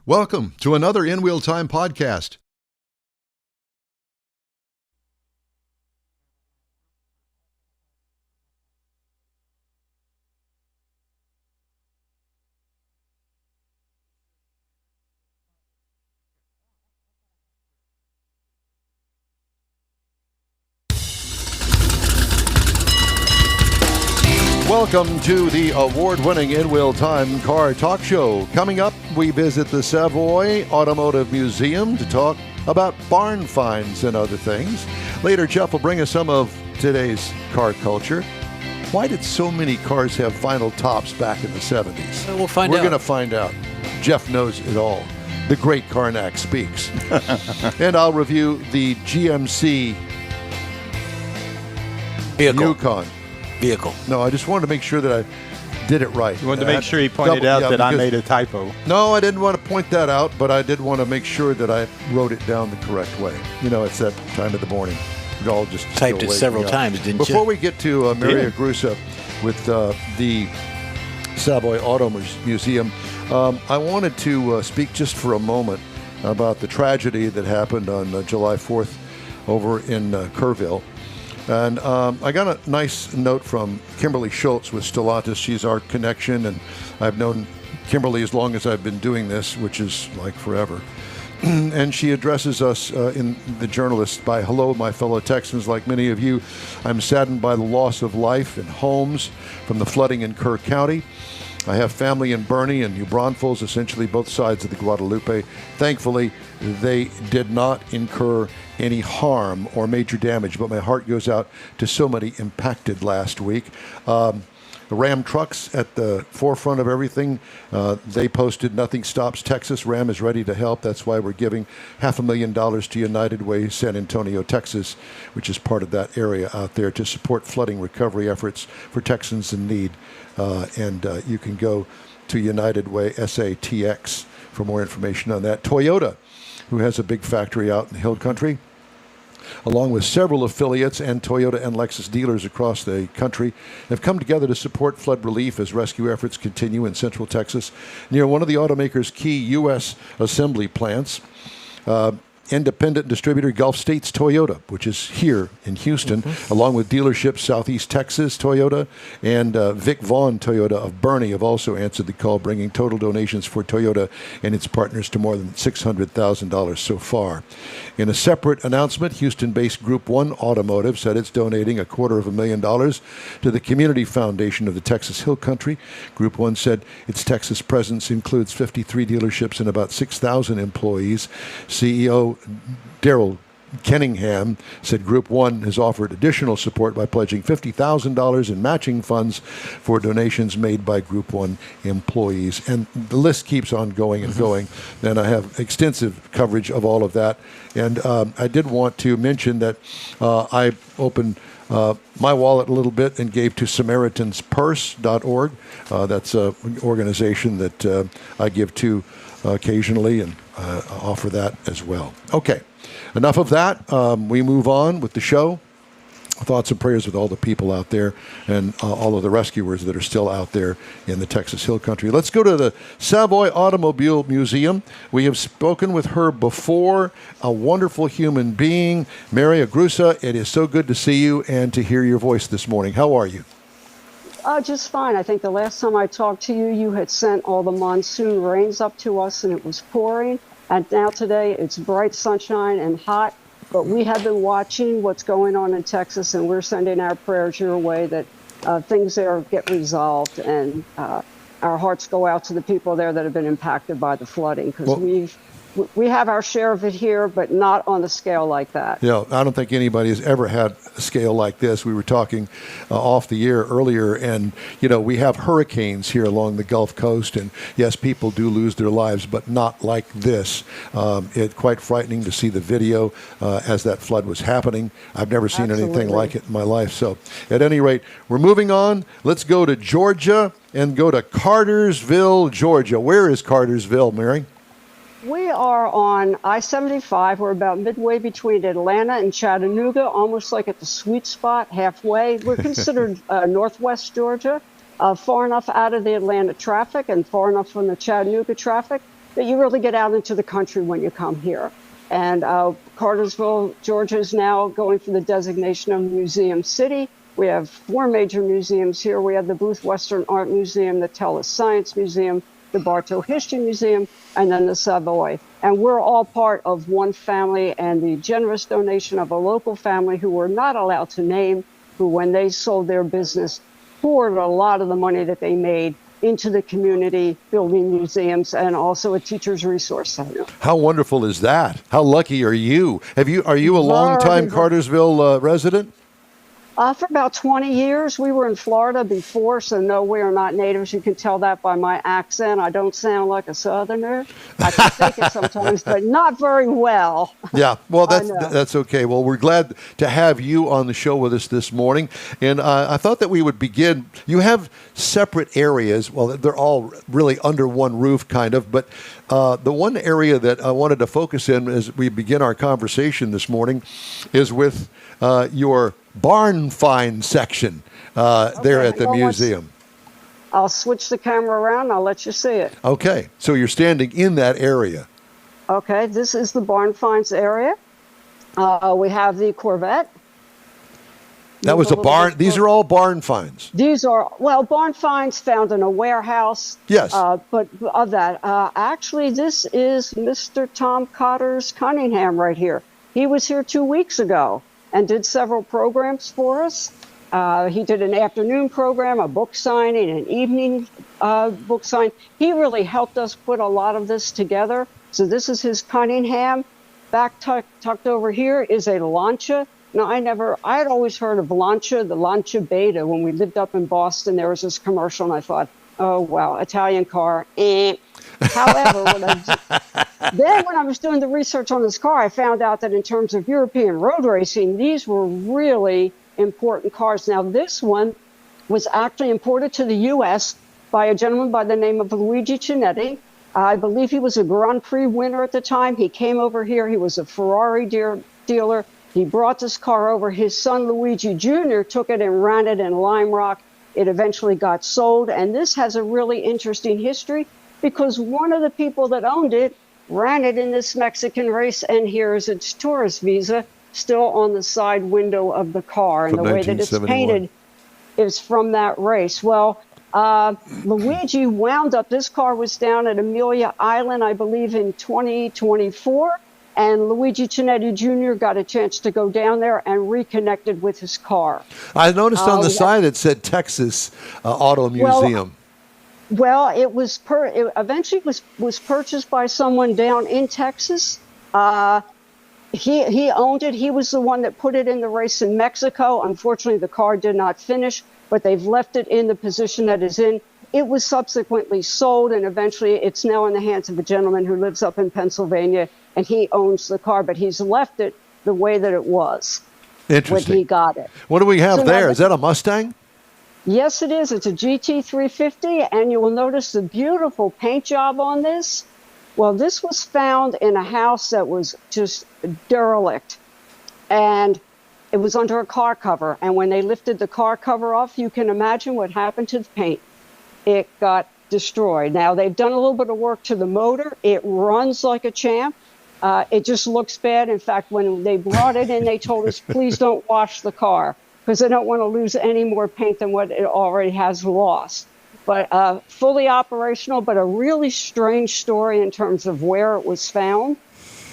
Welcome to another In Wheel Time podcast. Welcome to the award-winning In Wheel Time Car Talk Show. Coming up, we visit the Savoy Automotive Museum to talk about barn finds and other things. Later, Jeff will bring us some of today's car culture. Why did so many cars have vinyl tops back in the 70s? We'll find out. We're going to find out. Jeff knows it all. The great Karnak speaks. And I'll review the GMC Yukon. Vehicle. No, I just wanted to make sure that I did it right. You wanted to make sure he pointed out that I made a typo. No, I didn't want to point that out, but I did want to make sure that I wrote it down the correct way. You know, it's that time of the morning. It all just typed it several times, didn't you? Before we get to Maria Grusa with the Savoy Auto Museum, I wanted to speak just for a moment about the tragedy that happened on July 4th over in Kerrville. And I got a nice note from Kimberly Schultz with Stellantis. She's our connection, and I've known Kimberly as long as I've been doing this, which is like forever. And she addresses us in the journalist by, "Hello, my fellow Texans. Like many of you, I'm saddened by the loss of life and homes from the flooding in Kerr County. I have family in Bernie and New Braunfels, essentially both sides of the Guadalupe. Thankfully, they did not incur any harm or major damage, but my heart goes out to so many impacted last week." The Ram trucks at the forefront of everything. They posted "Nothing stops Texas. Ram is ready to help." That's why we're giving $500,000 to United Way San Antonio, Texas, which is part of that area out there, to support flooding recovery efforts for Texans in need. And you can go to United Way SATX for more information on that. Toyota, who has a big factory out in the Hill Country, along with several affiliates and Toyota and Lexus dealers across the country, have come together to support flood relief as rescue efforts continue in Central Texas near one of the automaker's key U.S. assembly plants. Independent distributor Gulf States Toyota, which is here in Houston, along with dealerships Southeast Texas Toyota and Vic Vaughn Toyota of Bernie, have also answered the call, bringing total donations for Toyota and its partners to more than $600,000 so far. In a separate announcement, Houston-based Group 1 Automotive said it's donating $250,000 to the Community Foundation of the Texas Hill Country. Group 1 said its Texas presence includes 53 dealerships and about 6,000 employees. CEO Daryl Kenningham said Group 1 has offered additional support by pledging $50,000 in matching funds for donations made by Group 1 employees. And the list keeps on going and going. And I have extensive coverage of all of that. And I did want to mention that I opened my wallet a little bit and gave to SamaritansPurse.org. That's an organization that I give to occasionally and offer that as well. Okay, enough of that. We move on with the show. Thoughts and prayers with all the people out there and all of the rescuers that are still out there in the Texas Hill Country. Let's go to the Savoy Automobile Museum. We have spoken with her before, a wonderful human being, Maria Grusa. It is so good to see you and to hear your voice this morning. How are you? Just fine. I think the last time I talked to you, you had sent all the monsoon rains up to us and it was pouring. And now today it's bright sunshine and hot. But we have been watching what's going on in Texas, and we're sending our prayers your way that things there get resolved, and our hearts go out to the people there that have been impacted by the flooding, because we have our share of it here, but not on the scale like that. Yeah, I don't think anybody has ever had a scale like this. We were talking off the air earlier, and, you know, we have hurricanes here along the Gulf Coast, and yes, people do lose their lives, but not like this. It's quite frightening to see the video as that flood was happening. I've never seen anything like it in my life. So at any rate, we're moving on. Let's go to Georgia and go to Cartersville, Georgia. Where is Cartersville, Mary? We are on I-75. We're about midway between Atlanta and Chattanooga, almost like at the sweet spot, halfway. We're considered northwest Georgia, far enough out of the Atlanta traffic and far enough from the Chattanooga traffic that you really get out into the country when you come here. And Cartersville, Georgia is now going for the designation of Museum City. We have 4 major museums here. We have the Booth Western Art Museum, the Tellus Science Museum, the Bartow History Museum, and then the Savoy. And we're all part of one family, and the generous donation of a local family who we're not allowed to name, who when they sold their business, poured a lot of the money that they made into the community, building museums and also a teacher's resource center. How wonderful is that? How lucky are you? Are you a long-time Cartersville resident? For about 20 years. We were in Florida before, so no, we are not natives. You can tell that by my accent. I don't sound like a Southerner. I can fake it sometimes, but not very well. Yeah, well, that's okay. Well, we're glad to have you on the show with us this morning. And I thought that we would begin. You have separate areas. Well, they're all really under one roof, kind of. But the one area that I wanted to focus in as we begin our conversation this morning is with your barn find section there at the museum. I'll switch the camera around and I'll let you see it. Okay, so you're standing in that area. Okay, this is the barn finds area. We have the Corvette. That was a barn. These are all barn finds. These are, well, barn finds found in a warehouse. Yes. But of that, actually, this is Mr. Tom Cotter's Cunningham right here. He was here 2 weeks ago and did several programs for us. He did an afternoon program, a book signing, an evening book sign. He really helped us put a lot of this together. So this is his Cunningham. Back tucked over here is a Lancia. Now, I had always heard of Lancia, the Lancia Beta. When we lived up in Boston, there was this commercial, and I thought, oh, wow, Italian car. However, then when I was doing the research on this car, I found out that in terms of European road racing, these were really important cars. Now, this one was actually imported to the U.S. by a gentleman by the name of Luigi Cinetti. I believe he was a Grand Prix winner at the time. He came over here. He was a Ferrari dealer. He brought this car over. His son, Luigi Jr., took it and ran it in Lime Rock. It eventually got sold. And this has a really interesting history because one of the people that owned it ran it in this Mexican race. And here is its tourist visa still on the side window of the car. And the way that it's painted is from that race. Well, Luigi wound up, this car was down at Amelia Island, I believe, in 2024. And Luigi Cinetti Jr. got a chance to go down there and reconnected with his car. I noticed on the side it said Texas Auto Museum. Well, it was it eventually was purchased by someone down in Texas. He owned it. He was the one that put it in the race in Mexico. Unfortunately, the car did not finish, but they've left it in the position that is in. It was subsequently sold, and eventually it's now in the hands of a gentleman who lives up in Pennsylvania, and he owns the car, but he's left it the way that it was. Interesting. When he got it. What do we have there? Is that a Mustang? Yes, it is. It's a GT350, and you will notice the beautiful paint job on this. Well, this was found in a house that was just derelict, and it was under a car cover. And when they lifted the car cover off, you can imagine what happened to the paint. It got destroyed. Now, they've done a little bit of work to the motor. It runs like a champ. It just looks bad. In fact, when they brought it in, they told us, please don't wash the car because they don't want to lose any more paint than what it already has lost. But fully operational, but a really strange story in terms of where it was found.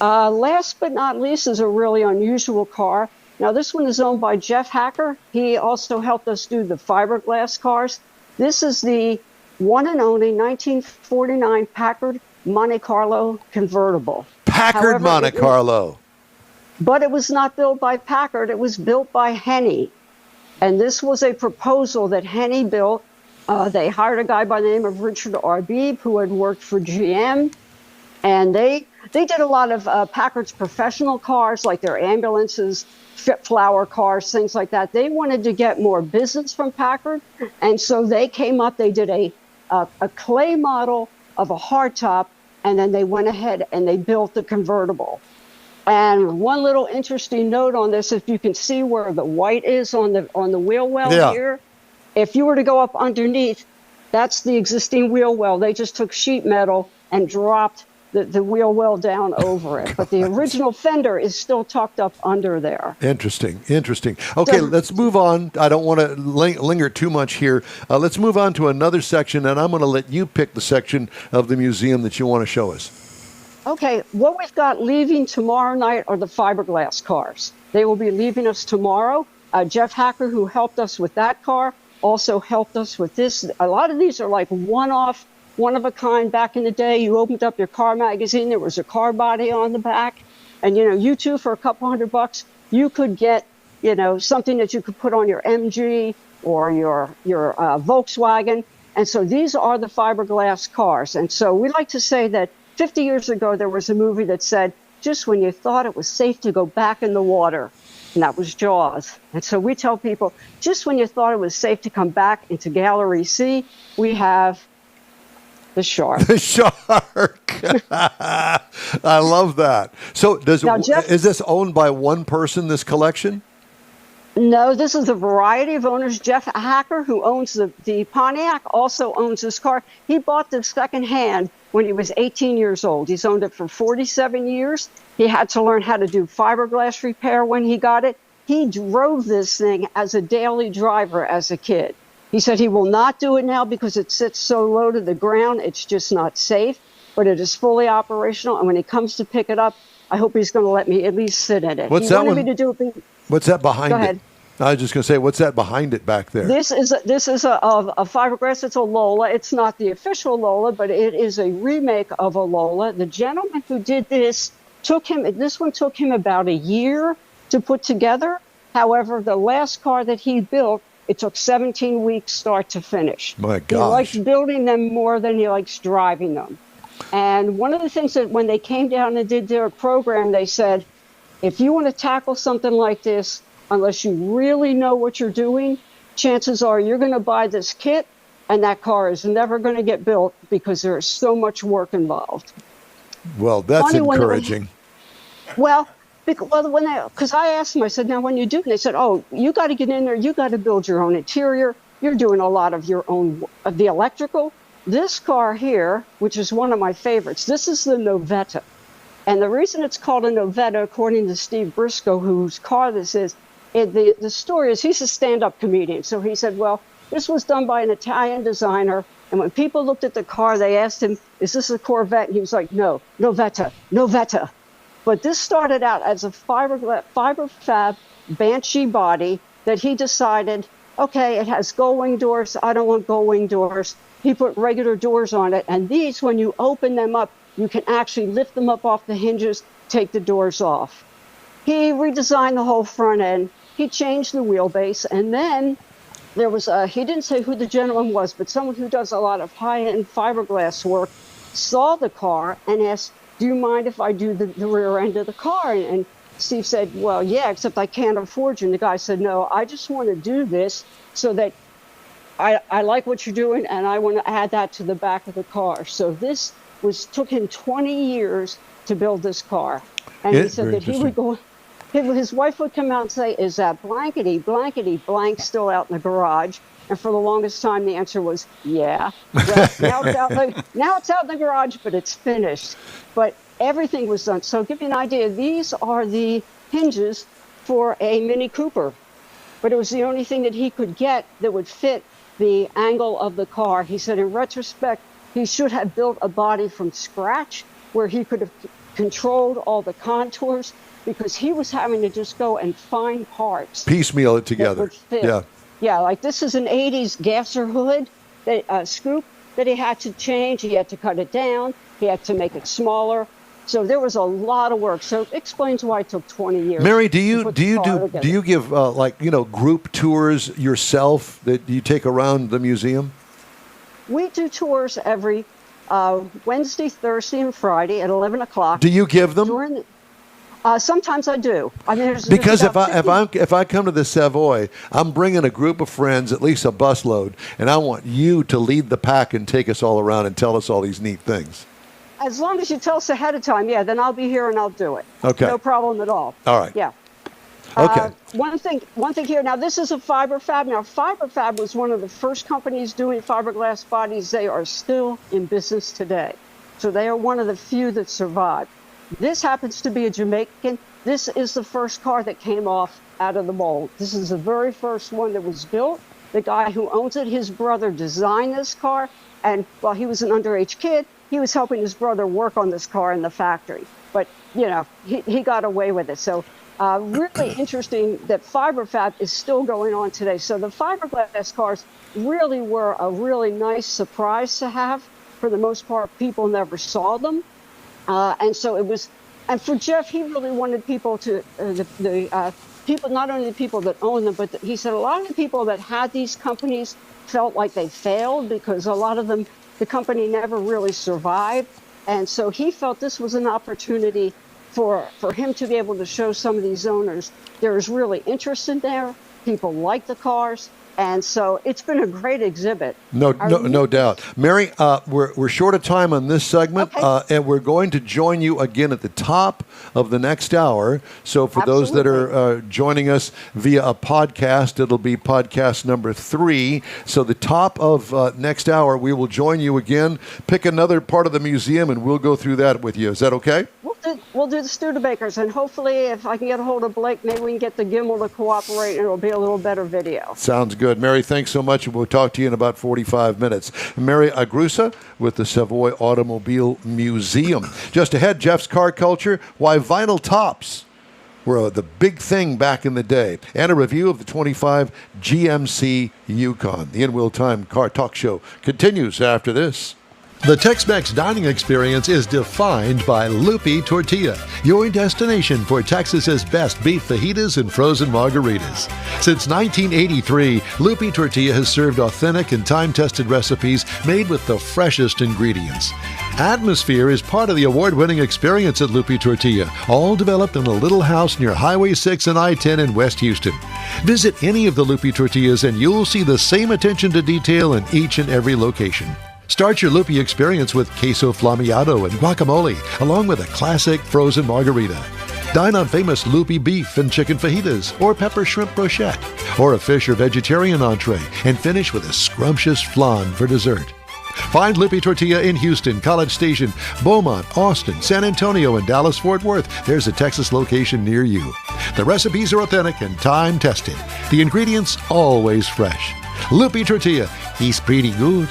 Last but not least is a really unusual car. Now, this one is owned by Jeff Hacker. He also helped us do the fiberglass cars. This is the one and only 1949 Packard Monte Carlo convertible. Packard Monte Carlo. But it was not built by Packard. It was built by Henny. And this was a proposal that Henny built. They hired a guy by the name of Richard Arbib, who had worked for GM. And they did a lot of Packard's professional cars, like their ambulances, flower cars, things like that. They wanted to get more business from Packard. And so they came up, they did a clay model of a hardtop, and then they went ahead and they built the convertible. And one little interesting note on this, if you can see where the white is on the wheel well here, if you were to go up underneath, that's the existing wheel well. They just took sheet metal and dropped the wheel well down over it. But the original fender is still tucked up under there. Interesting. Okay, let's move on. I don't want to linger too much here. Let's move on to another section, and I'm going to let you pick the section of the museum that you want to show us. Okay, what we've got leaving tomorrow night are the fiberglass cars. They will be leaving us tomorrow. Jeff Hacker, who helped us with that car, also helped us with this. A lot of these are like one-off, one-of-a-kind. Back in the day, you opened up your car magazine, there was a car body on the back. And, you too, for a couple $100, you could get, something that you could put on your MG or your Volkswagen. And so these are the fiberglass cars. And so we like to say that 50 years ago, there was a movie that said, just when you thought it was safe to go back in the water, and that was Jaws. And so we tell people, just when you thought it was safe to come back into Gallery C, we have the shark. The shark. I love that. So is this owned by one person, this collection? No, this is a variety of owners. Jeff Hacker, who owns the Pontiac, also owns this car. He bought this secondhand when he was 18 years old. He's owned it for 47 years. He had to learn how to do fiberglass repair when he got it. He drove this thing as a daily driver as a kid. He said he will not do it now because it sits so low to the ground. It's just not safe, but it is fully operational. And when he comes to pick it up, I hope he's going to let me at least sit in it. What's that one? What's that behind it? Go ahead. I was just going to say, what's that behind it back there? This is a fiberglass. It's a Lola. It's not the official Lola, but it is a remake of a Lola. The gentleman who did this took him about a year to put together. However, the last car that he built, it took 17 weeks start to finish. My gosh. He likes building them more than he likes driving them. And one of the things that when they came down and did their program, they said, if you want to tackle something like this, unless you really know what you're doing, chances are you're going to buy this kit and that car is never going to get built because there's so much work involved. Well, that's encouraging. Because I asked them, I said, now when you do, they said, oh, you got to get in there, you got to build your own interior. You're doing a lot of your own, the electrical. This car here, which is one of my favorites, this is the Novetta. And the reason it's called a Novetta, according to Steve Briscoe, whose car this is, the story is he's a stand-up comedian. So he said, well, this was done by an Italian designer. And when people looked at the car, they asked him, is this a Corvette? And he was like, no, Novetta. But this started out as a fiberfab Banshee body that he decided, okay, it has gull-wing doors. I don't want gull-wing doors. He put regular doors on it. And these, when you open them up, you can actually lift them up off the hinges, take the doors off. He redesigned the whole front end. He changed the wheelbase. And then there was he didn't say who the gentleman was, but someone who does a lot of high-end fiberglass work saw the car and asked, do you mind if I do the rear end of the car? And Steve said, well, yeah, except I can't afford you. And the guy said, no, I just want to do this so that I like what you're doing, and I want to add that to the back of the car. So this took him 20 years to build this car. And he said that he would go, his wife would come out and say, is that blankety blank still out in the garage? And for the longest time, the answer was, yeah. Well, now it's out in the garage, but it's finished. But everything was done. So to give you an idea, these are the hinges for a Mini Cooper. But it was the only thing that he could get that would fit the angle of the car. He said, in retrospect, he should have built a body from scratch where he could have controlled all the contours, because he was having to just go and find parts. Piecemeal it together. Yeah, like this is an 80s gasser hood, scoop that he had to change. He had to cut it down. He had to make it smaller. So there was a lot of work. So it explains why it took 20 years. Mary, do you give group tours yourself that you take around the museum? We do tours every Wednesday, Thursday, and Friday at 11 o'clock. Do you give them? Sometimes I do. I mean, because if I come to the Savoy, I'm bringing a group of friends, at least a busload, and I want you to lead the pack and take us all around and tell us all these neat things. As long as you tell us ahead of time, yeah, then I'll be here and I'll do it. Okay. No problem at all. All right. Yeah. Okay. One thing here. Now, this is a fiberfab. Now, fiberfab was one of the first companies doing fiberglass bodies. They are still in business today. So they are one of the few that survived. This happens to be a Jamaican. This is the first car that came off out of the mold. This is the very first one that was built. The guy who owns it, his brother designed this car. And while he was an underage kid, he was helping his brother work on this car in the factory. But, he got away with it. So really interesting that FiberFab is still going on today. So the fiberglass cars really were a really nice surprise to have. For the most part, people never saw them. And so it was, and for Jeff, he really wanted people to, people, not only the people that own them, but he said a lot of the people that had these companies felt like they failed because a lot of them, the company never really survived. And so he felt this was an opportunity for him to be able to show some of these owners there's really interest in there. People like the cars. And so it's been a great exhibit. No doubt. Mary, we're short of time on this segment, Okay. and we're going to join you again at the top of the next hour. So for those that are joining us via a podcast, it'll be podcast number 3. So the top of next hour, we will join you again, pick another part of the museum, and we'll go through that with you. Is that okay? We'll do the Studebakers, and hopefully if I can get a hold of Blake, maybe we can get the gimbal to cooperate, and it'll be a little better video. Sounds good. Mary, thanks so much, and we'll talk to you in about 45 minutes. Mary Agrusa with the Savoy Automobile Museum. Just ahead, Jeff's Car Culture, why vinyl tops were the big thing back in the day, and a review of the 25 GMC Yukon. The In Wheel Time Car Talk Show continues after this. The Tex-Mex dining experience is defined by Lupi Tortilla, your destination for Texas's best beef fajitas and frozen margaritas. Since 1983, Lupi Tortilla has served authentic and time-tested recipes made with the freshest ingredients. Atmosphere is part of the award-winning experience at Lupi Tortilla, all developed in a little house near Highway 6 and I-10 in West Houston. Visit any of the Lupi Tortillas and you'll see the same attention to detail in each and every location. Start your Lupi experience with queso flammeado and guacamole, along with a classic frozen margarita. Dine on famous Lupi beef and chicken fajitas, or pepper shrimp brochette, or a fish or vegetarian entree, and finish with a scrumptious flan for dessert. Find Lupi Tortilla in Houston, College Station, Beaumont, Austin, San Antonio, and Dallas-Fort Worth. There's a Texas location near you. The recipes are authentic and time-tested. The ingredients always fresh. Lupi Tortilla, he's pretty good.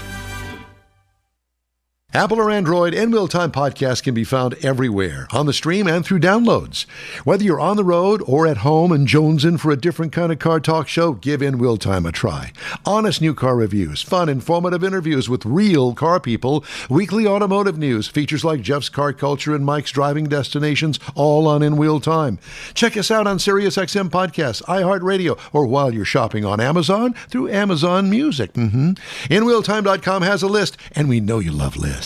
Apple or Android, In Wheel Time podcast can be found everywhere, on the stream and through downloads. Whether you're on the road or at home and jonesing for a different kind of car talk show, give In Wheel Time a try. Honest new car reviews, fun, informative interviews with real car people, weekly automotive news, features like Jeff's Car Culture and Mike's Driving Destinations, all on In Wheel Time. Check us out on SiriusXM Podcasts, iHeartRadio, or while you're shopping on Amazon, through Amazon Music. InWheelTime.com has a list, and we know you love lists.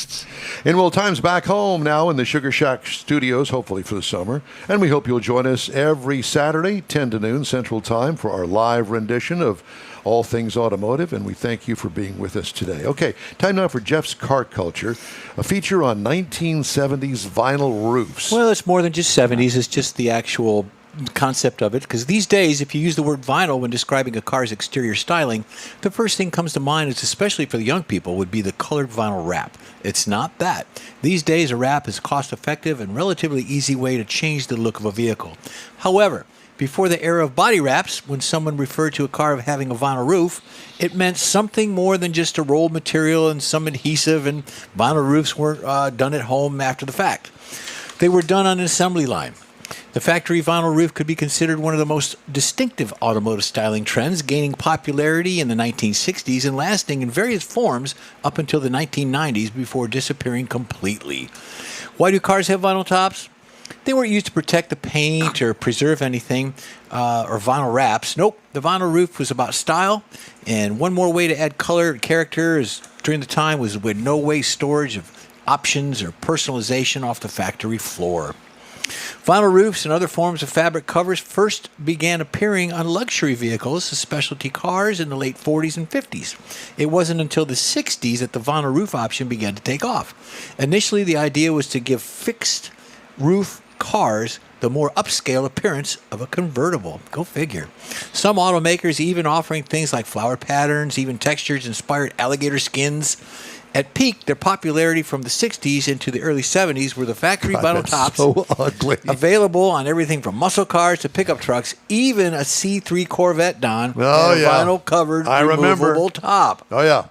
In Wheel Time's back home now in the Sugar Shack studios, hopefully for the summer. And we hope you'll join us every Saturday, 10 to noon Central Time, for our live rendition of all things automotive. And we thank you for being with us today. Okay, time now for Jeff's Car Culture, a feature on 1970s vinyl roofs. Well, it's more than just 70s. It's just the actual concept of it, because these days, if you use the word vinyl when describing a car's exterior styling, the first thing comes to mind, is especially for the young people, would be the colored vinyl wrap. It's not that. These days, a wrap is a cost-effective and relatively easy way to change the look of a vehicle. However, before the era of body wraps, when someone referred to a car of having a vinyl roof, it meant something more than just a rolled material and some adhesive, and vinyl roofs weren't done at home after the fact. They were done on an assembly line. The factory vinyl roof could be considered one of the most distinctive automotive styling trends, gaining popularity in the 1960s and lasting in various forms up until the 1990s before disappearing completely. Why do cars have vinyl tops? They weren't used to protect the paint or preserve anything or vinyl wraps. Nope, the vinyl roof was about style, and one more way to add color and character during the time was with no waste storage of options or personalization off the factory floor. Vinyl roofs and other forms of fabric covers first began appearing on luxury vehicles, specialty cars, in the late 40s and 50s. It wasn't until the 60s that the vinyl roof option began to take off. Initially, the idea was to give fixed roof cars the more upscale appearance of a convertible. Go figure. Some automakers even offering things like flower patterns, even textures inspired alligator skins. At peak, their popularity from the 60s into the early 70s were the factory vinyl that's tops. so ugly. Available on everything from muscle cars to pickup trucks, even a C3 Corvette, Don, Oh, had a yeah. vinyl-covered I remember. removable top. Oh, yeah.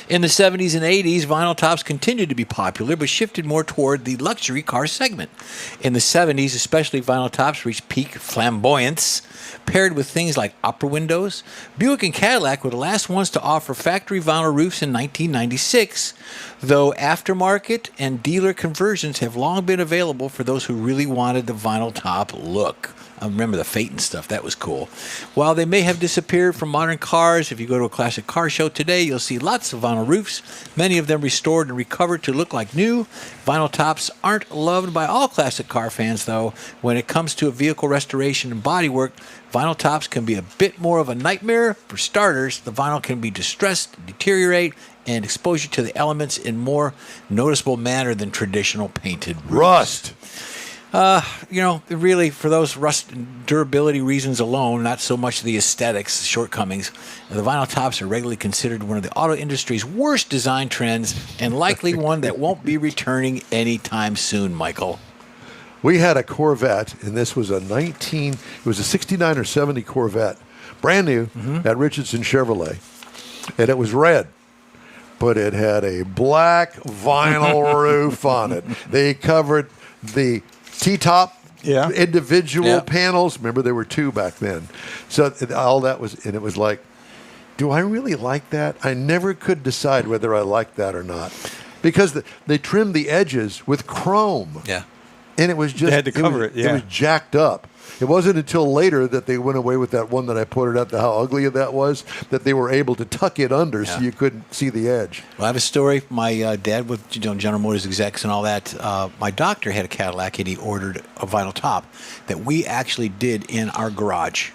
In the 70s and 80s, vinyl tops continued to be popular, but shifted more toward the luxury car segment. In the 70s, especially, vinyl tops reached peak flamboyance, paired with things like opera windows. Buick and Cadillac were the last ones to offer factory vinyl roofs in 1996, though aftermarket and dealer conversions have long been available for those who really wanted the vinyl top look. I remember the Phaeton stuff. That was cool. While they may have disappeared from modern cars, if you go to a classic car show today, you'll see lots of vinyl roofs, many of them restored and recovered to look like new. Vinyl tops aren't loved by all classic car fans, though. When it comes to a vehicle restoration and bodywork, vinyl tops can be a bit more of a nightmare. For starters, the vinyl can be distressed, deteriorate, and expose you to the elements in more noticeable manner than traditional painted roofs. Rust. Really, for those rust and durability reasons alone, not so much the aesthetics, shortcomings, the vinyl tops are regularly considered one of the auto industry's worst design trends and likely one that won't be returning anytime soon, Michael. We had a Corvette, and this was it was a 69 or 70 Corvette, brand new at Richardson Chevrolet, and it was red, but it had a black vinyl roof on it. They covered the T-top individual panels. Remember, there were two back then. So all that was, and it was like, do I really like that? I never could decide whether I liked that or not, because they trimmed the edges with chrome. Yeah. And it was just, They had to cover it, It was jacked up. It wasn't until later that they went away with that one that I pointed out, how ugly that was, that they were able to tuck it under so you couldn't see the edge. Well, I have a story. My dad with General Motors execs and all that, my doctor had a Cadillac and he ordered a vinyl top that we actually did in our garage.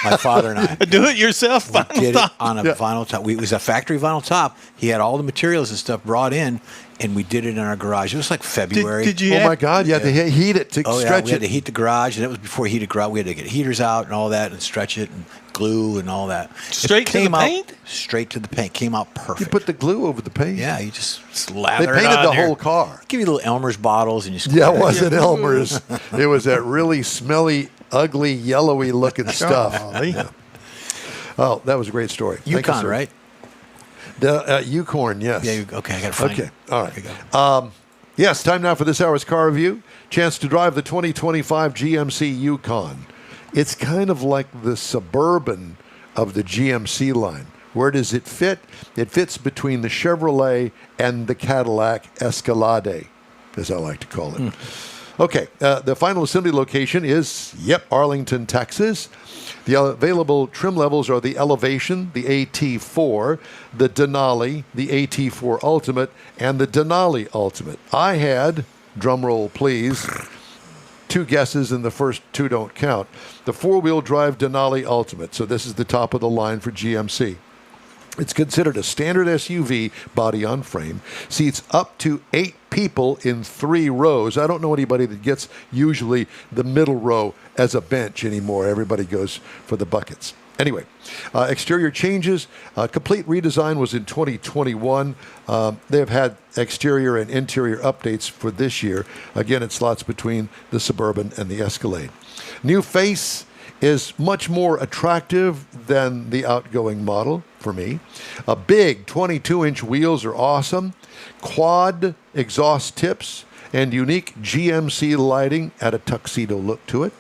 My father and I. Do it yourself. Did it on a vinyl top. It was a factory vinyl top. He had all the materials and stuff brought in, and we did it in our garage. It was like February. Did you? Oh my God! You had to heat it to stretch we it. had to heat the garage, and that was before heated garage. We had to get heaters out and all that, and stretch it and glue and all that. Straight to the paint? Straight to the paint. Came out perfect. You put the glue over the paint. Yeah, you just They slather it painted on the there. whole car. Give you little Elmer's bottles, and you. Yeah, it wasn't Elmer's. It was that really smelly, ugly, yellowy looking stuff. Yeah. Oh, that was a great story. Thank you, Yukon, sir. right? The Yukon, yes. Yeah. Okay, I got to find Okay, it. all There you right. go. Yes, time now for this hour's car review. Chance to drive the 2025 GMC Yukon. It's kind of like the Suburban of the GMC line. Where does it fit? It fits between the Chevrolet and the Cadillac Escalade, as I like to call it. Okay, the final assembly location is, Arlington, Texas. The available trim levels are the Elevation, the AT4, the Denali, the AT4 Ultimate, and the Denali Ultimate. I had, drum roll please, two guesses and the first two don't count. The four-wheel drive Denali Ultimate, so this is the top of the line for GMC. It's considered a standard SUV, body on frame, seats up to 8 people in 3 rows. I don't know anybody that gets usually the middle row as a bench anymore. Everybody goes for the buckets. Anyway, exterior changes. Complete redesign was in 2021. They've had exterior and interior updates for this year. Again, it slots between the Suburban and the Escalade. New face is much more attractive than the outgoing model for me. A big 22-inch wheels are awesome. Quad exhaust tips and unique GMC lighting add a tuxedo look to it.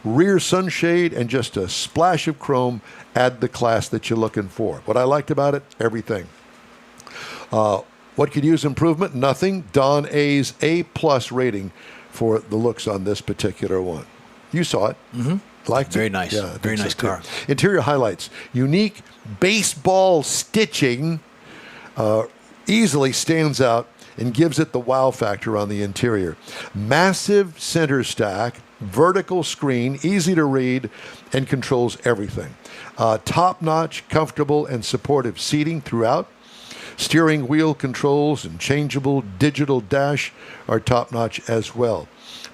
Rear sunshade and just a splash of chrome add the class that you're looking for. What I liked about it, everything. What could use improvement? Nothing. Don A's A+ rating for the looks on this particular one. You saw it. Mm-hmm. Liked it? Very nice. Yeah, I Very think nice so, too. car. Interior highlights. Unique baseball stitching easily stands out and gives it the wow factor on the interior. Massive center stack, vertical screen, easy to read, and controls everything. Top-notch, comfortable, and supportive seating throughout. Steering wheel controls and changeable digital dash are top-notch as well.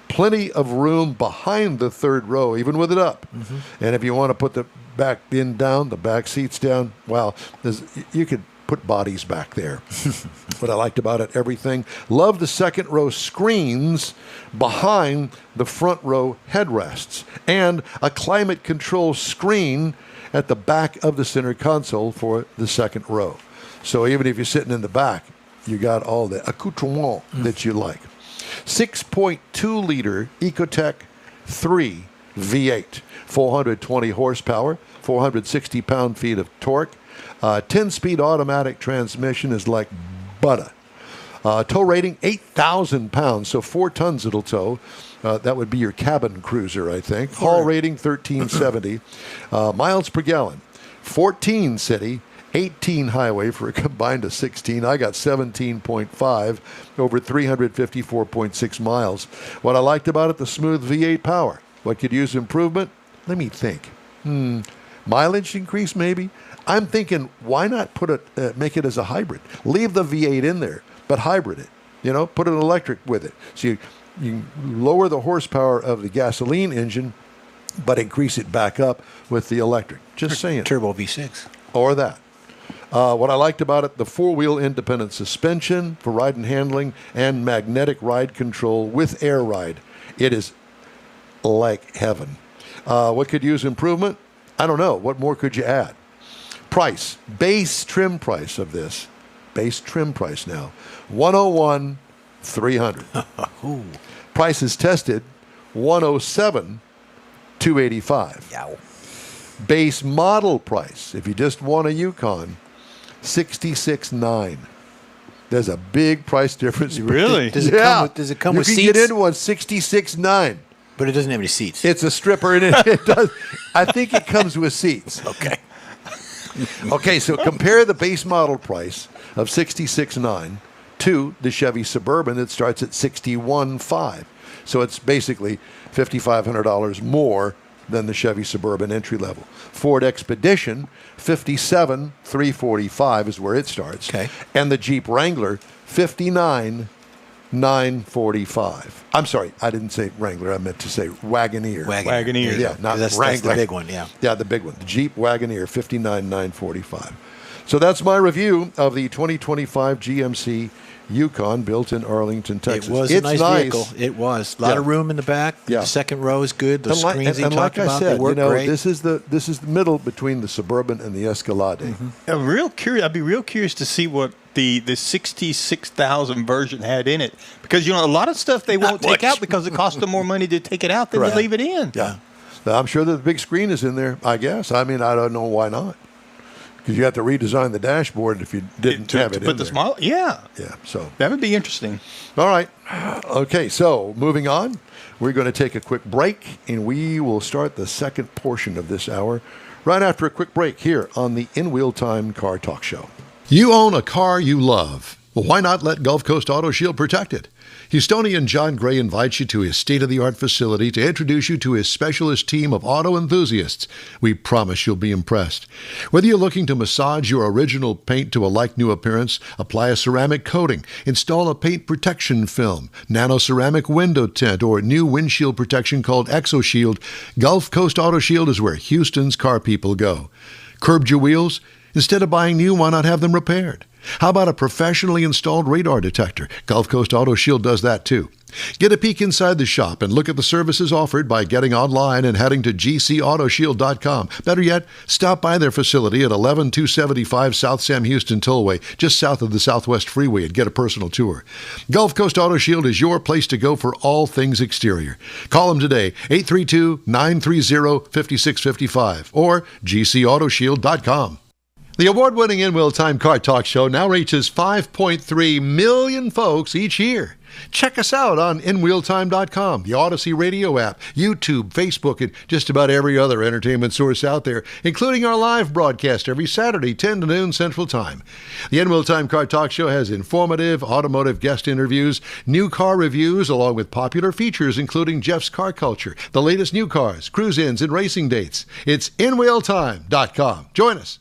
Plenty of room behind the third row, even with it up. Mm-hmm. And if you want to put the back bin down, the back seats down, wow, you could put bodies back there. What I liked about it, everything. Love the second row screens behind the front row headrests and a climate control screen at the back of the center console for the second row. So even if you're sitting in the back, you got all the accoutrement that you like. 6.2 liter Ecotec 3 V8, 420 horsepower, 460 pound-feet of torque. 10-speed automatic transmission is like butter. Tow rating, 8,000 pounds, so 4 tons it'll tow. That would be your cabin cruiser, I think. Haul rating, 1370. Miles per gallon, 14 city, 18 highway for a combined of 16. I got 17.5 over 354.6 miles. What I liked about it, the smooth V8 power. What could use improvement? Let me think. Mileage increase, maybe? I'm thinking, why not make it as a hybrid? Leave the V8 in there, but hybrid it. You know, put an electric with it. So you lower the horsepower of the gasoline engine, but increase it back up with the electric. Just saying. Turbo V6. Or that. What I liked about it, the four-wheel independent suspension for ride and handling and magnetic ride control with air ride. It is like heaven. What could use improvement? I don't know. What more could you add? Price, base trim price of this. Base trim price now, $101,300. Price is tested, $107,285. Yow. Base model price, if you just want a Yukon, $66,900. There's a big price difference. Really? Does it come with you seats? You can get into one, $66,900. But it doesn't have any seats. It's a stripper, and it does. I think it comes with seats. Okay. Okay, so compare the base model price of $66,900 to the Chevy Suburban that starts at $61,500. So it's basically $5,500 more than the Chevy Suburban entry level. Ford Expedition, $57,345 is where it starts. Okay. And the Jeep Wrangler, $59,945. I'm sorry, I didn't say Wrangler. I meant to say Wagoneer. Wagoneer. Yeah, not that's Wrangler. the big one, yeah. Yeah, the big one. The Jeep Wagoneer, $59,945. So that's my review of the 2025 GMC Yukon built in Arlington, Texas. It was a nice vehicle. It was. A lot of room in the back. Yeah. The second row is good. The screens he and talked like I about, said, they work great. this is the middle between the Suburban and the Escalade. I'm real curious. I'd be real curious to see what the 66,000 version had in it, because a lot of stuff they won't take out because it costs them more money to take it out than to leave it in. Yeah. I'm sure that the big screen is in there, I guess. I mean, I don't know why not. Because you have to redesign the dashboard if you didn't have it in put the there. small, yeah, So that would be interesting. all right. Okay, so moving on. We're going to take a quick break, and we will start the second portion of this hour right after a quick break here on the In Wheel Time Car Talk Show. You own a car you love. Well, why not let Gulf Coast Auto Shield protect it? Houstonian John Gray invites you to his state-of-the-art facility to introduce you to his specialist team of auto enthusiasts. We promise you'll be impressed. Whether you're looking to massage your original paint to a like-new appearance, apply a ceramic coating, install a paint protection film, nano-ceramic window tint, or new windshield protection called ExoShield, Gulf Coast Auto Shield is where Houston's car people go. Curbed your wheels? Instead of buying new, why not have them repaired? How about a professionally installed radar detector? Gulf Coast Auto Shield does that too. Get a peek inside the shop and look at the services offered by getting online and heading to gcautoshield.com. Better yet, stop by their facility at 11275 South Sam Houston Tollway, just south of the Southwest Freeway, and get a personal tour. Gulf Coast Auto Shield is your place to go for all things exterior. Call them today, 832-930-5655 or gcautoshield.com. The award-winning In Wheel Time Car Talk Show now reaches 5.3 million folks each year. Check us out on InWheelTime.com, the Odyssey Radio app, YouTube, Facebook, and just about every other entertainment source out there, including our live broadcast every Saturday, 10 to noon Central Time. The In Wheel Time Car Talk Show has informative automotive guest interviews, new car reviews, along with popular features including Jeff's Car Culture, the latest new cars, cruise-ins, and racing dates. It's InWheelTime.com. Join us.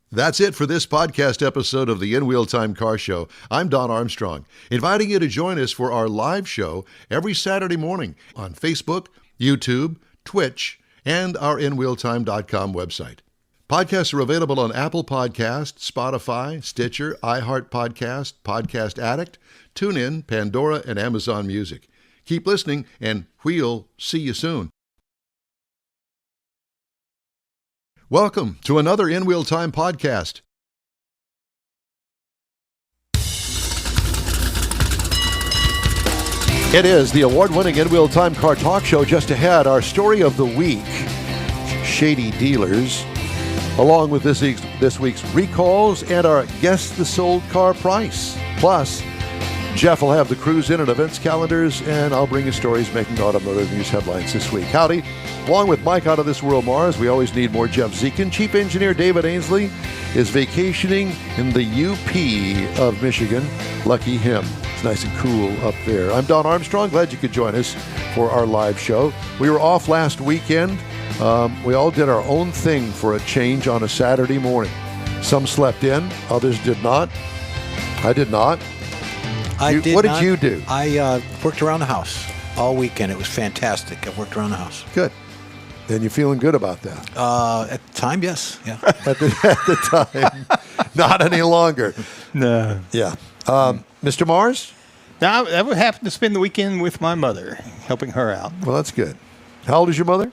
That's it for this podcast episode of the In Wheel Time Car Show. I'm Don Armstrong, inviting you to join us for our live show every Saturday morning on Facebook, YouTube, Twitch, and our InWheelTime.com website. Podcasts are available on Apple Podcast, Spotify, Stitcher, iHeart Podcast, Podcast Addict, TuneIn, Pandora, and Amazon Music. Keep listening, and we'll see you soon. Welcome to another In Wheel Time podcast. It is the award-winning In Wheel Time Car Talk Show. Just ahead, our story of the week, Shady Dealers, along with this week's recalls and our Guess the Sold Car Price. Plus, Jeff will have the cruise in and events calendars, and I'll bring you stories making automotive news headlines this week. Howdy. Along with Mike out of this world, Mars, we always need more Jeff Zekin. Chief Engineer David Ainsley is vacationing in the UP of Michigan. Lucky him. It's nice and cool up there. I'm Don Armstrong. Glad you could join us for our live show. We were off last weekend. We all did our own thing for a change on a Saturday morning. Some slept in, others did not. I did not. What did you do? I worked around the house all weekend. It was fantastic. I worked around the house. Good. And you feeling good about that? At the time, yes. Yeah. At the time. Not any longer. No. Yeah. Mr. Mars? Now, I would happen to spend the weekend with my mother, helping her out. Well, that's good. How old is your mother?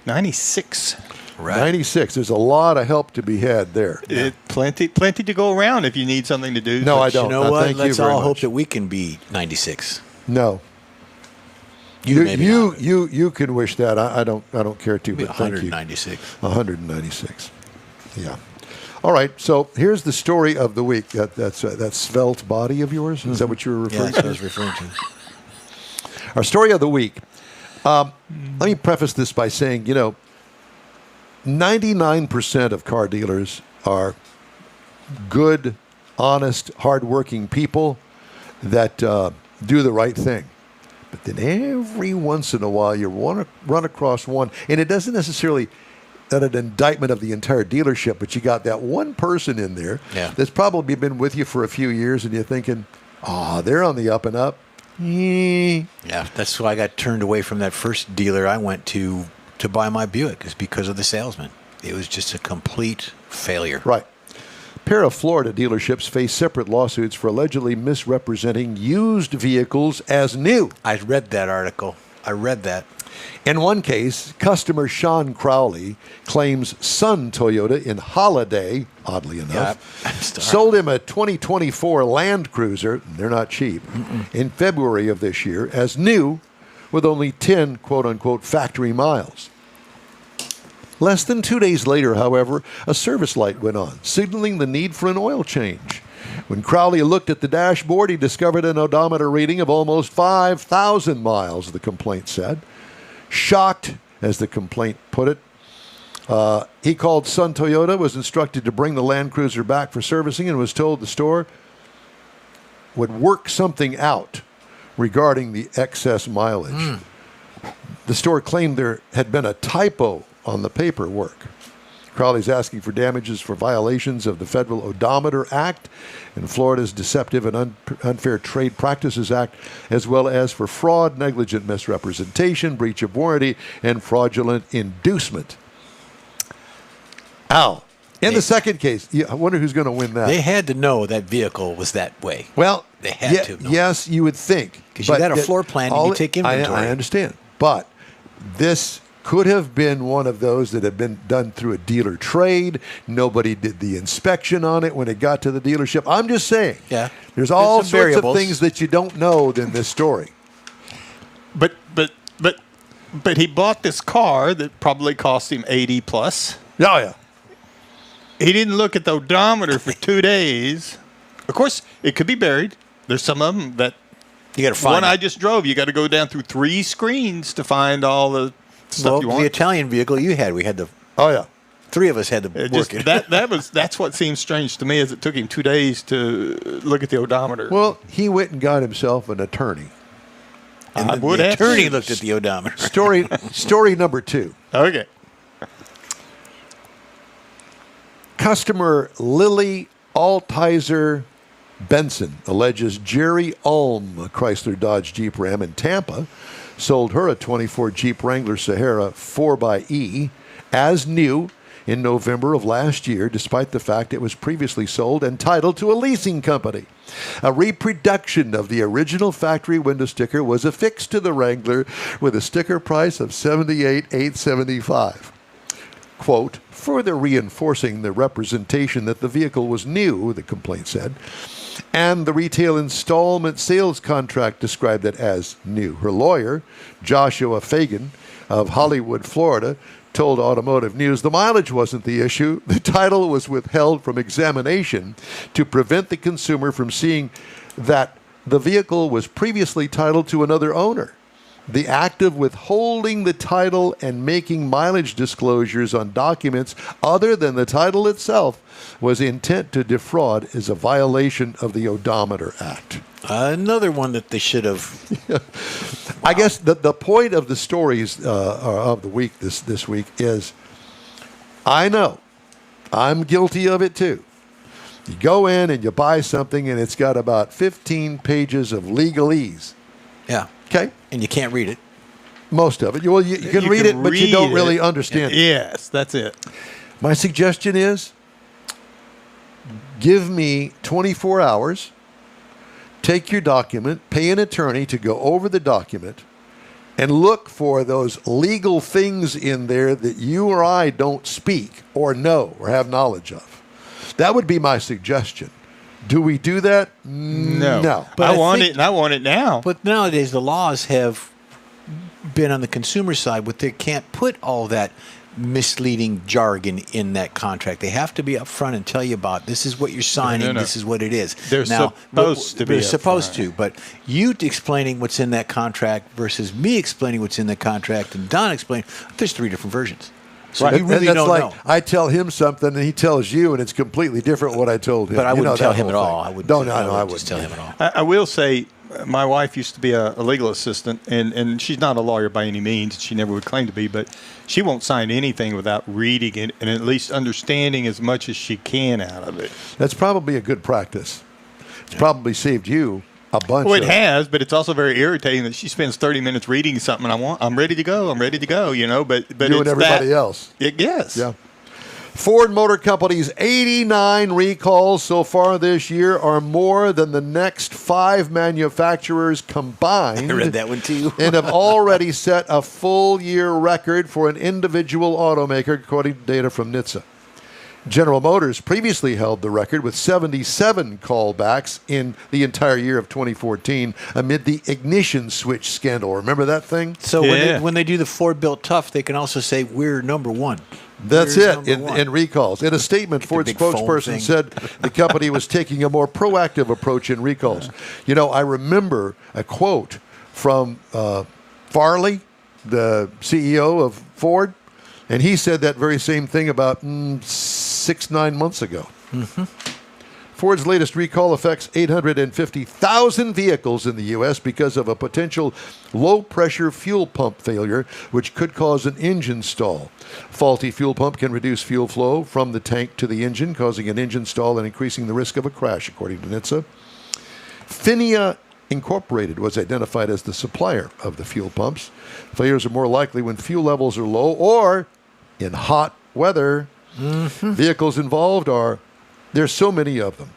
96. Right. 96. There's a lot of help to be had there. Plenty to go around if you need something to do. No, But I don't. You know what? Thank you Let's very all hope much. that we can be 96. No. Maybe not. You can wish that. I don't care too. Maybe But thank you. 196. 196. Yeah. All right. So here's the story of the week. That svelte body of yours. Is that what you were Yeah, referring that's what I to? was referring to. Our story of the week. Let me preface this by saying, 99% of car dealers are good, honest, hardworking people that do the right thing. But then every once in a while you run across one, and it doesn't necessarily an indictment of the entire dealership, but you got that one person in there that's probably been with you for a few years, and you're thinking, they're on the up and up. Yeah, that's why I got turned away from that first dealer I went to buy my Buick, is because of the salesman. It was just a complete failure. Right. A pair of Florida dealerships face separate lawsuits for allegedly misrepresenting used vehicles as new. I read that article. I read that. In one case, customer Sean Crowley claims Sun Toyota in Holiday, oddly enough, sold him a 2024 Land Cruiser, they're not cheap, in February of this year as new with only 10 quote-unquote factory miles. Less than 2 days later, however, a service light went on, signaling the need for an oil change. When Crowley looked at the dashboard, he discovered an odometer reading of almost 5,000 miles, the complaint said. Shocked, as the complaint put it, he called Sun Toyota, was instructed to bring the Land Cruiser back for servicing, and was told the store would work something out regarding the excess mileage. The store claimed there had been a typo on the paperwork. Crowley's asking for damages for violations of the Federal Odometer Act and Florida's Deceptive and Unfair Trade Practices Act, as well as for fraud, negligent misrepresentation, breach of warranty, and fraudulent inducement. Al, in the second case, I wonder who's going to win that. They had to know that vehicle was that way. Well, They had to know. Yes, you would think. 'Cause you got a floor plan and you take inventory. I understand. But this could have been one of those that had been done through a dealer trade. Nobody did the inspection on it when it got to the dealership. I'm just saying. Yeah. There's all some sorts variables. of things that you don't know in this story. But he bought this car that probably cost him 80 plus. Oh, yeah. He didn't look at the odometer for 2 days. Of course, it could be buried. There's some of them that You got to find one it. I just drove. You got to go down through 3 screens to find all the stuff you the want. Italian vehicle you had, we had the Oh, yeah. three of us had to It work just, it. that's what seems strange to me is it took him 2 days to look at the odometer. Well, he went and got himself an attorney. I the would have attorney to. looked at the odometer. Story number 2. Okay. Customer Lily Altizer Benson alleges Jerry Ulm, a Chrysler Dodge Jeep Ram in Tampa, sold her a 24 Jeep Wrangler Sahara 4xE as new in November of last year, despite the fact it was previously sold and titled to a leasing company. A reproduction of the original factory window sticker was affixed to the Wrangler with a sticker price of $78,875. Quote, further reinforcing the representation that the vehicle was new, the complaint said, and the retail installment sales contract described it as new. Her lawyer, Joshua Fagan of Hollywood, Florida, told Automotive News the mileage wasn't the issue. The title was withheld from examination to prevent the consumer from seeing that the vehicle was previously titled to another owner. The act of withholding the title and making mileage disclosures on documents other than the title itself was intent to defraud is a violation of the Odometer Act. Another one that they should have. I guess the point of the stories of the week this week is, I know, I'm guilty of it too. You go in and you buy something and it's got about 15 pages of legalese. Yeah. Okay? And you can't read it. Most of it. Well, you can read it, but you don't really understand it. Yes, that's it. My suggestion is, give me 24 hours, take your document, pay an attorney to go over the document, and look for those legal things in there that you or I don't speak or know or have knowledge of. That would be my suggestion. Do we do that? No. But I want it, and I want it now. But nowadays, the laws have been on the consumer side, but they can't put all that misleading jargon in that contract. They have to be upfront and tell you about this is what you're signing, this is what it is. They're supposed to be They're supposed upfront. to, but you explaining what's in that contract versus me explaining what's in the contract and Don explaining, there's 3 different versions. So you really that's don't like know. I tell him something and he tells you, and it's completely different what I told him. But I You wouldn't know, tell that him at whole all. thing. I wouldn't. Don't. I I wouldn't just tell him at all. I will say, my wife used to be a legal assistant, and she's not a lawyer by any means. She never would claim to be, but she won't sign anything without reading it and at least understanding as much as she can out of it. That's probably a good practice. It's probably saved you a bunch. Well, it of has, but it's also very irritating that she spends 30 minutes reading something. I'm ready to go. I'm ready to go. You know, but you and everybody else. Yes. Yeah. Ford Motor Company's 89 recalls so far this year are more than the next 5 manufacturers combined. I read that one too. And have already set a full year record for an individual automaker, according to data from NHTSA. General Motors previously held the record with 77 callbacks in the entire year of 2014 amid the ignition switch scandal. Remember that thing? So Yeah. when they do the Ford Built Tough, they can also say we're number one. That's We're it number one. in recalls. In a statement, Ford's big foam spokesperson thing. said the company was taking a more proactive approach in recalls. You know, I remember a quote from Farley, the CEO of Ford, and he said that very same thing about 6-9 months ago. Mm-hmm. Ford's latest recall affects 850,000 vehicles in the U.S. because of a potential low-pressure fuel pump failure, which could cause an engine stall. Faulty fuel pump can reduce fuel flow from the tank to the engine, causing an engine stall and increasing the risk of a crash, according to NHTSA. Phinia Incorporated was identified as the supplier of the fuel pumps. Failures are more likely when fuel levels are low or in hot weather. Vehicles involved there's so many of them.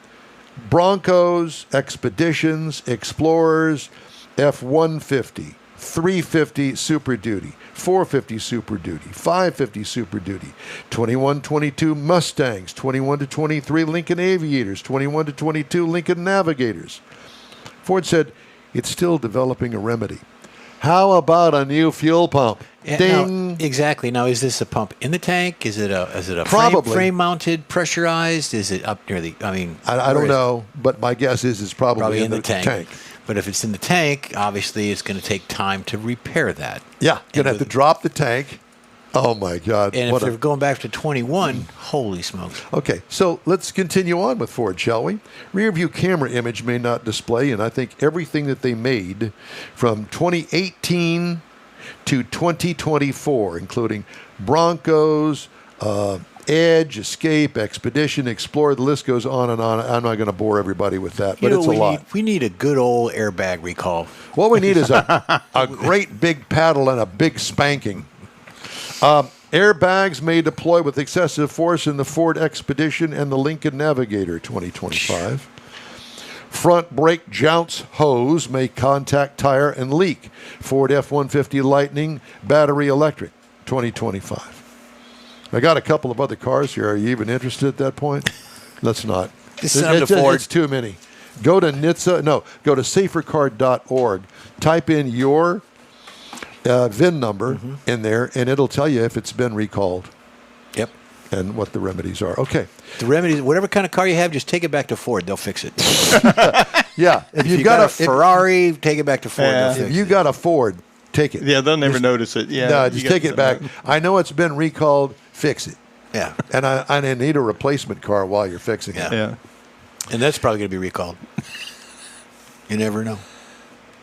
Broncos, Expeditions, Explorers, F-150, 350 Super Duty, 450 Super Duty, 550 Super Duty, 21-22 Mustangs, 21-23 Lincoln Aviators, 21-22 Lincoln Navigators. Ford said it's still developing a remedy. How about a new fuel pump? Yeah, Ding. now, exactly. Now, is this a pump in the tank? Is it a Probably. frame mounted, pressurized? Is it up near the? I mean, I where don't is it? know, but my guess is it's probably Probably in the tank. But if it's in the tank, obviously it's going to take time to repair that. Yeah, going to have with- to drop the tank. Oh, my God. And if What they're a- going back to 21, holy smokes! Okay, so let's continue on with Ford, shall we? Rear view camera image may not display, and I think everything that they made from 2018 to 2024, including Broncos, Edge, Escape, Expedition, Explorer, the list goes on and on. I'm not going to bore everybody with that, but it's a lot. We need a good old airbag recall. What we need is a great big paddle and a big spanking. Airbags may deploy with excessive force in the Ford Expedition and the Lincoln Navigator 2025. Front brake jounce hose may contact tire and leak. Ford F-150 Lightning battery electric 2025. I got a couple of other cars here. Are you even interested at that point? Let's not. Just send them to Ford. It's too many. Go to go to safercar.org. Type in your VIN number in there, and it'll tell you if it's been recalled Yep. and what the remedies are. Okay. The remedy, whatever kind of car you have, just take it back to Ford. They'll fix it. Yeah. If If you've you got got a Ferrari, take it back to Ford. Yeah. They'll fix if you it. got a Ford, take it. Yeah, they'll never Just- notice it. Yeah, No, you just got take it back. something. I know it's been recalled. Fix it. Yeah. And I need a replacement car while you're fixing it. Yeah. And that's probably going to be recalled. You never know.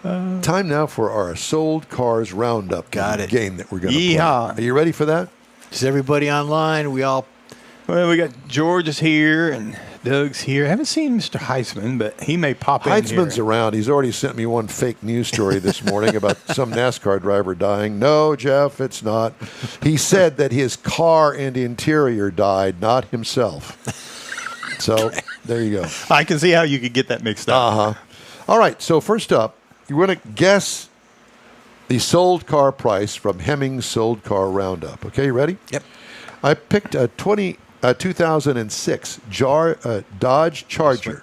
Time now for our sold cars roundup Got it. game that we're going to Yeehaw. play. Are you ready for that? Is everybody online? We all. Well, we got George is here and Doug's here. I haven't seen Mr. Heisman, but he may pop in Heitzman's here. around. He's already sent me one fake news story this morning about some NASCAR driver dying. No, Jeff, it's not. He said that his car and interior died, not himself. So there you go. I can see how you could get that mixed up. Uh-huh. All right, so first up, you're going to guess the sold car price from Hemmings Sold Car Roundup. Okay, you ready? Yep. I picked a 2006 Dodge Charger.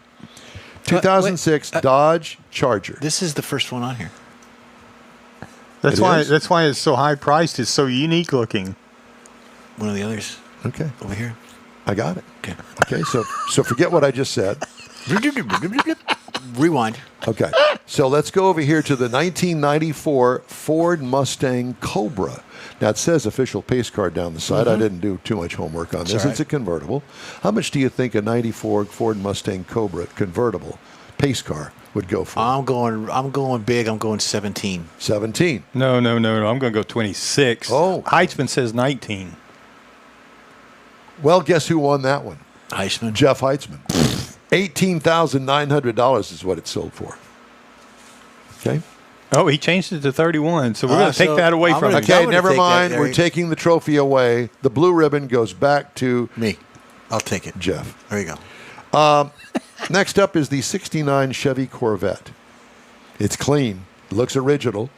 2006 Dodge Charger. This is the first one on here. That's It why. is? That's why it's so high priced. It's so unique looking. One of the others Okay, over here. I got it. Okay. Okay, so forget what I just said. Rewind. Okay, so let's go over here to the 1994 Ford Mustang Cobra. Now, it says official pace car down the side. I didn't do too much homework on this. all right. It's a convertible. How much do you think a 94 Ford Mustang Cobra convertible pace car would go for? I'm going big. I'm going 17. 17. No. I'm going to go 26. Oh. Heitzman says 19. Well, guess who won that one? Heisman. Jeff Heitzman. $18,900 is what it sold for. Okay. Oh, he changed it to 31. So we're going to take so that away I'm from gonna- him. Okay, gonna never take that, mind. We're Eric. taking the trophy away. The blue ribbon goes back to Me. I'll take it. Jeff. There you go. Next up is the 69 Chevy Corvette. It's clean. Looks original.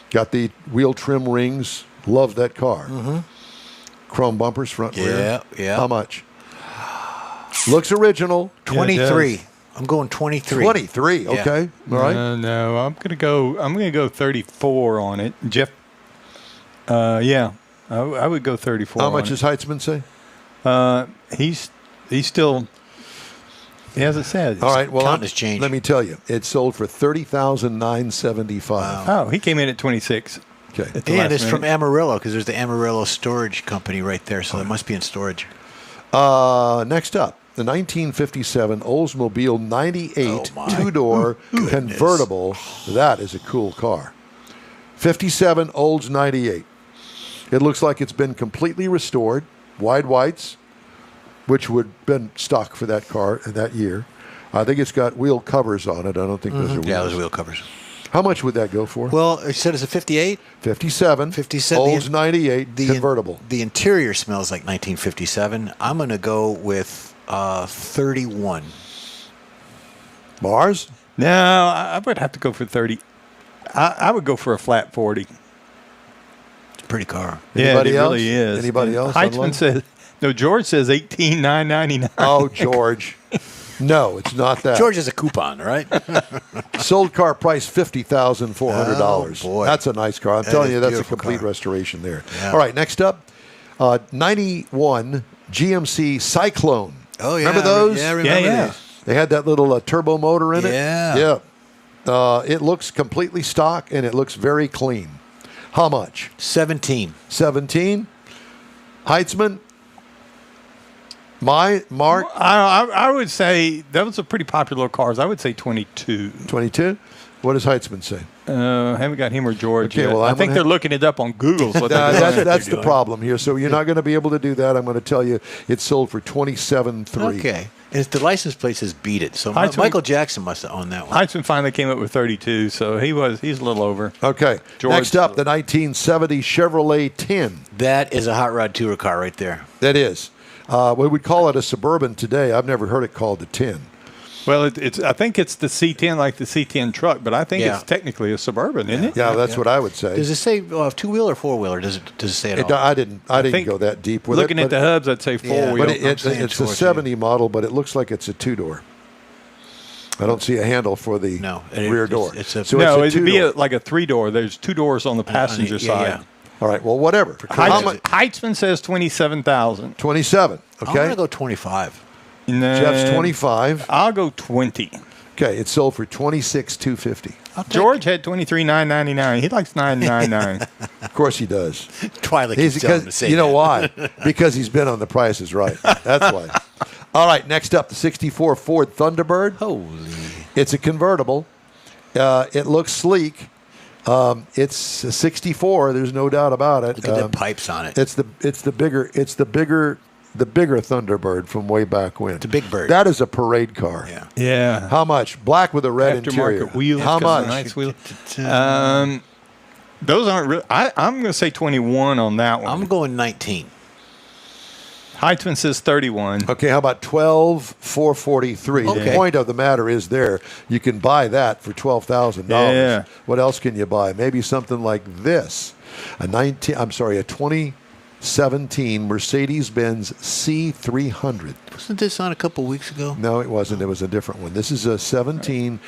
Got the wheel trim rings. Love that car. Chrome bumpers, front rear. Yeah. How much? Looks original. 23. I'm going 23. 23. Yeah. Okay. All right. No, I'm going to go 34 on it. Jeff. Yeah. I would go 34. How much on does Heitzman say? it. He's still. He hasn't said. All right. Well, counting has changed. let me tell you, it sold for $30,975. Oh, he came in at 26. Okay. At the And last it's from minute. Amarillo because there's the Amarillo Storage Company right there. So it must be in storage. Next up, the 1957 Oldsmobile 98 Oh, my two-door convertible. That is a cool car. 57 Olds 98. It looks like it's been completely restored. Wide whites, which would have been stock for that car in that year. I think it's got wheel covers on it. I don't think those are wheels. Yeah, those wheel covers. How much would that go for? Well, it said it's a 58. 57. 57. Olds 98 convertible. The interior smells like 1957. I'm going to go with 31. Mars? No, I would have to go for 30. I would go for a flat 40. It's a pretty car. Anybody yeah, it else? really is. Anybody And else online? Heitzman says, no, George says 18,999. Oh, George. No, it's not that. George has a coupon, right? Sold car price $50,400. Oh, boy. That's a nice car. I'm That telling is you, a that's a beautiful complete car. restoration there. Yeah. All right, next up, 91 GMC Cyclone. Oh, yeah. Remember those? Yeah, I remember Yeah. these. They had that little turbo motor in it. Yeah. Yeah. It looks completely stock and it looks very clean. How much? 17. 17. Heitzman. Mark. I would say those are pretty popular cars. I would say 22. 22. What does Heitzman say? Haven't got him or George Okay, yet. well, I I'm think gonna they're looking it up on Google. So That's the doing. problem here. So you're not going to be able to do that. I'm going to tell you it sold for $27,300. Okay. And the license plate says "Beat It." So Heitzman- Michael Jackson must have owned that one. Heitzman finally came up with 32, so he's a little over. Okay. George- Next up, the 1970 Chevrolet 10. That is a hot rod tourer car right there. That is. We would call it a Suburban today. I've never heard it called a 10. Well, I think it's the C10, like the C10 truck, but I think Yeah. it's technically a Suburban, isn't it? Yeah, that's what I would say. Does it say two-wheeler or four-wheeler? Does it say it all? I didn't think go that deep with Looking it. at the hubs, I'd say four-wheel. But I'm saying it's a towards 70 model, but it looks like it's a two-door. I don't see a handle for the rear door. It's a- no, it's a it'd be two-door. like a three-door. There's two doors on the passenger yeah, side. yeah. All right, well, whatever. How much? Heitzman says 27,000. 27. I'm Okay. going to go 25. And then Jeff's 25. I'll go 20. Okay, it sold for $26,250. I'll take George had 23,999. He likes 999. Of course he does. Twilight He's keeps telling him to because say you know that. why? Because he's been on The Price is Right. That's why. All right, next up, the 64 Ford Thunderbird. Holy. It's a convertible. It looks sleek. It's a 64. There's no doubt about it. Look at the pipes on it. It's the bigger Thunderbird from way back when. It's a big bird. That is a parade car. Yeah. Yeah. How much? Black with a red interior. Aftermarket wheels. How got much? some Nice wheel. Those aren't real. I'm going to say 21 on that one. I'm going 19. Heitzman says 31. Okay, how about 12,443? The Okay. point of the matter is you can buy that for $12,000. Yeah. What else can you buy? Maybe something like this. A 2017 Mercedes-Benz C300. Wasn't this on a couple weeks ago? No, it wasn't. It was a different one. This is a 17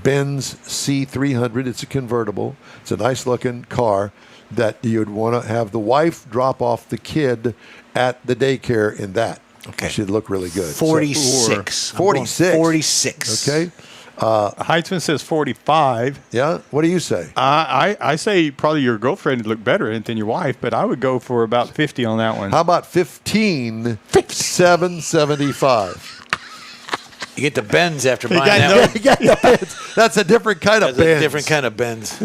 Benz C300. It's a convertible. It's a nice-looking car that you'd want to have the wife drop off the kid at the daycare in that. Okay. It should look really good. 46. I'm going 46. 46. Okay. Heitzman says 45. Yeah. What do you say? I say probably your girlfriend would look better in it than your wife, but I would go for about 50 on that one. How about 15,775? You get the Benz after buying got that no- one. You got the Benz. That's a different kind of That's Benz. a different kind of Benz.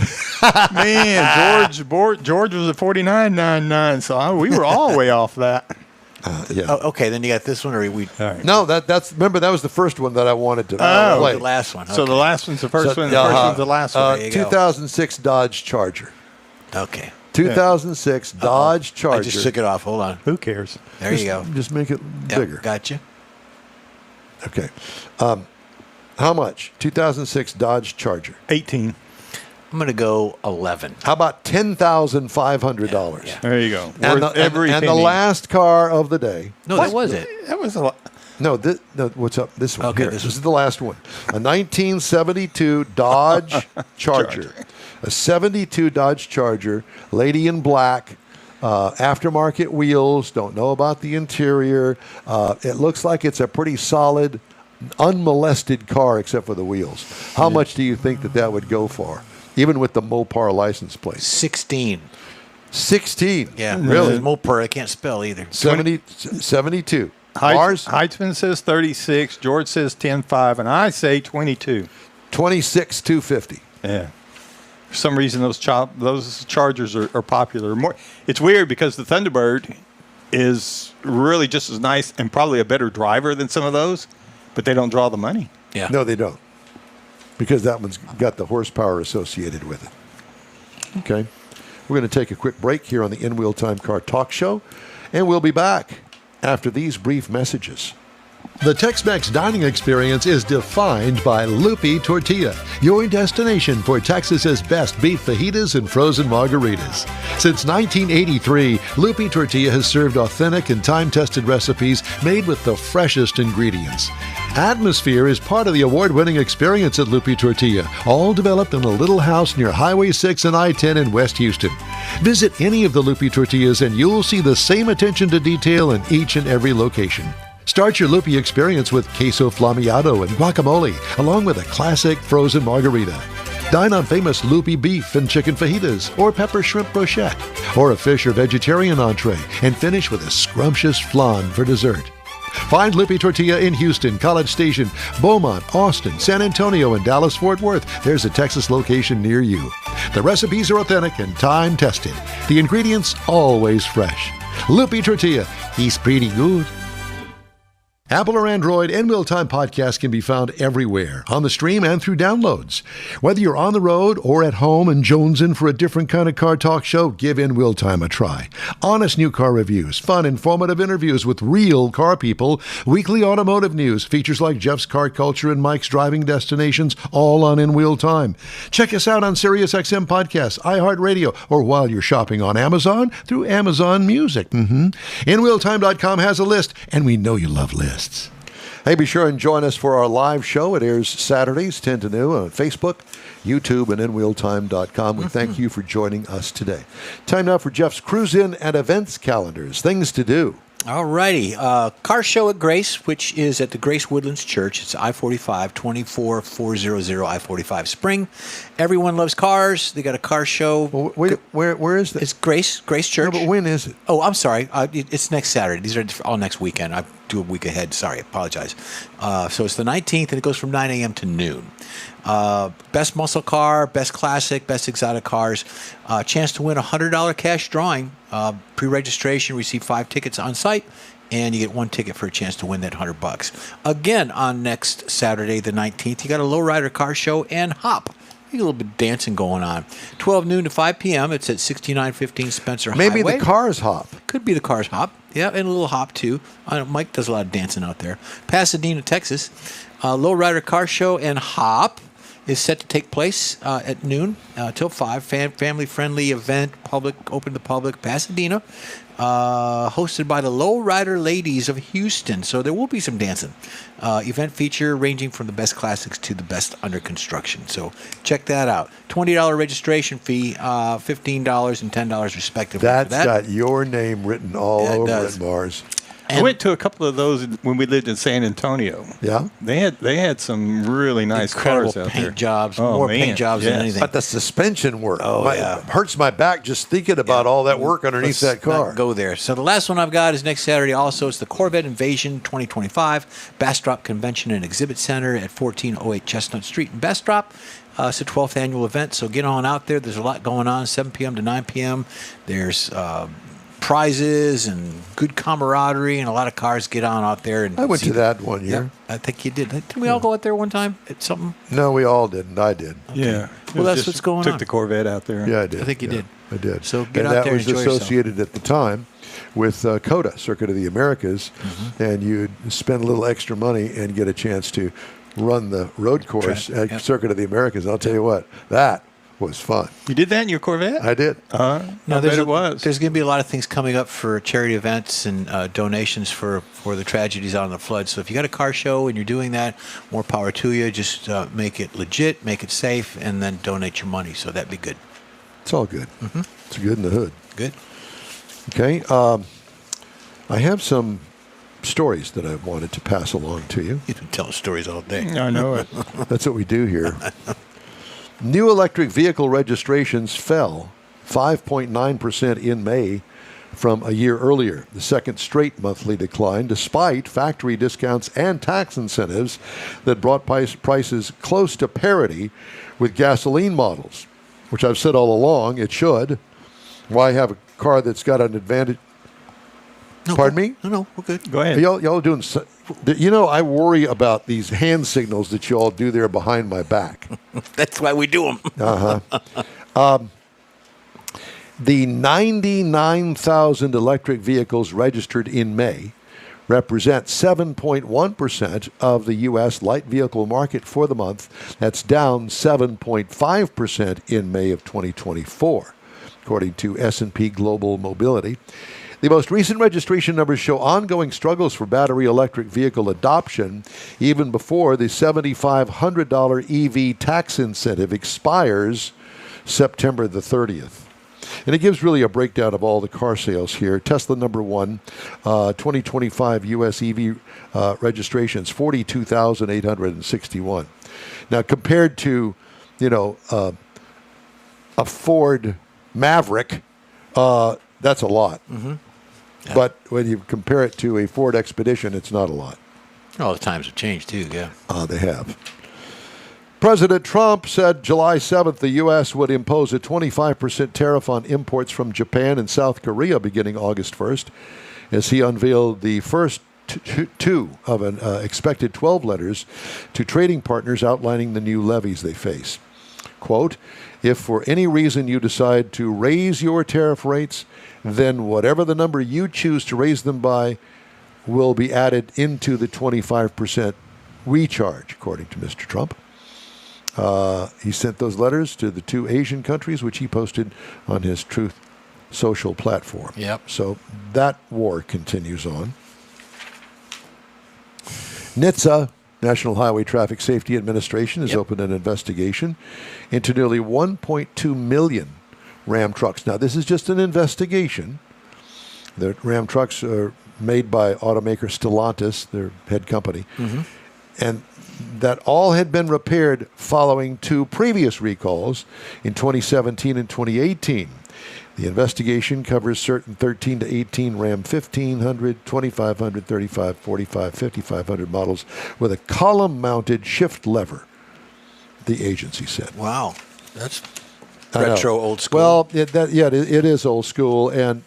Man, George was at 49.99, so we were all way off that. Yeah. Oh, okay, then you got this one, or we. All right. No, that's remember that was the first one that I wanted to Oh, play. The last one. So Okay. the last one's the first one, the first one's the last one. There you go. 2006 Dodge Charger. Okay. 2006 Dodge Charger. I just took it off. Hold on. Who cares? There you go. Just make it Yep, bigger. Gotcha. Okay. How much? 2006 Dodge Charger. 18. I'm going to go 11. How about $10,500? Yeah. There you go. And, Worth the, every and the penny. last car of the day. No, that was it. That was a lot. No, what's up? This one. Okay, Here, this this one. is the last one. A 1972 Dodge Charger. A 72 Dodge Charger. Lady in black. Aftermarket wheels. Don't know about the interior. It looks like it's a pretty solid, unmolested car except for the wheels. How much do you think that would go for? Even with the Mopar license plate. 16. 16. Yeah. Really? Mopar, I can't spell either. 72. Ours? Heitzman says 36. George says 10.5, and I say 22. 26,250. Yeah. For some reason, those Chargers are popular. It's weird because the Thunderbird is really just as nice and probably a better driver than some of those, but they don't draw the money. Yeah. No, they don't. Because that one's got the horsepower associated with it. Okay. We're going to take a quick break here on the In Wheel Time Car Talk Show, and we'll be back after these brief messages. The Tex-Mex dining experience is defined by Lupi Tortilla, your destination for Texas's best beef fajitas and frozen margaritas. Since 1983, Lupi Tortilla has served authentic and time-tested recipes made with the freshest ingredients. Atmosphere is part of the award-winning experience at Lupi Tortilla, all developed in a little house near Highway 6 and I-10 in West Houston. Visit any of the Lupi Tortillas and you'll see the same attention to detail in each and every location. Start your Lupi experience with queso flammeado and guacamole, along with a classic frozen margarita. Dine on famous Lupi beef and chicken fajitas, or pepper shrimp brochette, or a fish or vegetarian entree, and finish with a scrumptious flan for dessert. Find Lupi Tortilla in Houston, College Station, Beaumont, Austin, San Antonio, and Dallas-Fort Worth. There's a Texas location near you. The recipes are authentic and time-tested. The ingredients always fresh. Lupi Tortilla, he's pretty good. Apple or Android, In Wheel Time podcast can be found everywhere, on the stream and through downloads. Whether you're on the road or at home and jonesing for a different kind of car talk show, give In Wheel Time a try. Honest new car reviews, fun, informative interviews with real car people, weekly automotive news, features like Jeff's Car Culture and Mike's Driving Destinations, all on In Wheel Time. Check us out on SiriusXM Podcasts, iHeartRadio, or while you're shopping on Amazon through Amazon Music. InWheelTime.com has a list, and we know you love lists. Hey, be sure and join us for our live show. It airs Saturdays, 10 to noon on Facebook, YouTube, and InWheelTime.com. We thank you for joining us today. Time now for Jeff's Cruise-In and Events calendars. Things to do. All righty. Car show at Grace, which is at the Grace Woodlands Church. It's I-45, 24400 I-45 Spring. Everyone loves cars. They got a car show. Well, wait, where is this? It's Grace Church. No, but when is it? Oh, I'm sorry. It's next Saturday. These are all next weekend. I do a week ahead. Sorry, I apologize. So it's the 19th, and it goes from 9 a.m. to noon. Best muscle car, best classic, best exotic cars. Chance to win a $100 cash drawing. Pre-registration, receive 5 tickets on site, and you get 1 ticket for a chance to win that $100. Again, on next Saturday, the 19th, you got a lowrider car show and hop. You get a little bit of dancing going on. 12 noon to 5 p.m. It's at 6915 Spencer Maybe Highway. the Cars Hop. Could be the Cars Hop. Yeah, and a little hop, too. Mike does a lot of dancing out there. Pasadena, Texas. Lowrider car show and hop is set to take place at noon till 5. Family-friendly event, open to the public. Pasadena, hosted by the Lowrider Ladies of Houston. So there will be some dancing. Event feature ranging from the best classics to the best under construction. So check that out. $20 registration fee, $15 and $10 respectively. That's got your name written all over it, Mars. I went to a couple of those when we lived in San Antonio. Yeah? They had some really nice incredible cars out paint there. jobs, Oh, more man, paint jobs than yes. anything. But the suspension work. Oh, It yeah. hurts my back just thinking about all that work underneath that Let's car. not go there. So the last one I've got is next Saturday also. It's the Corvette Invasion 2025 Bastrop Convention and Exhibit Center at 1408 Chestnut Street in Bastrop. It's a 12th annual event, so get on out there. There's a lot going on, 7 p.m. to 9 p.m. There's prizes and good camaraderie, and a lot of cars get on out there. And I went see to that one year. Yeah, I think you did. Didn't we all go out there one time at something? No, we all didn't. I did. Yeah. Well, that's what's going took on. the Corvette out there. Yeah, I did. I think you did. I did. So get and out that there and was enjoy yourself. associated at the time with COTA, Circuit of the Americas, and you'd spend a little extra money and get a chance to run the road course at Yep. Circuit of the Americas. I'll tell you what, that was fun. You did that in your Corvette? I did. I bet it was. There's going to be a lot of things coming up for charity events and donations for the tragedies out on the flood. So if you got a car show and you're doing that, more power to you. Just make it legit, make it safe, and then donate your money. So that'd be good. It's all good. It's good in the hood. Good. Okay. I have some stories that I wanted to pass along to you. You've been telling stories all day. I know it. That's what we do here. New electric vehicle registrations fell 5.9% in May from a year earlier, the second straight monthly decline, despite factory discounts and tax incentives that brought prices close to parity with gasoline models, which I've said all along it should. Why have a car that's got an advantage? No, Pardon me? No, we're good. Go ahead. Y'all doing? You know, I worry about these hand signals that you all do there behind my back. That's why we do them. The 99,000 electric vehicles registered in May represent 7.1% of the U.S. light vehicle market for the month. That's down 7.5% in May of 2024, according to S&P Global Mobility. The most recent registration numbers show ongoing struggles for battery electric vehicle adoption even before the $7,500 EV tax incentive expires September the 30th. And it gives really a breakdown of all the car sales here. Tesla number one, 2025 U.S. EV registrations, 42,861. Now, compared to, a Ford Maverick, that's a lot. Mm-hmm. Yeah. But when you compare it to a Ford Expedition, it's not a lot. All the times have changed, too, yeah. They have. President Trump said July 7th the U.S. would impose a 25% tariff on imports from Japan and South Korea beginning August 1st, as he unveiled the first two of an expected 12 letters to trading partners outlining the new levies they face. Quote, if for any reason you decide to raise your tariff rates, then whatever the number you choose to raise them by will be added into the 25% recharge, according to Mr. Trump. He sent those letters to the 2 Asian countries, which he posted on his Truth Social platform. Yep. So that war continues on. NHTSA, National Highway Traffic Safety Administration, has opened an investigation into nearly 1.2 million Ram trucks. Now, this is just an investigation. The Ram trucks are made by automaker Stellantis, their head company, and that all had been repaired following 2 previous recalls in 2017 and 2018. The investigation covers certain 13 to 18 Ram 1500, 2500, 35, 45, 5500 models with a column-mounted shift lever, the agency said. Wow. That's I know. retro, old school. Well, it is old school, and,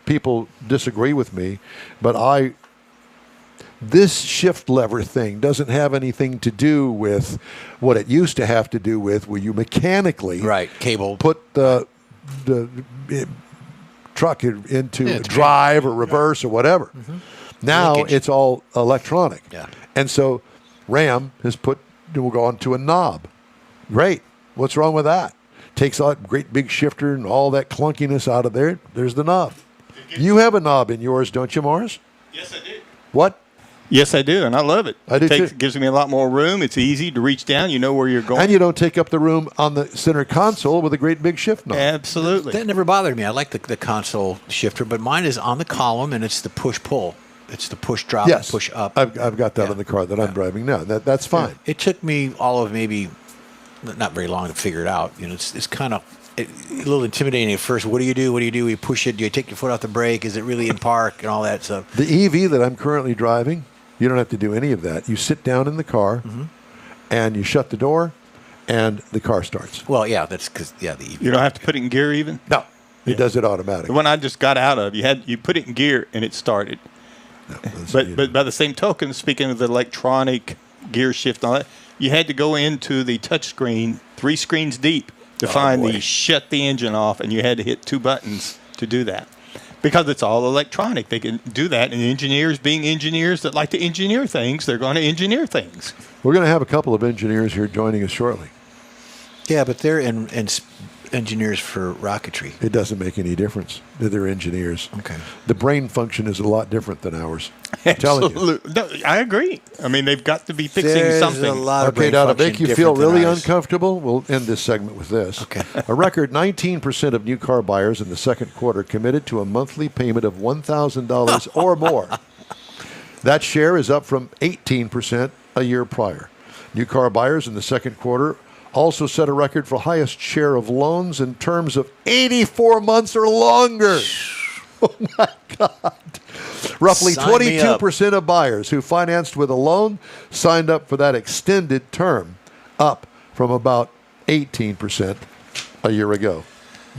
people disagree with me, but this shift lever thing doesn't have anything to do with what it used to have to do with, where you mechanically cable put the truck into drive or reverse or whatever. Now Linkage. it's all electronic. Yeah. And so Ram will go on to a knob. Great. What's wrong with that? Takes a great big shifter and all that clunkiness out of there. There's the knob. You have a knob in yours, don't you, Morris? Yes, I do. What? Yes, I do, and I love it. I do too. Gives me a lot more room. It's easy to reach down. You know where you're going. And you don't take up the room on the center console with a great big shift knob. Absolutely. That never bothered me. I like the console shifter, but mine is on the column, and it's the push-pull. It's the push-drop Yes. and push-up. I've got that in the car that I'm driving now. That's fine. It took me all of maybe not very long to figure it out. It's kind of a little intimidating at first. What do you do? What do you do? You push it. Do you take your foot off the brake? Is it really in park and all that stuff? The EV that I'm currently driving, you don't have to do any of that. You sit down in the car, and you shut the door, and the car starts. Well, yeah, that's because the EV. You don't have to put it in gear even? No, it does it The automatically. one I just got out of, you put it in gear and it started. But by the same token, speaking of the electronic gear shift on it, you had to go into the touch screen 3 screens deep to find the shut the engine off, and you had to hit 2 buttons to do that. Because it's all electronic. They can do that, and engineers, being engineers that like to engineer things, they're going to engineer things. We're going to have a couple of engineers here joining us shortly. Yeah, but they're engineers for rocketry. It doesn't make any difference. They're engineers. Okay. The brain function is a lot different than ours. I'm telling you. Absolutely. No, I agree. I mean, they've got to be fixing There's something. a lot of Okay, brain now to function make you feel different than really ours. uncomfortable, we'll end this segment with this. Okay. A record 19% of new car buyers in the second quarter committed to a monthly payment of $1,000 or more. That share is up from 18% a year prior. New car buyers in the second quarter also set a record for highest share of loans in terms of 84 months or longer. Oh, my God. Roughly Sign me up. 22% of buyers who financed with a loan signed up for that extended term, up from about 18% a year ago.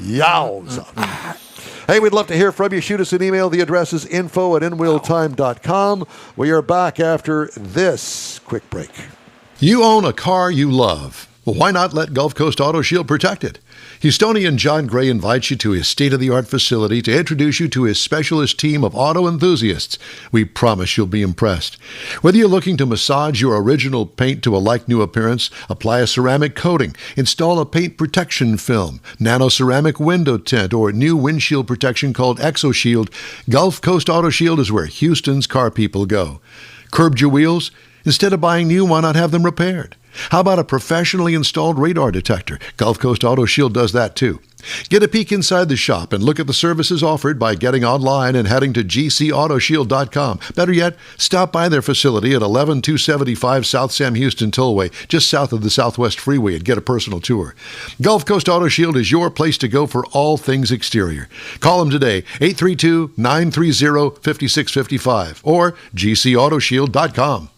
Yowza. Hey, we'd love to hear from you. Shoot us an email. The address is info@inwheeltime.com. We are back after this quick break. You own a car you love. Well, why not let Gulf Coast Auto Shield protect it? Houstonian John Gray invites you to his state-of-the-art facility to introduce you to his specialist team of auto enthusiasts. We promise you'll be impressed. Whether you're looking to massage your original paint to a like-new appearance, apply a ceramic coating, install a paint protection film, nano-ceramic window tint, or new windshield protection called ExoShield, Gulf Coast Auto Shield is where Houston's car people go. Curbed your wheels? Instead of buying new, why not have them repaired? How about a professionally installed radar detector? Gulf Coast Auto Shield does that too. Get a peek inside the shop and look at the services offered by getting online and heading to gcautoshield.com. Better yet, stop by their facility at 11275 South Sam Houston Tollway, just south of the Southwest Freeway, and get a personal tour. Gulf Coast Auto Shield is your place to go for all things exterior. Call them today, 832-930-5655 or gcautoshield.com.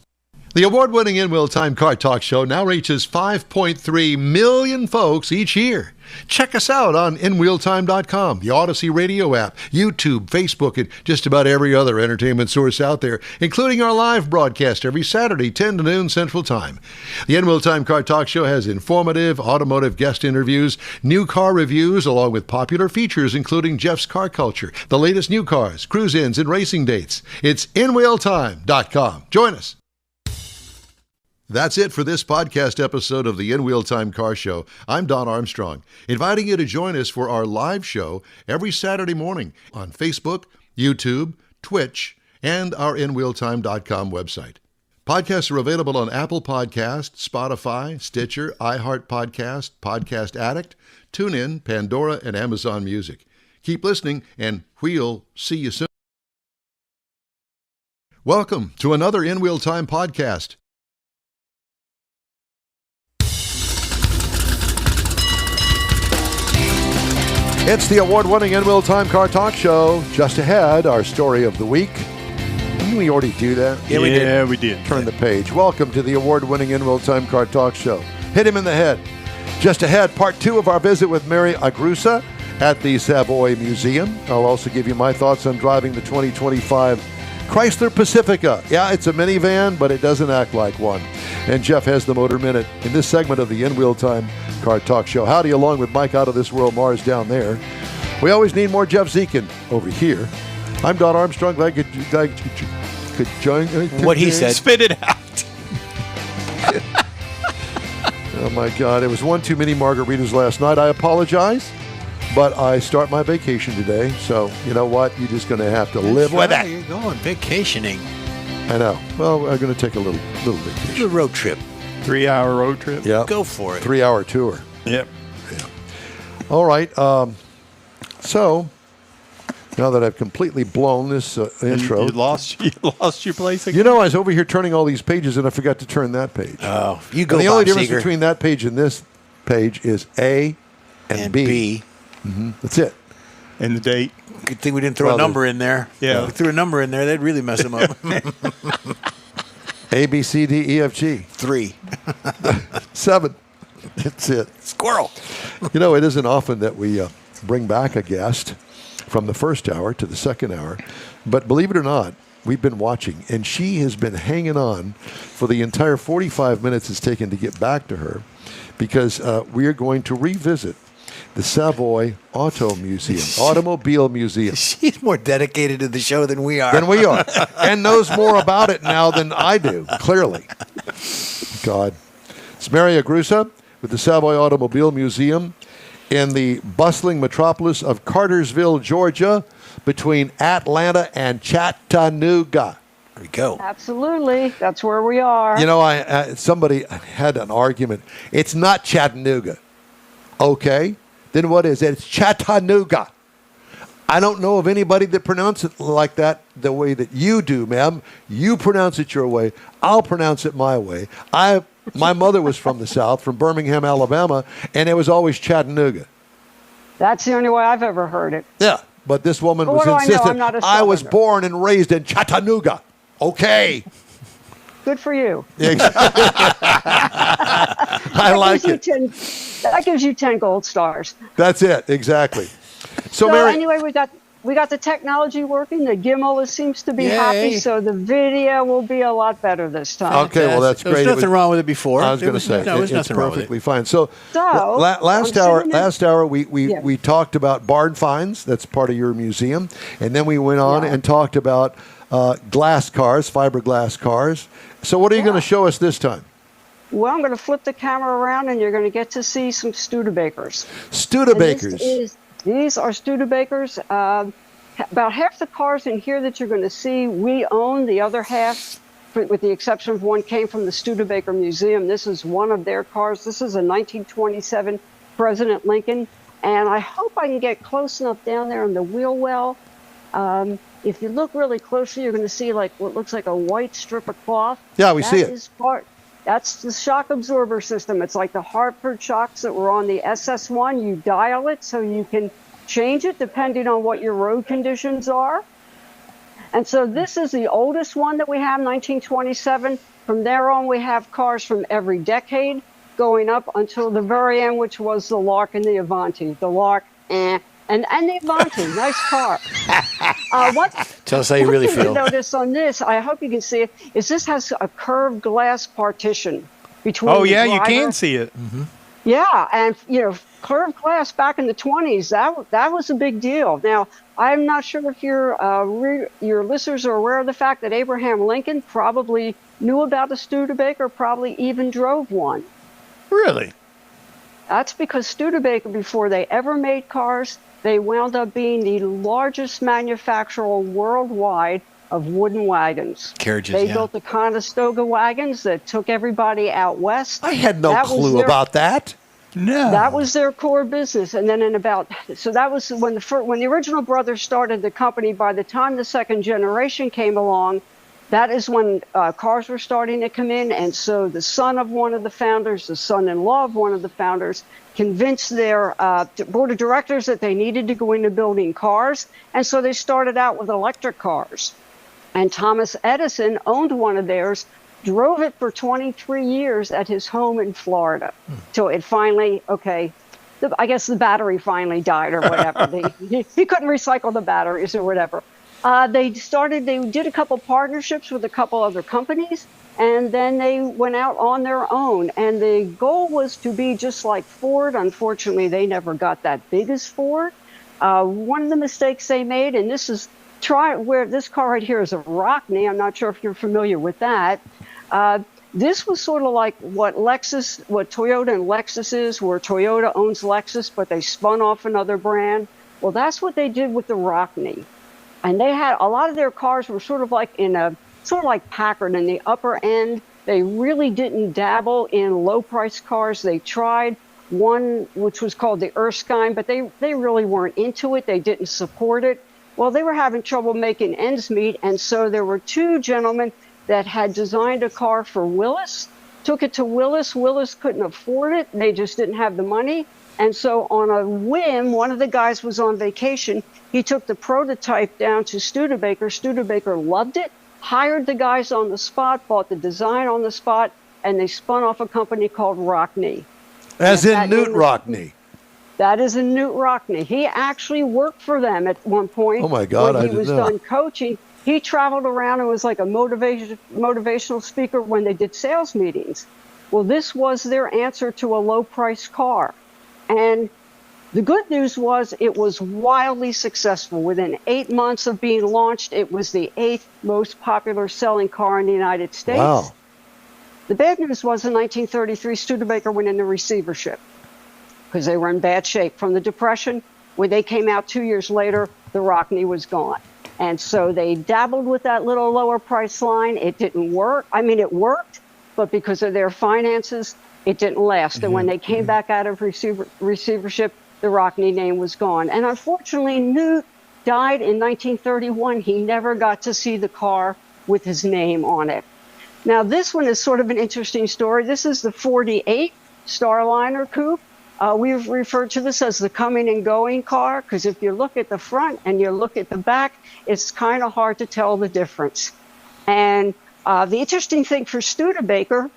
The award-winning In Wheel Time Car Talk Show now reaches 5.3 million folks each year. Check us out on InWheelTime.com, the Odyssey Radio app, YouTube, Facebook, and just about every other entertainment source out there, including our live broadcast every Saturday, 10 to noon Central Time. The In Wheel Time Car Talk Show has informative automotive guest interviews, new car reviews, along with popular features including Jeff's Car Culture, the latest new cars, cruise-ins, and racing dates. It's InWheelTime.com. Join us. That's it for this podcast episode of the In Wheel Time Car Show. I'm Don Armstrong, inviting you to join us for our live show every Saturday morning on Facebook, YouTube, Twitch, and our InWheelTime.com website. Podcasts are available on Apple Podcasts, Spotify, Stitcher, iHeart Podcast, Podcast Addict, TuneIn, Pandora, and Amazon Music. Keep listening, and we'll see you soon. Welcome to another In Wheel Time podcast. It's the award-winning In Wheel Time Car Talk Show. Just ahead, our story of the week. Didn't we already do that? Yeah, we did. Yeah, we did. Turn the page. Welcome to the award-winning In Wheel Time Car Talk Show. Hit him in the head. Just ahead, part 2 of our visit with Mary Agrusa at the Savoy Museum. I'll also give you my thoughts on driving the 2025 Chrysler Pacifica. Yeah, it's a minivan, but it doesn't act like one. And Jeff has the Motor Minute in this segment of the In Wheel Time Car Talk Show. Howdy, along with Mike out of this world, Mars down there. We always need more Jeff Zekin over here. I'm Don Armstrong. Glad you could join. What he said. Spit it out. Oh my God, it was one too many margaritas last night. I apologize, but I start my vacation today, so you know what? You're just going to have to live with There it. you going, vacationing. I know. Well, we're going to take a little The vacation. road trip. 3-hour road trip. Yeah, Go for it. 3-hour tour. Yep. All right. So now that I've completely blown this intro, You lost your place again? you know, I was over here turning all these pages and I forgot to turn that page. Oh, you go, And the Bob only difference Seger. between that page and this page is A and B. That's it. And the date. Good thing we didn't throw Well, a number in there. Yeah. If we threw a number in there, they'd really mess them up. A, B, C, D, E, F, G. 3. 7. That's it. Squirrel. You know, it isn't often that we bring back a guest from the first hour to the second hour. But believe it or not, we've been watching, and she has been hanging on for the entire 45 minutes it's taken to get back to her, because we are going to revisit the Savoy Automobile Museum. She's more dedicated to the show than we are. Than we are, and knows more about it now than I do, clearly. God. It's Mary Agrusa with the Savoy Automobile Museum in the bustling metropolis of Cartersville, Georgia, between Atlanta and Chattanooga. There we go. Absolutely. That's where we are. You know, somebody had an argument. It's not Chattanooga. Okay. Then what is it? It's Chattanooga. I don't know of anybody that pronounces it like that the way that you do, ma'am. You pronounce it your way. I'll pronounce it my way. My mother was from the South, from Birmingham, Alabama, and it was always Chattanooga. That's the only way I've ever heard it. Yeah. But this woman But was what do I know? insistent. I'm not a I was Southerner. born and raised in Chattanooga. Okay. Good for you. I like it. That gives you 10 gold stars. That's it. Exactly. So, So Mary, anyway, we got the technology working. The gimbal seems to be Yay. happy, so the video will be a lot better this time. Okay, well, that's There was great. nothing wrong with it before. I was going to say there was it's nothing wrong with perfectly it. fine. So, So, last I'm hour, sitting there- we talked about barn finds. That's part of your museum, and then we went on Yeah. and talked about glass cars, fiberglass cars. So, what are you going to show us this time? Well, I'm going to flip the camera around, and you're going to get to see some Studebakers. Studebakers. These are Studebakers. About half the cars in here that you're going to see, we own. The other half, with the exception of one, came from the Studebaker Museum. This is one of their cars. This is a 1927 President Lincoln. And I hope I can get close enough down there on the wheel well. If you look really closely, you're going to see like what looks like a white strip of cloth. Yeah, we see it. That's the shock absorber system. It's like the Hartford shocks that were on the SS1. You dial it so you can change it depending on what your road conditions are. And so this is the oldest one that we have, 1927. from there on, we have cars from every decade going up until the very end, which was the Lark and the Avanti. The Lark, and the Avanti, nice car. Tell us how you really One thing feel. to notice on this, I hope you can see it, is this has a curved glass partition between Oh the yeah, you driver. can see it. Yeah, and curved glass back in the 20s, that was a big deal. Now, I'm not sure if your listeners are aware of the fact that Abraham Lincoln probably knew about a Studebaker, probably even drove one. Really? That's because Studebaker, before they ever made cars, they wound up being the largest manufacturer worldwide of wooden wagons. Carriages, They yeah. built the Conestoga wagons that took everybody out west. I had no That was clue their- about that. No. That was their core business, and then that was when the original brothers started the company. By the time the second generation came along, that is when cars were starting to come in, and so the son of one of the founders, the son-in-law of one of the founders, convinced their board of directors that they needed to go into building cars, and so they started out with electric cars. And Thomas Edison owned one of theirs, drove it for 23 years at his home in Florida. So it finally, I guess the battery finally died or whatever. He couldn't recycle the batteries or whatever. They did a couple partnerships with a couple other companies, and then they went out on their own. And the goal was to be just like Ford. Unfortunately, they never got that big as Ford. One of the mistakes they made, and this car right here is a Rockney. I'm not sure if you're familiar with that. This was sort of like what Toyota and Lexus is, where Toyota owns Lexus, but they spun off another brand. Well, that's what they did with the Rockney. And they had a lot of their cars were sort of like Packard in the upper end. They really didn't dabble in low price cars. They tried one which was called the Erskine, but they really weren't into it. They didn't support it. Well, they were having trouble making ends meet, and so there were two gentlemen that had designed a car for Willis, took it to Willis. Willis couldn't afford it. They just didn't have the money. And so on a whim, one of the guys was on vacation. He took the prototype down to Studebaker. Studebaker loved it, hired the guys on the spot, bought the design on the spot, and they spun off a company called Rockney. As in that Newt name is- Rockney. That is a Newt Rockney. He actually worked for them at one point. Oh, my God, I When he didn't was know. done coaching, he traveled around and was like a motivational speaker when they did sales meetings. Well, this was their answer to a low-price car. And the good news was it was wildly successful. Within 8 months of being launched, it was the 8th most popular selling car in the United States. Wow. The bad news was in 1933, Studebaker went into receivership because they were in bad shape from the Depression. When they came out 2 years later, the Rockney was gone. And so they dabbled with that little lower price line. It didn't work. I mean, it worked, but because of their finances, it didn't last. And when they came back out of receivership, the Rockney name was gone. And unfortunately, Newt died in 1931. He never got to see the car with his name on it. Now, this one is sort of an interesting story. This is the 48 Starliner coupe. We've referred to this as the coming and going car because if you look at the front and you look at the back, it's kind of hard to tell the difference. And the interesting thing for Studebaker,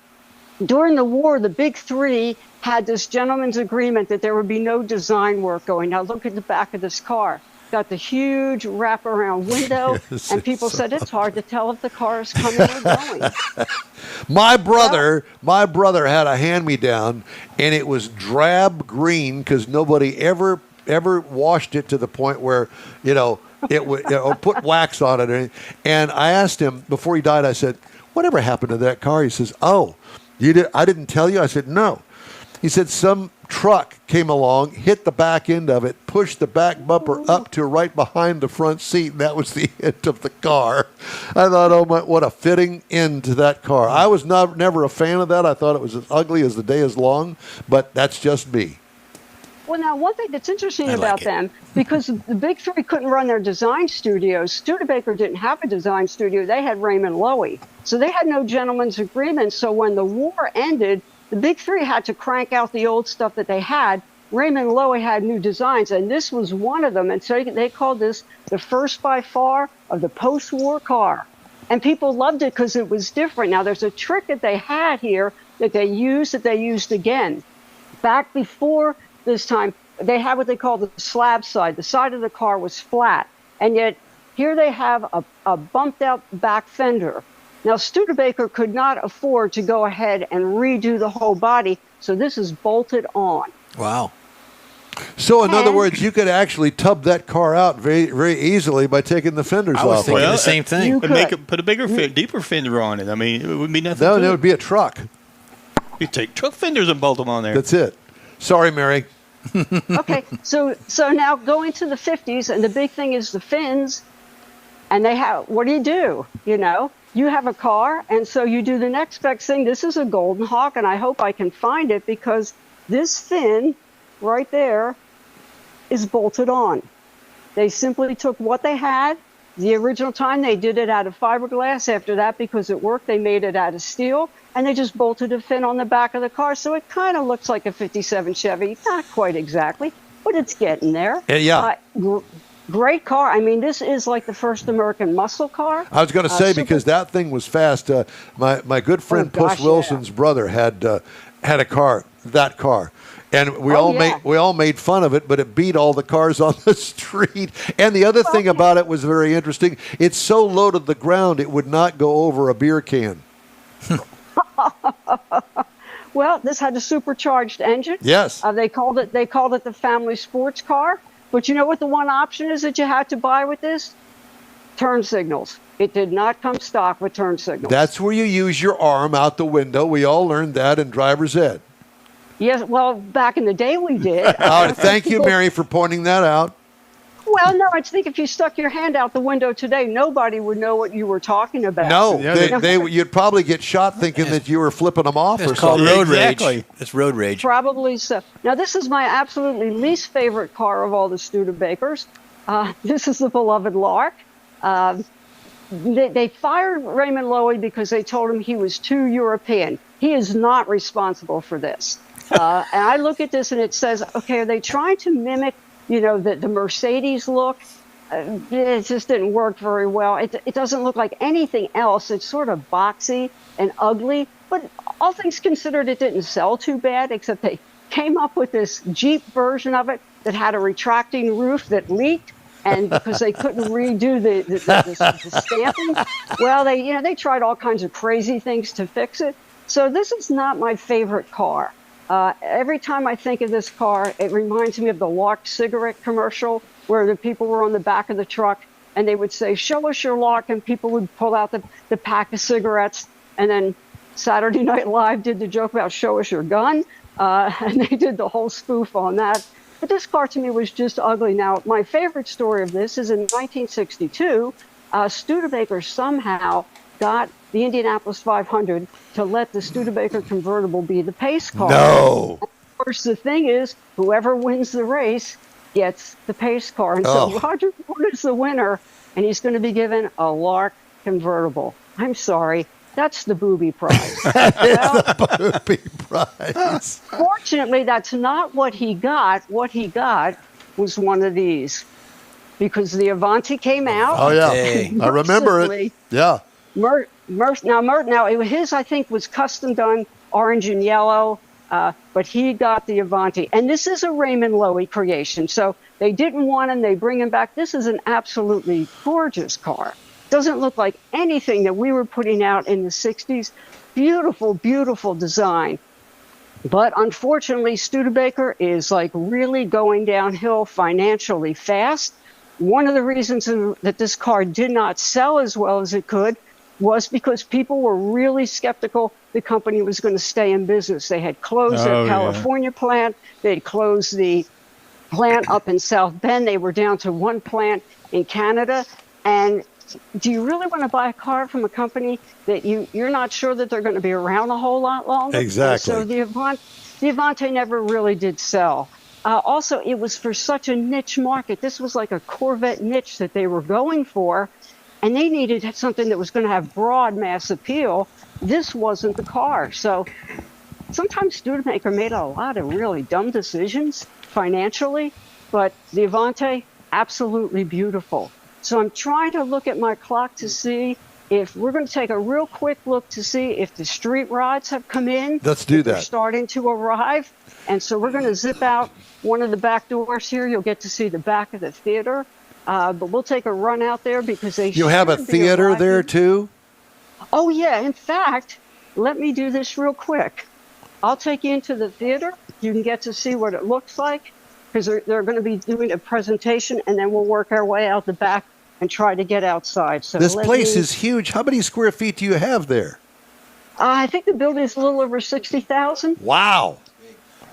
during the war, the big three had this gentleman's agreement that there would be no design work going. Now look at the back of this car. Got the huge wraparound window, Yes, and people it's said it's hard to tell if the car is coming or going. My brother had a hand-me-down, and it was drab green because nobody ever washed it to the point where it would or put wax on it. And I asked him before he died. I said, "Whatever happened to that car?" He says, "Oh, I didn't tell you." I said, "No." He said some truck came along, hit the back end of it, pushed the back bumper up to right behind the front seat, and that was the end of the car. I thought, oh my, what a fitting end to that car. I was never a fan of that. I thought it was as ugly as the day is long, but that's just me. Well, now, one thing that's interesting I like about it. them, because the big three couldn't run their design studios, Studebaker didn't have a design studio. They had Raymond Loewy. So they had no gentleman's agreement. So when the war ended, the big three had to crank out the old stuff that they had. Raymond Loewy had new designs, and this was one of them. And so they called this the first by far of the post-war car. And people loved it because it was different. Now, there's a trick that they had here that they used again. Back before this time, they had what they call the slab side. The side of the car was flat. And yet, here they have a bumped out back fender. Now, Studebaker could not afford to go ahead and redo the whole body, so this is bolted on. Wow. So, in other And- words, you could actually tub that car out very, very easily by taking the fenders I was off. thinking of it. the same thing. You And make could. it, put a bigger, deeper fender on it. I mean, it would be nothing. No, to that it. would be a truck. You take truck fenders and bolt them on there. That's it. Sorry, Mary. Okay, so now going to the 50s, and the big thing is the fins. And they have, what do? You have a car, and so you do the next best thing. This is a Golden Hawk, and I hope I can find it because this fin right there is bolted on. They simply took what they had. The original time they did it out of fiberglass. After that, because it worked, they made it out of steel, and they just bolted a fin on the back of the car. So it kind of looks like a 57 Chevy. Not quite exactly, but it's getting there. Yeah. Great car. I mean, this is like the first American muscle car. I was going to say, super- because that thing was fast. My good friend Oh, gosh, Puss Wilson's brother had a car, that car. And we Oh, yeah. all made fun of it, but it beat all the cars on the street. And the other thing about it was very interesting. It's so low to the ground, it would not go over a beer can. Well, this had a supercharged engine. Yes. They called it the family sports car. But you know what the one option is that you had to buy with this? Turn signals. It did not come stock with turn signals. That's where you use your arm out the window. We all learned that in driver's ed. Yes, well, back in the day we did. Thank you, Mary, for pointing that out. Well, no, I think if you stuck your hand out the window today, nobody would know what you were talking about. No, Yeah, you'd probably get shot thinking that you were flipping them off or It's called something. road Exactly. rage. It's road rage. Probably so. Now, this is my absolutely least favorite car of all the Studebakers. This is the beloved Lark. They fired Raymond Loewy because they told him he was too European. He is not responsible for this. And I look at this and it says, okay, are they trying to mimic, the Mercedes look? It just didn't work very well. It doesn't look like anything else. It's sort of boxy and ugly. But all things considered, it didn't sell too bad, except they came up with this Jeep version of it that had a retracting roof that leaked. And because they couldn't redo the stamping, well, they tried all kinds of crazy things to fix it. So this is not my favorite car. Every time I think of this car, it reminds me of the Lark cigarette commercial where the people were on the back of the truck and they would say, "Show us your Lark," and people would pull out the pack of cigarettes. And then Saturday Night Live did the joke about "Show us your gun," and they did the whole spoof on that. But this car to me was just ugly. Now, my favorite story of this is in 1962, Studebaker somehow got the Indianapolis 500 to let the Studebaker convertible be the pace car. No. Of course, the thing is, whoever wins the race gets the pace car. And so Roger Ford is the winner, and he's going to be given a Lark convertible. I'm sorry. That's the booby prize. Booby prize. Fortunately, that's not what he got. What he got was one of these. Because the Avanti came out. Oh, yeah. Hey. I remember it. Mercifully, Yeah. His, I think, was custom done orange and yellow, but he got the Avanti. And this is a Raymond Loewy creation. So they didn't want him. They bring him back. This is an absolutely gorgeous car. Doesn't look like anything that we were putting out in the 60s. Beautiful, beautiful design. But unfortunately, Studebaker is like really going downhill financially fast. One of the reasons that this car did not sell as well as it could was because people were really skeptical the company was going to stay in business. They had closed their California plant. They had closed the plant up in South Bend. They were down to one plant in Canada. And do you really want to buy a car from a company that you're not sure that they're going to be around a whole lot longer? Exactly. And so the Avanti never really did sell. Also, it was for such a niche market. This was like a Corvette niche that they were going for, and they needed something that was going to have broad mass appeal. This wasn't the car. So sometimes Studebaker made a lot of really dumb decisions financially, but the Avanti, absolutely beautiful. So I'm trying to look at my clock to see if we're going to take a real quick look to see if the street rods have come in. Let's do They're that. starting to arrive. And so we're going to zip out one of the back doors here. You'll get to see the back of the theater. But we'll take a run out there because they You have a should be theater there arriving. too? Oh, yeah. In fact, let me do this real quick. I'll take you into the theater. You can get to see what it looks like because they're going to be doing a presentation, and then we'll work our way out the back and try to get outside. So This let place me- is huge. How many square feet do you have there? I think the building is a little over 60,000. Wow.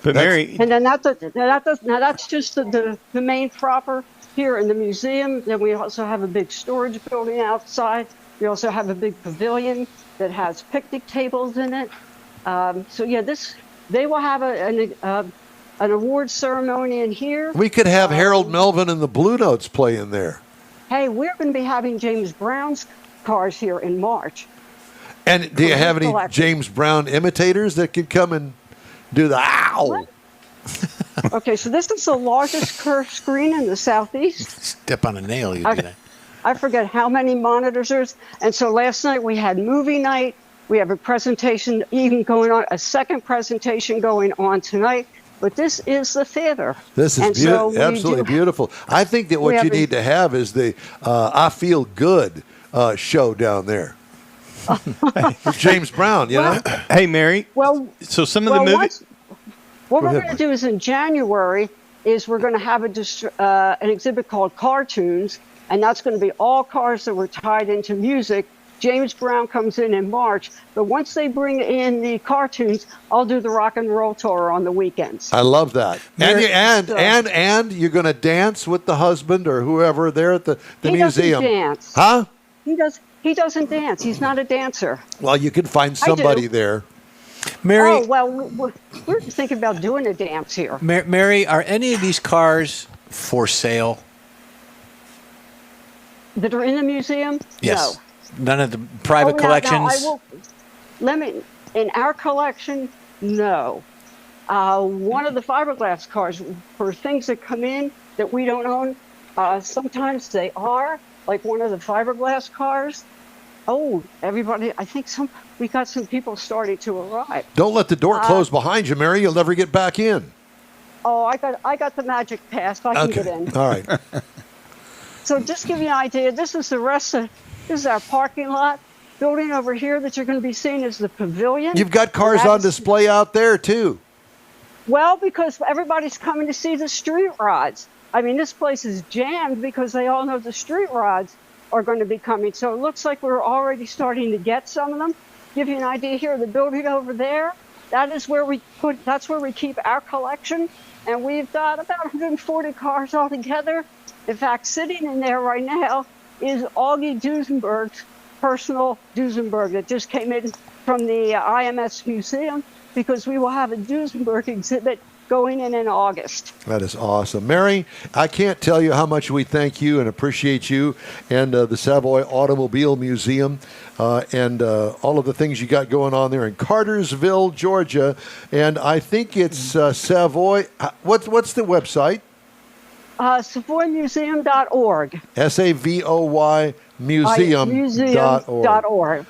But Mary, And then that's just the main proper here in the museum. Then we also have a big storage building outside. We also have a big pavilion that has picnic tables in it. So yeah, they will have an award ceremony in here. We could have Harold Melvin and the Blue Notes play in there. Hey, we're going to be having James Brown's cars here in March. And do you have any Collection. James Brown imitators that could come and do the ow? What? Okay, so this is the largest curved screen in the Southeast. Step on a nail, you do that. I forget how many monitors there's. And so last night we had movie night. We have a presentation even going on, a second presentation going on tonight. But this is the theater. This is And so we absolutely do- beautiful. I think that we what have you a- need to have is the I Feel Good show down there. For James Brown, you know? hey Mary. Well, So some of well, the movies. what Go we're ahead, going to do is in January is we're going to have an exhibit called Cartoons, and that's going to be all cars that were tied into music. James Brown comes in March, but once they bring in the cartoons, I'll do the rock and roll tour on the weekends. I love that. And Mary- you, So- and you're going to dance with the husband or whoever there at the He museum. doesn't dance. Huh? He doesn't dance. He's not a dancer. Well, you can find I do. somebody there. Mary, Oh, well, we're thinking about doing a dance here. Mary, are any of these cars for sale? That are in the museum? Yes. No. None of the private Oh, no, collections? No, in our collection, no. One of the fiberglass cars, for things that come in that we don't own, sometimes they are, like one of the fiberglass cars. Oh, everybody, I think we got some people starting to arrive. Don't let the door close behind you, Mary. You'll never get back in. Oh, I got the magic pass. I can get in. All right. So just to give you an idea, this is our parking lot. Building over here that you're going to be seeing is the pavilion. You've got cars And on that's- display out there, too. Well, because everybody's coming to see the street rods. I mean, this place is jammed because they all know the street rods are going to be coming. So it looks like we're already starting to get some of them. Give you an idea here, the building over there, that's where we keep our collection. And we've got about 140 cars altogether. In fact, sitting in there right now is Augie Duesenberg's personal Duesenberg that just came in from the IMS Museum, because we will have a Duesenberg exhibit going in August. That is awesome. Mary, I can't tell you how much we thank you and appreciate you and the Savoy Automobile Museum and all of the things you got going on there in Cartersville, Georgia. And I think it's Savoy. What's the website? SavoyMuseum.org. SAVOY museum.org.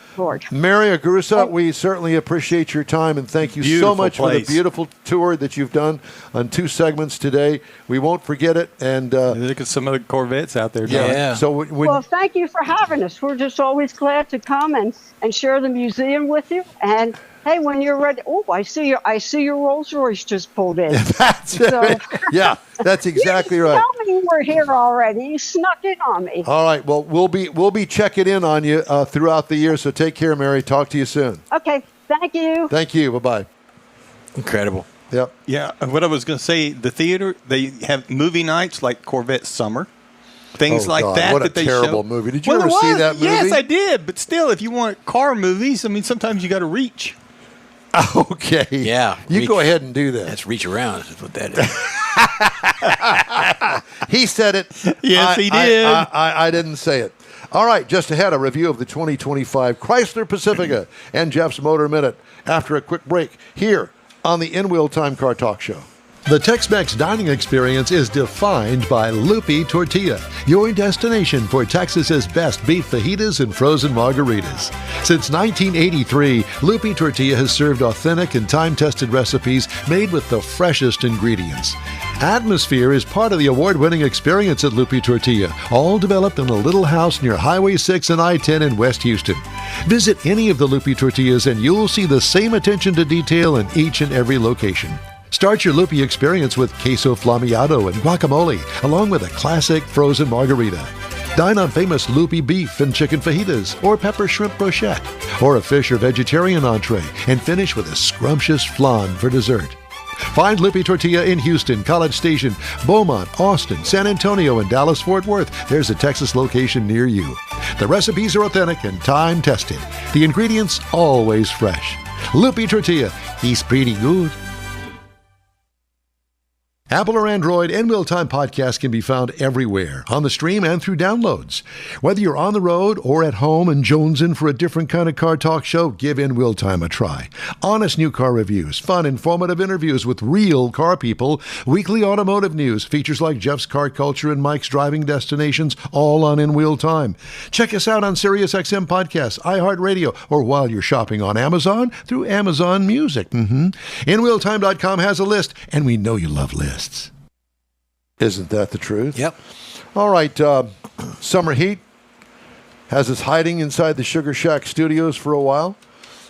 Mary Agusa, we certainly appreciate your time and thank you so Beautiful much for place. the beautiful tour that you've done on 2 segments today. We won't forget it. And Look at some of the Corvettes out there. Yeah. John. so when, Well, thank you for having us. We're just always glad to come and share the museum with you. And hey, when you're ready, I see your Rolls Royce just pulled in. that's So- yeah, that's exactly you right. Tell me you were here already. You snuck in on me. All right. Well, we'll be checking in on you throughout the year. So take care, Mary. Talk to you soon. Okay, thank you. Thank you. Bye bye. Incredible. Yep. Yeah, what I was going to say, the theater, they have movie nights like Corvette Summer, things Oh, like God, that. what a that they terrible show. movie. Did you Well, ever it see was. that movie? Yes, I did. But still, if you want car movies, I mean, sometimes you got to reach. Okay. Yeah, You reach- go ahead and do that. That's reach around, is what that is. He said it. Yes, he did. I didn't say it. All right, just ahead, a review of the 2025 Chrysler Pacifica and Jeff's Motor Minute after a quick break here on the In Wheel Time Car Talk Show. The Tex-Mex dining experience is defined by Lupi Tortilla, your destination for Texas's best beef fajitas and frozen margaritas. Since 1983, Lupi Tortilla has served authentic and time-tested recipes made with the freshest ingredients. Atmosphere is part of the award-winning experience at Lupi Tortilla, all developed in a little house near Highway 6 and I-10 in West Houston. Visit any of the Lupi Tortillas and you'll see the same attention to detail in each and every location. Start your Lupi experience with queso flammeado and guacamole, along with a classic frozen margarita. Dine on famous Lupi beef and chicken fajitas, or pepper shrimp brochette, or a fish or vegetarian entree, and finish with a scrumptious flan for dessert. Find Lupi Tortilla in Houston, College Station, Beaumont, Austin, San Antonio, and Dallas-Fort Worth. There's a Texas location near you. The recipes are authentic and time-tested. The ingredients always fresh. Lupi Tortilla, he's pretty good. Apple or Android, In Wheel Time podcast can be found everywhere, on the stream and through downloads. Whether you're on the road or at home and jonesing for a different kind of car talk show, give In Wheel Time a try. Honest new car reviews, fun, informative interviews with real car people, weekly automotive news, features like Jeff's Car Culture and Mike's Driving Destinations, all on In Wheel Time. Check us out on SiriusXM Podcasts, iHeartRadio, or while you're shopping on Amazon through Amazon Music. InWheelTime.com has a list, and we know you love lists. Isn't that the truth? Yep. All right. Summer heat has us hiding inside the Sugar Shack studios for a while.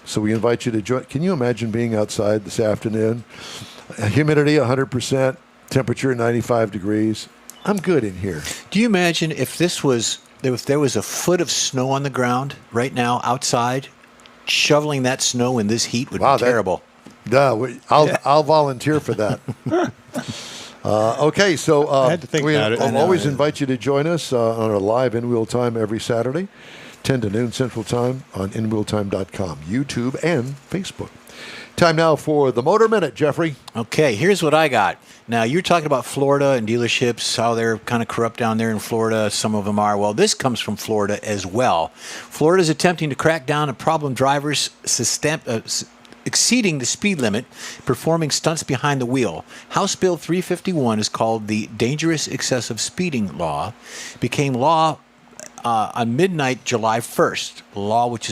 So we invite you to join. Can you imagine being outside this afternoon? Humidity 100%, temperature 95 degrees. I'm good in here. Do you imagine if there was a foot of snow on the ground right now outside, shoveling that snow in this heat would be terrible. I'll volunteer for that. Okay, so I had to think about it. I'll always invite you to join us on our live In Wheel Time every Saturday, 10 to noon Central Time on InWheelTime.com, YouTube, and Facebook. Time now for the Motor Minute, Jeffrey. Okay, here's what I got. Now, you're talking about Florida and dealerships, how they're kind of corrupt down there in Florida. Some of them are. Well, this comes from Florida as well. Florida is attempting to crack down on problem drivers exceeding the speed limit, performing stunts behind the wheel. House Bill 351 is called the Dangerous Excessive Speeding Law. Became law on midnight July 1st. A law which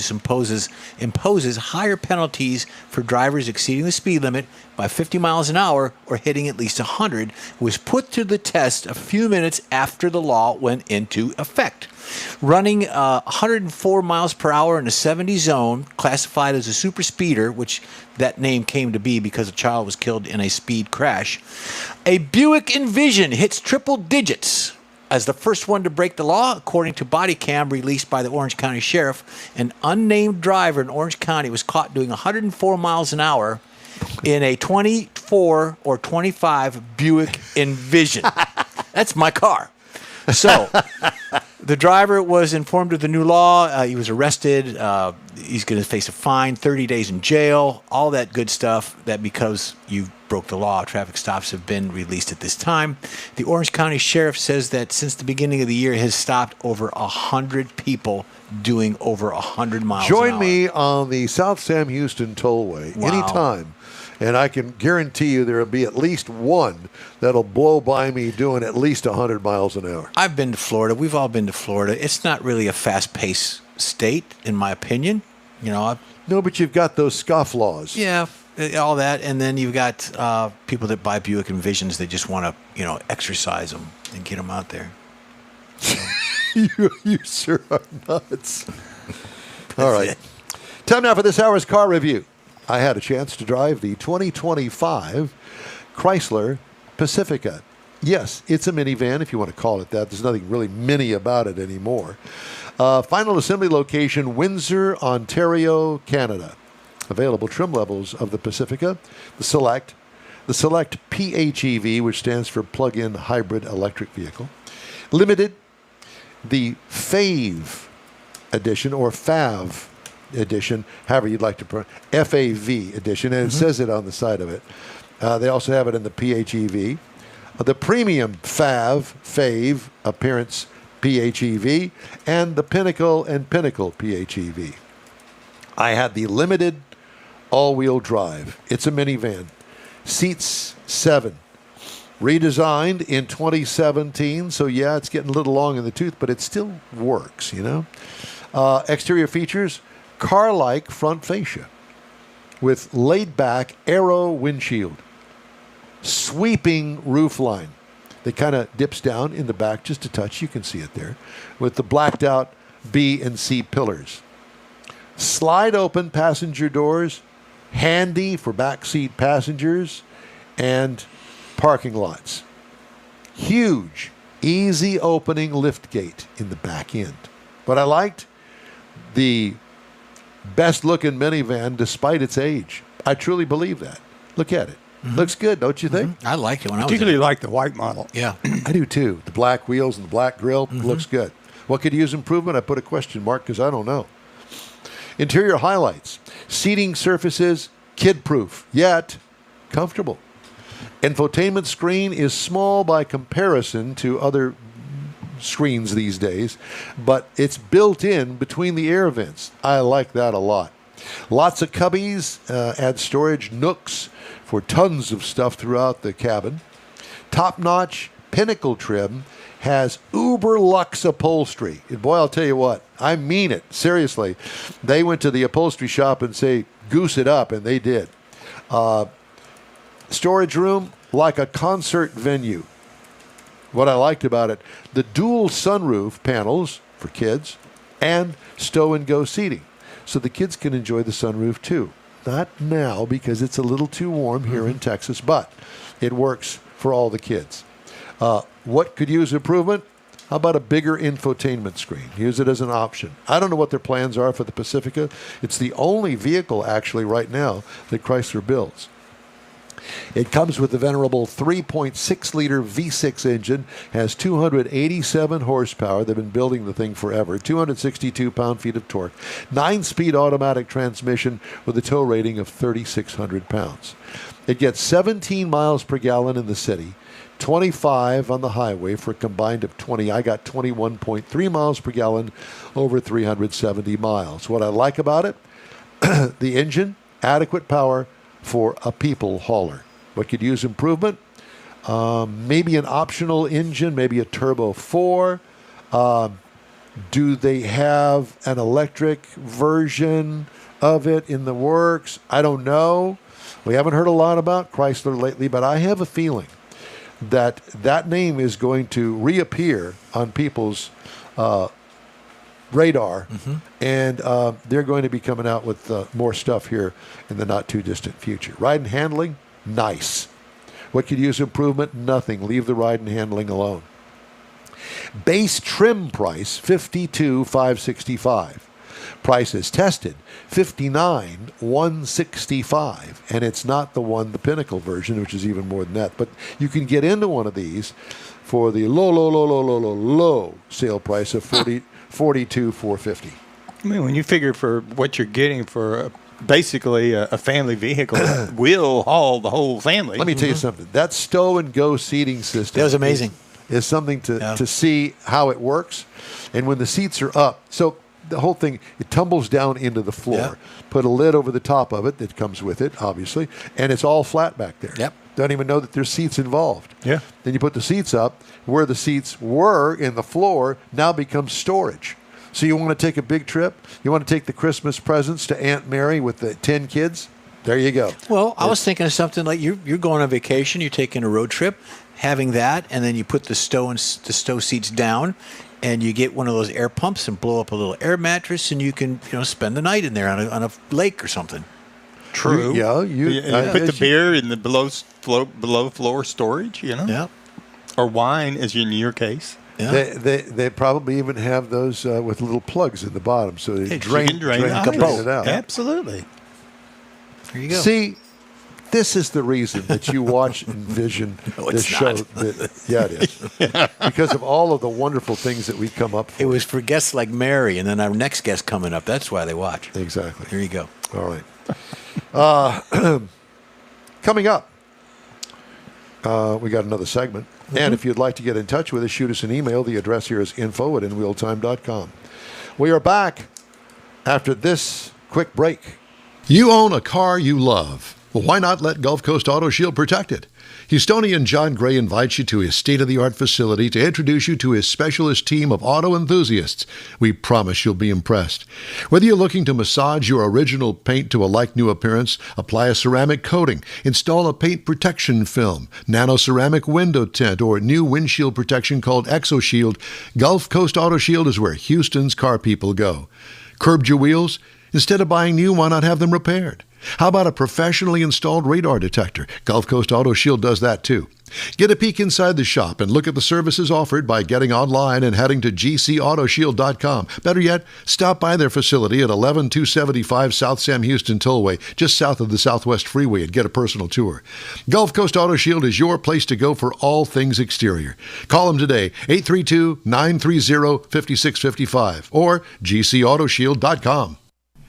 imposes higher penalties for drivers exceeding the speed limit by 50 miles an hour or hitting at least 100 was put to the test a few minutes after the law went into effect. Running 104 miles per hour in a 70 zone, classified as a super speeder, which that name came to be because a child was killed in a speed crash. A Buick Envision hits triple digits as the first one to break the law, according to body cam released by the Orange County Sheriff. An unnamed driver in Orange County was caught doing 104 miles an hour in a 24 or 25 Buick Envision. That's my car. So the driver was informed of the new law. He was arrested. He's going to face a fine, 30 days in jail, all that good stuff. That because you broke the law, traffic stops have been released at this time. The Orange County Sheriff says that since the beginning of the year, has stopped over 100 people doing over 100 miles an hour. Join me on the South Sam Houston Tollway anytime. And I can guarantee you there will be at least one that'll blow by me doing at least 100 miles an hour. I've been to Florida. We've all been to Florida. It's not really a fast-paced state, in my opinion. No, but you've got those scofflaws. Yeah, all that. And then you've got people that buy Buick Envisions. They just want to, exercise them and get them out there. You sure are nuts. All right. Time now for this hour's car review. I had a chance to drive the 2025 Chrysler Pacifica. Yes, it's a minivan, if you want to call it that. There's nothing really mini about it anymore. Final assembly location, Windsor, Ontario, Canada. Available trim levels of the Pacifica, the Select PHEV, which stands for Plug-in Hybrid Electric Vehicle. Limited, the FAV edition, or FAV edition, however you'd like to pronounce FAV edition, and it says it on the side of it. They also have it in the PHEV. The premium FAV appearance PHEV, and the Pinnacle and Pinnacle PHEV. I had the limited all-wheel drive. It's a minivan. Seats 7, redesigned in 2017. So, yeah, it's getting a little long in the tooth, but it still works, you know. Exterior features, car-like front fascia with laid-back aero windshield, sweeping roof line that kind of dips down in the back just a touch. You can see it there with the blacked-out B and C pillars. Slide-open passenger doors, handy for backseat passengers and parking lots. Huge, easy opening lift gate in the back end. But I liked the best looking minivan despite its age. I truly believe that. Look at it. Looks good, don't you think? I liked it when I was Particularly in. like the white model. Yeah. I do too. The black wheels and the black grille looks good. What could use improvement? I put a question mark because I don't know. Interior highlights. Seating surfaces, kid-proof, yet comfortable. Infotainment screen is small by comparison to other screens these days, but it's built in between the air vents. I like that a lot. Lots of cubbies, add storage nooks for tons of stuff throughout the cabin. Top-notch Pinnacle trim has uber luxe upholstery. And boy, I'll tell you what, I mean it, seriously. They went to the upholstery shop and say, goose it up, and they did. Storage room, like a concert venue. What I liked about it, the dual sunroof panels for kids and stow-and-go seating. So the kids can enjoy the sunroof too. Not now because it's a little too warm here in Texas, but it works for all the kids. What could use improvement? How about a bigger infotainment screen? Use it as an option. I don't know what their plans are for the Pacifica. It's the only vehicle actually right now that Chrysler builds. It comes with the venerable 3.6-liter V6 engine, has 287 horsepower. They've been building the thing forever. 262 pound-feet of torque. 9-speed automatic transmission with a tow rating of 3,600 pounds. It gets 17 miles per gallon in the city, 25 on the highway for a combined of 20. I got 21.3 miles per gallon over 370 miles. What I like about it, the engine, adequate power for a people hauler. What could use improvement? Maybe an optional engine, maybe a Turbo 4. Do they have an electric version of it in the works? I don't know. We haven't heard a lot about Chrysler lately, but I have a feeling that that name is going to reappear on people's radar, and they're going to be coming out with more stuff here in the not-too-distant future. Ride and handling, nice. What could use improvement? Nothing. Leave the ride and handling alone. Base trim price, $52,565. Price is tested, $59,165, and it's not the Pinnacle version, which is even more than that. But you can get into one of these for the low sale price of $42,450. I mean, when you figure for what you're getting for basically a family vehicle that will haul the whole family. Let me tell you something. That stow-and-go seating system That was amazing. is something to see how it works. And when the seats are up, so the whole thing, it tumbles down into the floor. Yeah. Put a lid over the top of it that comes with it, obviously, and it's all flat back there. Yep. Don't even know that there's seats involved. Yeah. Then you put the seats up. Where the seats were in the floor now becomes storage. So you want to take a big trip? You want to take the Christmas presents to Aunt Mary with the 10 kids? There you go. Well, I was thinking of something like you're going on vacation, you're taking a road trip, having that, and then you put the stow seats down, and you get one of those air pumps and blow up a little air mattress, and you can spend the night in there on a lake or something. True. You put the beer in the below floor storage, Yeah. or wine, as in your case. Yeah. They probably even have those with little plugs in the bottom, so they You drain can drain it out. Absolutely. There you go. See, this is the reason that you watch Envision No, this it's show. not. Yeah, it is. Because of all of the wonderful things that we come up for. It was for guests like Mary, and then our next guest coming up. That's why they watch. Exactly. Here you go. All right. Coming up, we got another segment. And if you'd like to get in touch with us, shoot us an email. The address here is info@inwheeltime.com. We are back after this quick break. You own a car you love. Well, why not let Gulf Coast Auto Shield protect it? Houstonian John Gray invites you to his state-of-the-art facility to introduce you to his specialist team of auto enthusiasts. We promise you'll be impressed. Whether you're looking to massage your original paint to a like-new appearance, apply a ceramic coating, install a paint protection film, nano-ceramic window tint, or new windshield protection called ExoShield, Gulf Coast Auto Shield is where Houston's car people go. Curbed your wheels? Instead of buying new, why not have them repaired? How about a professionally installed radar detector? Gulf Coast Auto Shield does that too. Get a peek inside the shop and look at the services offered by getting online and heading to gcautoshield.com. Better yet, stop by their facility at 11275 South Sam Houston Tollway, just south of the Southwest Freeway, and get a personal tour. Gulf Coast Auto Shield is your place to go for all things exterior. Call them today, 832-930-5655 or gcautoshield.com.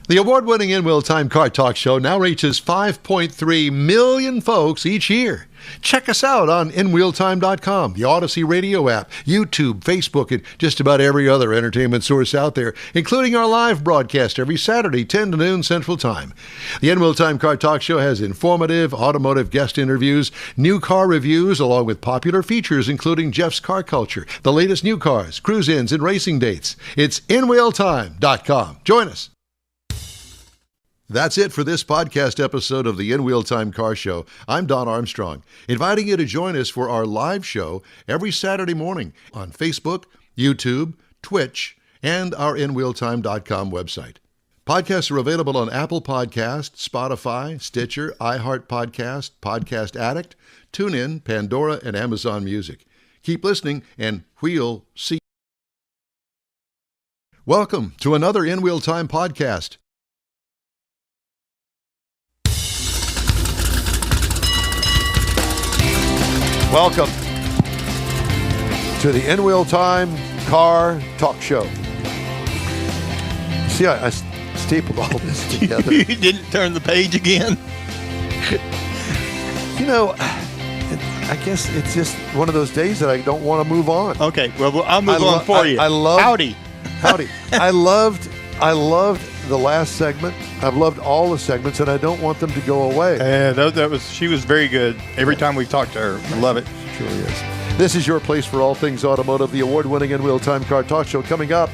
The award-winning In Wheel Time Car Talk Show now reaches 5.3 million folks each year. Check us out on InWheelTime.com, the Odyssey Radio app, YouTube, Facebook, and just about every other entertainment source out there, including our live broadcast every Saturday, 10 to noon Central Time. The In Wheel Time Car Talk Show has informative automotive guest interviews, new car reviews, along with popular features including Jeff's Car Culture, the latest new cars, cruise-ins, and racing dates. It's InWheelTime.com. Join us. That's it for this podcast episode of the In Wheel Time Car Show. I'm Don Armstrong, inviting you to join us for our live show every Saturday morning on Facebook, YouTube, Twitch, and our InWheelTime.com website. Podcasts are available on Apple Podcasts, Spotify, Stitcher, iHeart Podcast, Podcast Addict, TuneIn, Pandora, and Amazon Music. Keep listening, and we'll see you. Welcome to another In Wheel Time podcast. Welcome to the In Wheel Time Car Talk Show. See, I stapled all this together. You didn't turn the page again? You know, I guess it's just one of those days that I don't want to move on. Okay, well, I'll move on for you. I love Howdy. I loved the last segment. I've loved all the segments, and I don't want them to go away. She was very good every time we talked to her. I love it. Sure is. This is your place for all things automotive, the award-winning In Wheel Time Car Talk Show. Coming up,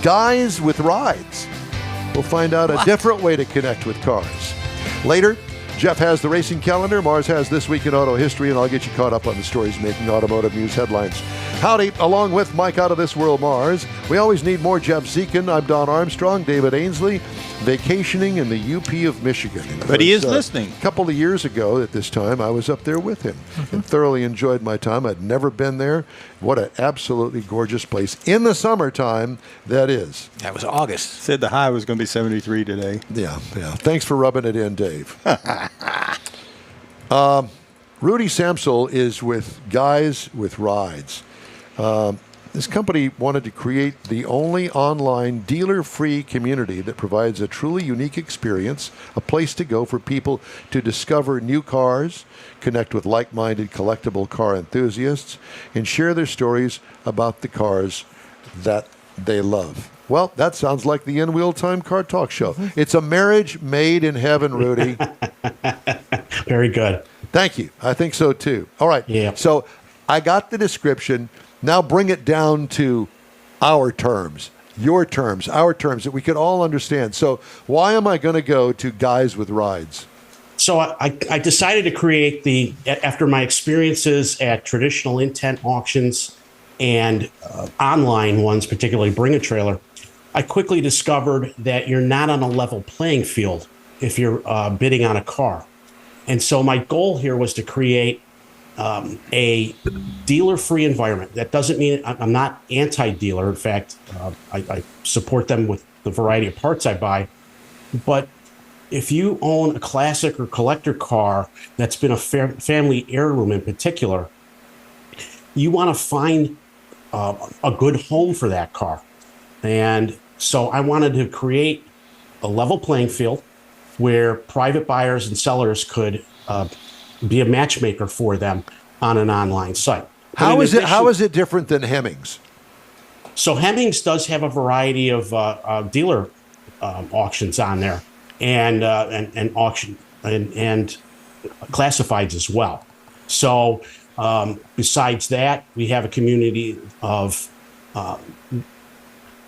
Guys with Rides. We'll find out a different way to connect with cars. Later, Jeff has the racing calendar, Mars has This Week in Auto History, and I'll get you caught up on the stories making automotive news headlines. Howdy, along with Mike Out of This World Mars. We always need more Jeff Zekin. I'm Don Armstrong, David Ainsley, vacationing in the UP of Michigan. But he is listening. A couple of years ago at this time, I was up there with him and thoroughly enjoyed my time. I'd never been there. What an absolutely gorgeous place. In the summertime, that is. That was August. Said the high was going to be 73 today. Yeah. Thanks for rubbing it in, Dave. Rudy Samsel is with Guys with Rides. This company wanted to create the only online dealer-free community that provides a truly unique experience, a place to go for people to discover new cars, connect with like-minded collectible car enthusiasts, and share their stories about the cars that they love. Well, that sounds like the In Wheel Time Car Talk Show. It's a marriage made in heaven, Rudy. Very good. Thank you. I think so, too. All right. Yeah. So I got the description. Now bring it down to our terms, your terms, our terms that we could all understand. So why am I going to go to Guys with Rides? So I decided to create after my experiences at traditional intent auctions and online ones, particularly Bring a Trailer, I quickly discovered that you're not on a level playing field if you're bidding on a car. And so my goal here was to create a dealer-free environment. That doesn't mean I'm not anti-dealer. In fact, I support them with the variety of parts I buy. But if you own a classic or collector car that's been a family heirloom in particular, you want to find a good home for that car. And so I wanted to create a level playing field where private buyers and sellers could be a matchmaker for them on an online site. How is it different than Hemmings? So Hemmings does have a variety of dealer auctions on there, and auction and classifieds as well. So besides that, we have a community of.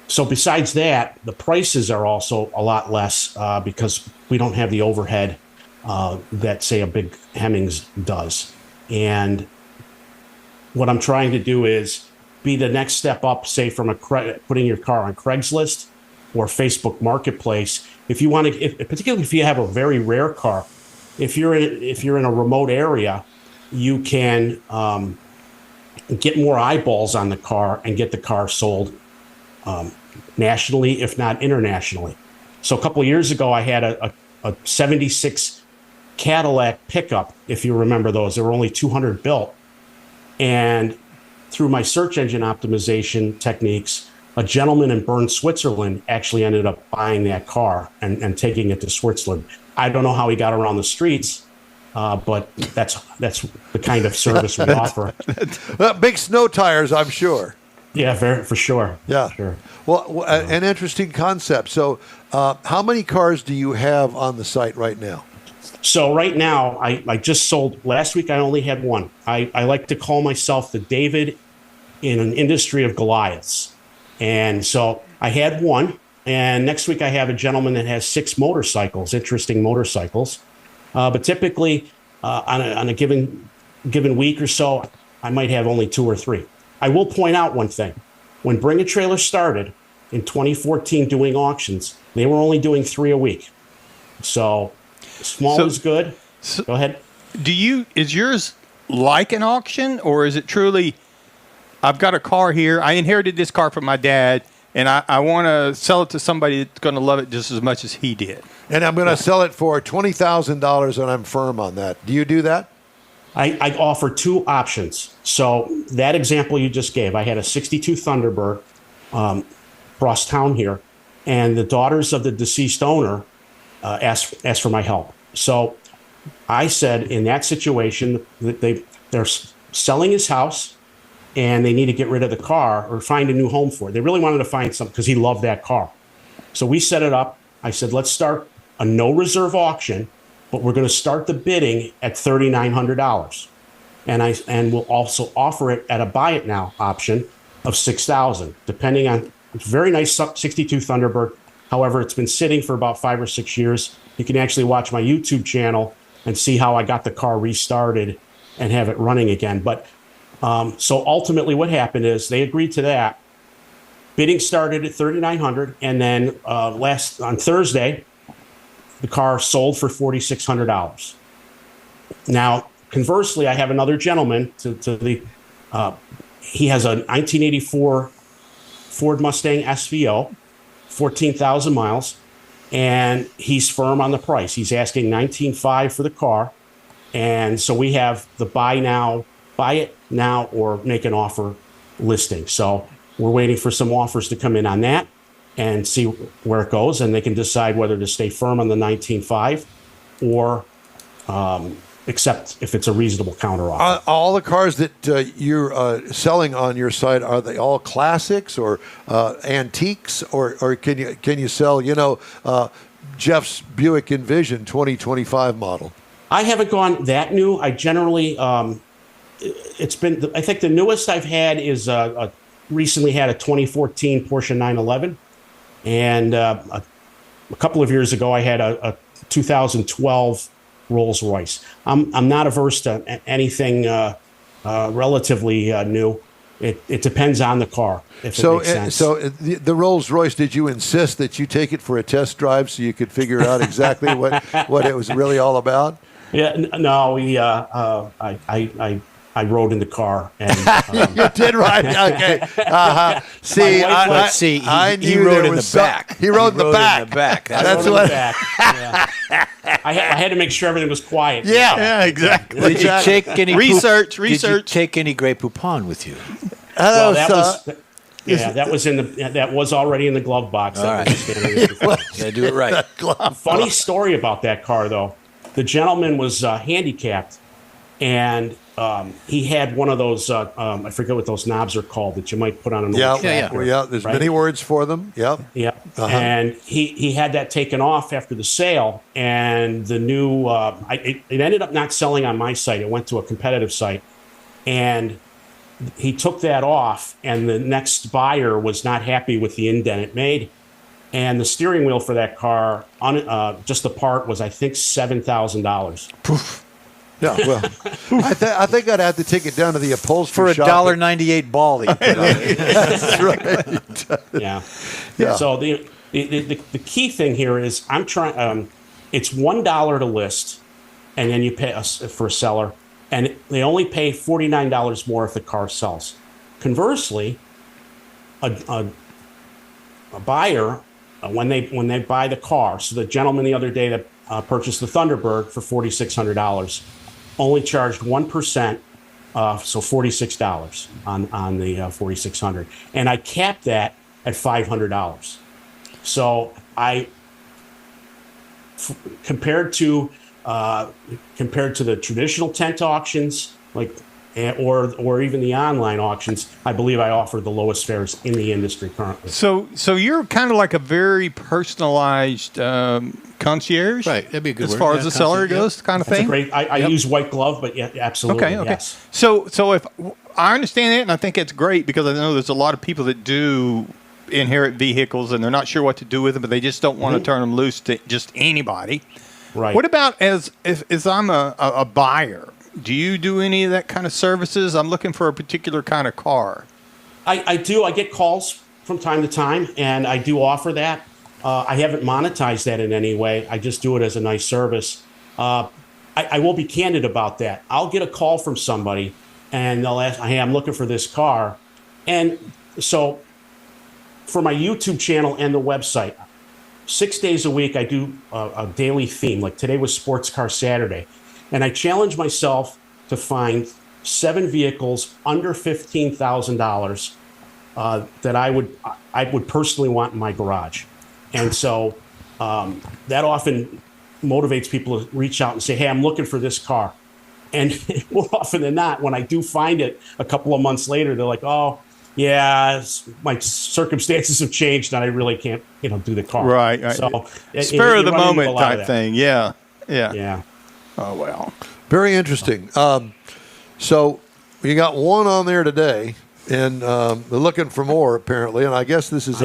So besides that, the prices are also a lot less because we don't have the overhead that, say, a big Hemmings does. And what I'm trying to do is be the next step up, say, from putting your car on Craigslist or Facebook Marketplace. If you want to, particularly if you have a very rare car, if you're in a remote area, you can get more eyeballs on the car and get the car sold nationally, if not internationally. So a couple of years ago, I had a 76 Cadillac pickup, if you remember those. There were only 200 built. And through my search engine optimization techniques, a gentleman in Bern, Switzerland actually ended up buying that car and taking it to Switzerland. I don't know how he got around the streets, but that's the kind of service we offer. Big snow tires, I'm sure. Yeah, for sure. Yeah. Sure. Well, an interesting concept. So how many cars do you have on the site right now? So right now, I just sold, last week I only had one. I like to call myself the David in an industry of Goliaths. And so I had one, and next week I have a gentleman that has 6 motorcycles, interesting motorcycles. But typically on a given week or so, I might have only 2 or 3. I will point out one thing. When Bring a Trailer started in 2014 doing auctions, they were only doing 3 a week. So small is good. Go ahead. Is yours like an auction, or is it truly, I've got a car here, I inherited this car from my dad, and I want to sell it to somebody that's going to love it just as much as he did? And I'm going to sell it for $20,000, and I'm firm on that. Do you do that? I offer 2 options. So that example you just gave, I had a 62 Thunderbird across town here, and the daughters of the deceased owner asked for my help. So I said in that situation that they're selling his house and they need to get rid of the car or find a new home for it. They really wanted to find something because he loved that car. So we set it up. I said, let's start a no reserve auction, but we're going to start the bidding at $3,900. And we'll also offer it at a buy it now option of $6,000, depending on, it's a very nice 62 Thunderbird. However, it's been sitting for about 5 or 6 years. You can actually watch my YouTube channel and see how I got the car restarted and have it running again. But so ultimately what happened is they agreed to that. Bidding started at $3,900, and then on Thursday, the car sold for $4,600. Now, conversely, I have another gentleman he has a 1984 Ford Mustang SVO, 14,000 miles, and he's firm on the price. He's asking $19,500 for the car, and so we have the buy it now, or make an offer listing. So we're waiting for some offers to come in on that and see where it goes, and they can decide whether to stay firm on the $19,500 or accept if it's a reasonable counter offer. All the cars that you're selling on your site, are they all classics or antiques, or can you sell Jeff's Buick Envision 2025 model? I haven't gone that new. I generally it's been, I think the newest I've had is recently had a 2014 Porsche 911, and a couple of years ago I had a 2012 Rolls Royce. I'm not averse to anything relatively new. It depends on the car. If it makes sense. So the Rolls Royce, did you insist that you take it for a test drive so you could figure out exactly what it was really all about? Yeah, no, I rode in the car. And, you did ride? Okay. See, I knew he rode in the back. He rode in the back. That's what. Yeah. I had to make sure everything was quiet. Yeah, exactly. Did you take any research? Did you take any Grey Poupon with you? Well, that was already in the glove box. All right. Gotta do it right. Funny story about that car, though. The gentleman was handicapped, and he had one of those, I forget what those knobs are called that you might put on an Yeah, old tractor. yeah. There's right? many words for them. Yep. Yeah. And he had that taken off after the sale, and the new, it ended up not selling on my site. It went to a competitive site, and he took that off, and the next buyer was not happy with the indent it made. And the steering wheel for that car, just the part, was I think $7,000. Yeah, well, I think I'd have to take it down to the upholstery For a shop. $1.98 ball that you put on it. That's right. Yeah. Yeah. So the key thing here is I'm trying. It's $1 to list, and then you pay for a seller, and they only pay $49 more if the car sells. Conversely, a buyer when they buy the car. So the gentleman the other day that purchased the Thunderbird for $4,600 only charged 1%. So $46 on the 4,600, and I capped that at $500. So compared to the traditional tent auctions, like or even the online auctions, I believe I offer the lowest fares in the industry currently. So you're kind of like a very personalized concierge, Right, that'd be a good as word. far Yeah, as the seller concierge, goes, kind of That's a thing. great. I use white glove, but yeah, absolutely. Okay. Yes. So if I understand it, and I think it's great because I know there's a lot of people that do inherit vehicles and they're not sure what to do with them, but they just don't want to turn them loose to just anybody. Right. What about as I'm a buyer? Do you do any of that kind of services? I'm looking for a particular kind of car. I do. I get calls from time to time, and I do offer that. I haven't monetized that in any way. I just do it as a nice service. I will be candid about that. I'll get a call from somebody, and they'll ask, "Hey, I'm looking for this car," and so for my YouTube channel and the website, 6 days a week I do a daily theme. Like today was Sports Car Saturday, and I challenge myself to find 7 vehicles under $15,000 that I would personally want in my garage. And so that often motivates people to reach out and say, "Hey, I'm looking for this car." And more often than not, when I do find it a couple of months later, they're like, "Oh, yeah, my circumstances have changed and I really can't, do the car." Right. So Spur of the you run into a moment lot of type that. thing. Yeah. Yeah. Oh, well. Very interesting. So you got one on there today, and they're looking for more apparently. And I guess this is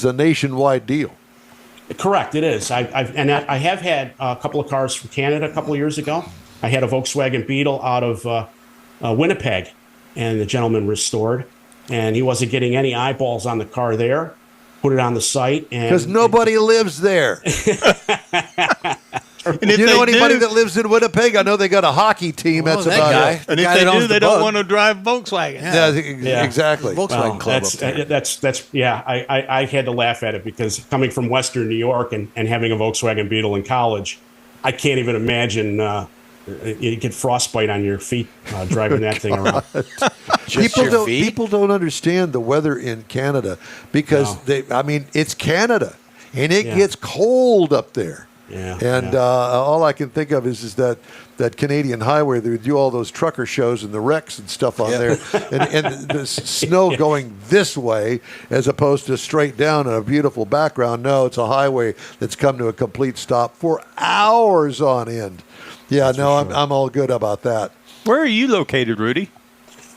a nationwide deal. Correct, it is. I have had a couple of cars from Canada a couple of years ago. I had a Volkswagen Beetle out of Winnipeg, and the gentleman restored, and he wasn't getting any eyeballs on the car there. Put it on the site, and Because nobody lives there. And Do if you know they anybody do, that lives in Winnipeg? I know they got a hockey team. Well, That's that about guy. it. and if guy they that owns do, the they don't bug. want to drive Volkswagen. Yeah, exactly. Volkswagen well, Club up there. that's yeah. I had to laugh at it because coming from Western New York and having a Volkswagen Beetle in college, I can't even imagine you get frostbite on your feet driving that thing around. People don't understand the weather in Canada because it's Canada and it Yeah. gets cold up there. Yeah, And yeah. all I can think of is that Canadian highway. They would do all those trucker shows and the wrecks and stuff on there, and the snow going this way as opposed to straight down in a beautiful background. No, it's a highway that's come to a complete stop for hours on end. Yeah, no, sure. I'm all good about that. Where are you located, Rudy?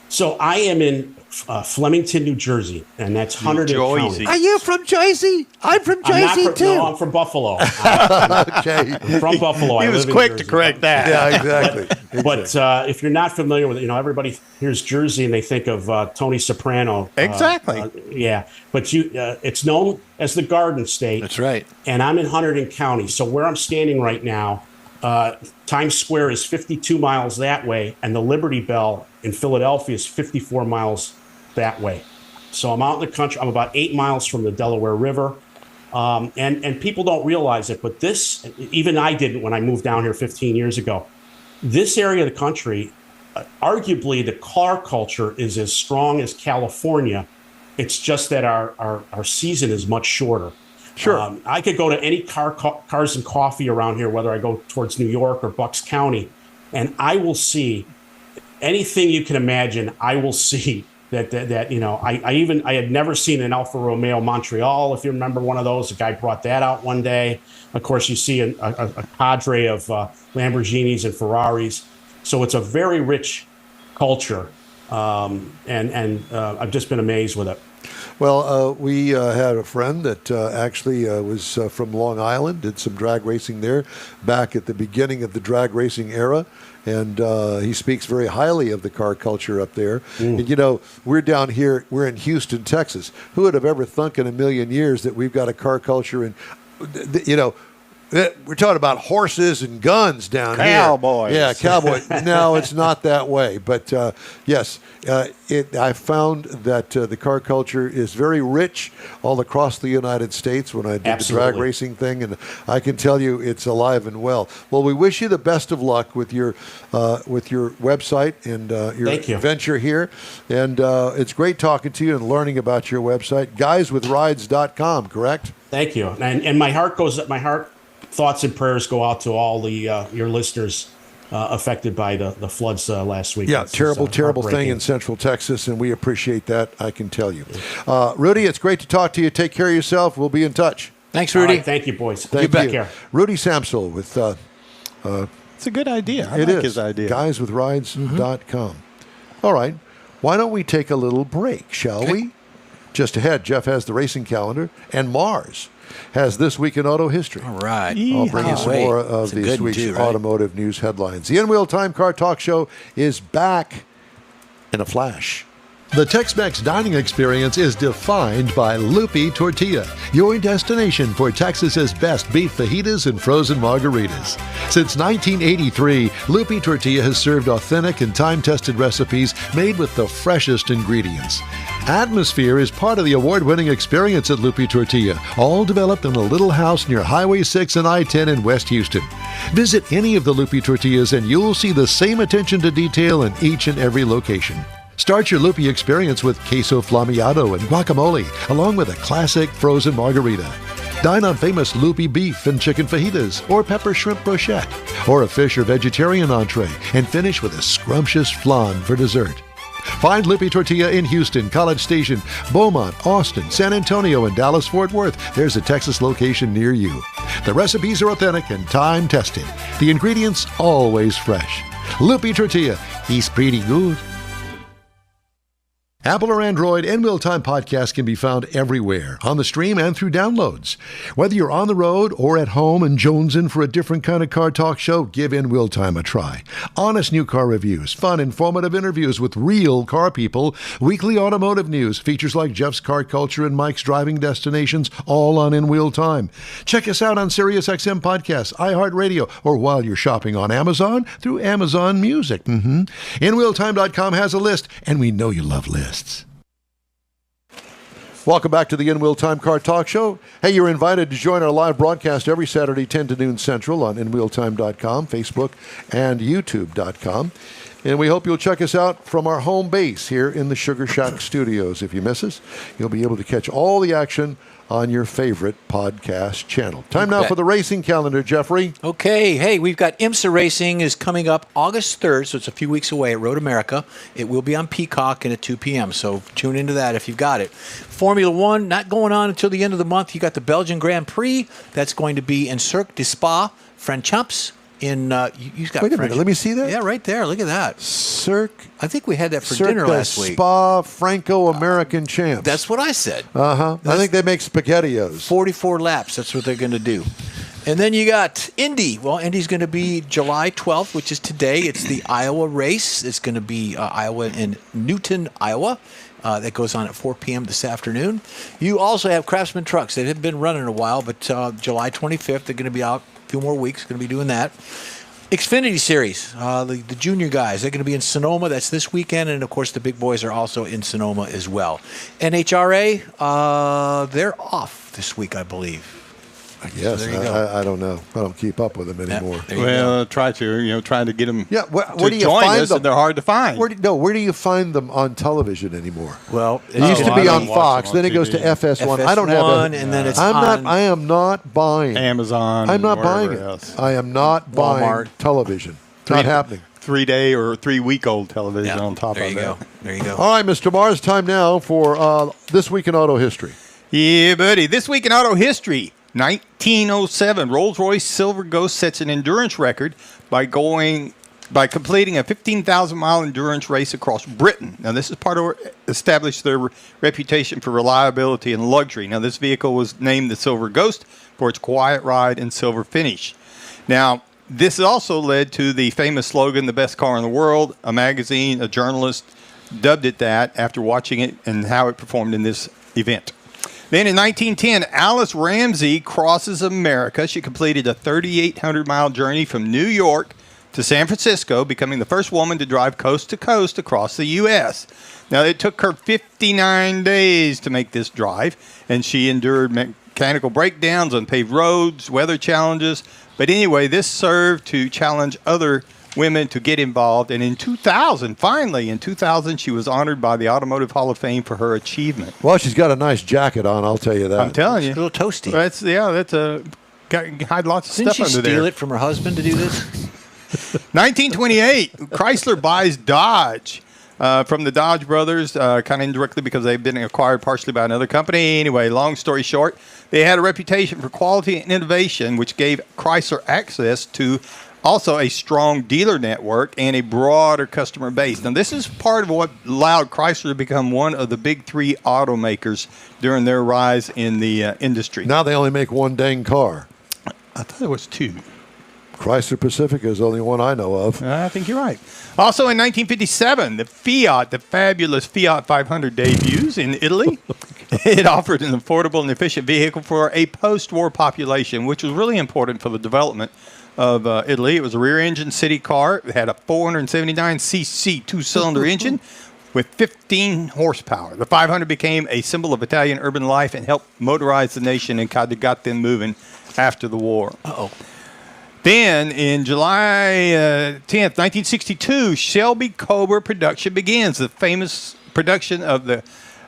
So I am in Flemington, New Jersey, and that's Hunterdon Jersey. County. Are you from Jersey? I'm from I'm not Jersey from, too. No, I'm from Buffalo. Okay. I'm from Buffalo. He I was live in quick to Jersey. correct that. Yeah, exactly. But if you're not familiar with it, everybody hears Jersey and they think of Tony Soprano. Exactly. Yeah, but it's known as the Garden State. That's right. And I'm in Hunterdon County. So where I'm standing right now, Times Square is 52 miles that way, and the Liberty Bell in Philadelphia is 54 miles that way. So I'm out in the country. I'm about 8 miles from the Delaware River. And people don't realize it, but this, even I didn't when I moved down here 15 years ago. This area of the country, arguably the car culture is as strong as California. It's just that our season is much shorter. Sure. I could go to any cars and coffee around here, whether I go towards New York or Bucks County, and I will see anything you can imagine, I will see. That you know, I had never seen an Alfa Romeo Montreal. If you remember one of those, a guy brought that out one day. Of course, you see a cadre of Lamborghinis and Ferraris. So it's a very rich culture, and I've just been amazed with it. Well, we had a friend that actually was from Long Island, did some drag racing there back at the beginning of the drag racing era. And he speaks very highly of the car culture up there. And, you know, we're down here, we're in Houston, Texas. Who would have ever thunk in a million years that we've got a car culture and, you know, we're talking about horses and guns down here. Cowboys. Yeah, cowboys. No, it's not that way. But yes, I found that the car culture is very rich all across the United States when I did the drag racing thing. And I can tell you it's alive and well. Well, we wish you the best of luck with your website and your venture here. And it's great talking to you and learning about your website, guyswithrides.com, correct? Thank you. And my heart thoughts and prayers go out to all the your listeners affected by the floods last week. Yeah, terrible thing in Central Texas, and we appreciate that, I can tell you. Rudy, it's great to talk to you. Take care of yourself. We'll be in touch. Thanks, Rudy. Right, thank you, boys. Thank you. Take care. Rudy Samsel with... it's a good idea. I like his idea. Guyswithrides.com. All right. Why don't we take a little break, shall we? Just ahead, Jeff has the racing calendar, and Mars has This Week in Auto History. All right. I'll bring you some more of this week's automotive news headlines. The In-Wheel Time Car Talk Show is back in a flash. The Tex-Mex dining experience is defined by Lupi Tortilla, your destination for Texas's best beef fajitas and frozen margaritas. Since 1983, Lupi Tortilla has served authentic and time-tested recipes made with the freshest ingredients. Atmosphere is part of the award-winning experience at Lupi Tortilla, all developed in a little house near Highway 6 and I-10 in West Houston. Visit any of the Lupi Tortillas and you'll see the same attention to detail in each and every location. Start your Lupi experience with queso flammeado and guacamole, along with a classic frozen margarita. Dine on famous Lupi beef and chicken fajitas, or pepper shrimp brochette, or a fish or vegetarian entree, and finish with a scrumptious flan for dessert. Find Lupi Tortilla in Houston, College Station, Beaumont, Austin, San Antonio, and Dallas-Fort Worth. There's a Texas location near you. The recipes are authentic and time-tested. The ingredients always fresh. Lupi Tortilla, he's pretty good. Apple or Android, In-Wheel Time podcast can be found everywhere, on the stream and through downloads. Whether you're on the road or at home and jonesing for a different kind of car talk show, give In-Wheel Time a try. Honest new car reviews, fun, informative interviews with real car people, weekly automotive news, features like Jeff's Car Culture and Mike's Driving Destinations, all on In-Wheel Time. Check us out on SiriusXM Podcasts, iHeartRadio, or while you're shopping on Amazon, through Amazon Music. InWheelTime.com has a list, and we know you love lists. Welcome back to the In-Wheel Time Car Talk Show. Hey, you're invited to join our live broadcast every Saturday, 10 to noon Central on InWheelTime.com, Facebook, and YouTube.com. And we hope you'll check us out from our home base here in the Sugar Shack Studios. If you miss us, you'll be able to catch all the action on your favorite podcast channel. Time now for the racing calendar, Jeffrey. Okay. Hey, we've got IMSA Racing is coming up August 3rd, so it's a few weeks away at Road America. It will be on Peacock and at 2 p.m., so tune into that if you've got it. Formula One, not going on until the end of the month. You got the Belgian Grand Prix. That's going to be in Cirque du Spa, Francorchamps. You've got Wait a minute, let me see that. Yeah, right there. Look at that. Cirque. I think we had that for dinner last week. Spa Franco-American Champs. That's what I said. I think they make SpaghettiOs. 44 laps. That's what they're going to do. And then you got Indy. Well, Indy's going to be July 12th, which is today. It's the Iowa race. It's going to be Iowa in Newton, Iowa. That goes on at 4 p.m. this afternoon. You also have Craftsman Trucks. They haven't been running a while, but July 25th, they're going to be out a few more weeks. Going to be doing that. Xfinity Series, the junior guys, they're going to be in Sonoma. That's this weekend. And, of course, the big boys are also in Sonoma as well. NHRA, they're off this week, I believe. Yes, so I don't know. I don't keep up with them anymore. Well, trying to get them where to do you join find us, them? and they're hard to find. Where do you find them on television anymore? Well, it used to be on Fox. Then it TV. goes to FS1. FS1, I don't have and then it's I am not buying Amazon. I'm not buying it. Else. I am not buying Walmart. television. Not happening. 3-day or 3-week-old television on top there of you it. go. There you go. All right, Mr. Mars, time now for This Week in Auto History. Yeah, buddy. This week in auto history, 1907, Rolls-Royce Silver Ghost sets an endurance record by completing a 15,000-mile endurance race across Britain. Now, this is part of what established their reputation for reliability and luxury. Now, this vehicle was named the Silver Ghost for its quiet ride and silver finish. Now, this also led to the famous slogan, "The best car in the world." A magazine, a journalist dubbed it that after watching it and how it performed in this event. Then in 1910, Alice Ramsey crosses America. She completed a 3,800-mile journey from New York to San Francisco, becoming the first woman to drive coast to coast across the U.S. Now, it took her 59 days to make this drive, and she endured mechanical breakdowns on paved roads, weather challenges. But anyway, this served to challenge other women to get involved. And in 2000, finally, she was honored by the Automotive Hall of Fame for her achievement. Well, she's got a nice jacket on, I'll tell you that. I'm telling you. It's a little toasty. Had lots of Didn't stuff she under steal there. it from her husband to do this? 1928, Chrysler buys Dodge from the Dodge brothers, kind of indirectly because they've been acquired partially by another company. Anyway, long story short, they had a reputation for quality and innovation, which gave Chrysler access to also a strong dealer network and a broader customer base. Now, this is part of what allowed Chrysler to become one of the big three automakers during their rise in the industry. Now they only make one dang car. I thought it was two. Chrysler Pacifica is the only one I know of. I think you're right. Also in 1957, the fabulous Fiat 500 debuts in Italy. It offered an affordable and efficient vehicle for a post-war population, which was really important for the development of Italy. It was a rear-engine city car. It had a 479cc two-cylinder engine with 15 horsepower. The 500 became a symbol of Italian urban life and helped motorize the nation and kind of got them moving after the war. Uh-oh. Then, in July 10th, 1962, Shelby Cobra production begins. The famous production of the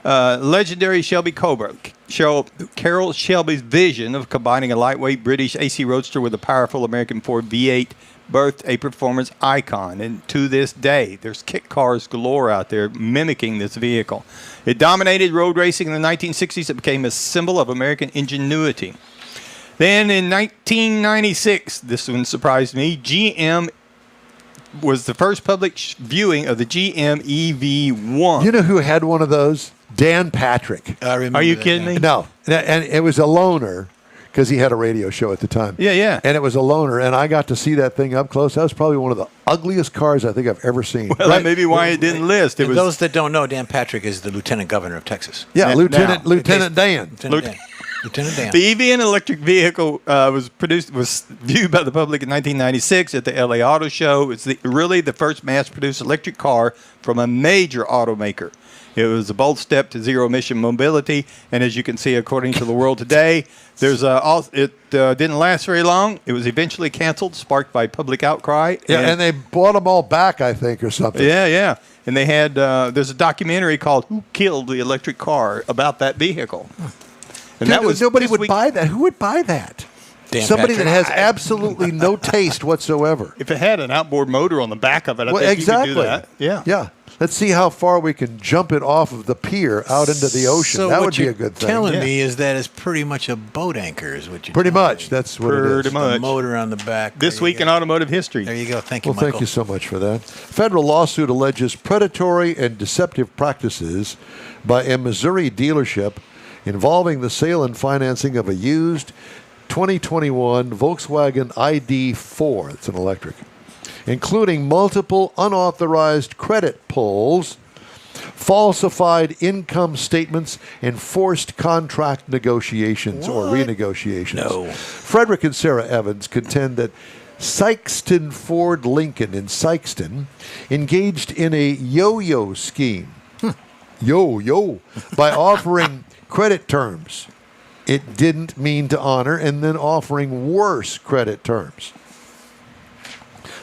legendary Shelby Cobra. Carroll Shelby's vision of combining a lightweight British AC Roadster with a powerful American Ford V8 birthed a performance icon. And to this day, there's kit cars galore out there mimicking this vehicle. It dominated road racing in the 1960s. It became a symbol of American ingenuity. Then in 1996, this one surprised me, GM was the first public viewing of the GM EV1. You know who had one of those? Dan Patrick. I remember Are you that kidding now. me? No, and it was a loaner because he had a radio show at the time. Yeah. And it was a loaner, and I got to see that thing up close. That was probably one of the ugliest cars I think I've ever seen. Well, that may be why it didn't list. It And was those that don't know, Dan Patrick is the Lieutenant Governor of Texas. Yeah, Now- Lieutenant Dan. Lieutenant Dan. Look- Lieutenant Dan. The EV and electric vehicle was viewed by the public in 1996 at the LA Auto Show. It's really the first mass-produced electric car from a major automaker. It was a bold step to zero-emission mobility, and as you can see, according to the world today, it didn't last very long. It was eventually canceled, sparked by public outcry. Yeah, and they bought them all back, I think, or something. Yeah. And they had there's a documentary called "Who Killed the Electric Car" about that vehicle. And that was nobody this would week- buy that. Who would buy that? Dan Somebody Patrick. that has absolutely no taste whatsoever. If it had an outboard motor on the back of it, I Well, think exactly. you could do that. Yeah. Yeah. Let's see how far we can jump it off of the pier out into the ocean. So that what would be you're a good thing. telling Yeah. me is that it's pretty much a boat anchor, is what you're Pretty telling much. me. That's what it Pretty is. much. The motor on the back. This There you week go. in automotive history. There you go. Thank you, Well, Michael. thank you so much for that. Federal lawsuit alleges predatory and deceptive practices by a Missouri dealership involving the sale and financing of a used 2021 Volkswagen ID4. It's an electric, including multiple unauthorized credit pulls, falsified income statements, and forced contract negotiations or renegotiations. No. Frederick and Sarah Evans contend that Sykeston Ford Lincoln in Sykeston engaged in a yo-yo scheme. Yo-yo. By offering credit terms it didn't mean to honor and then offering worse credit terms.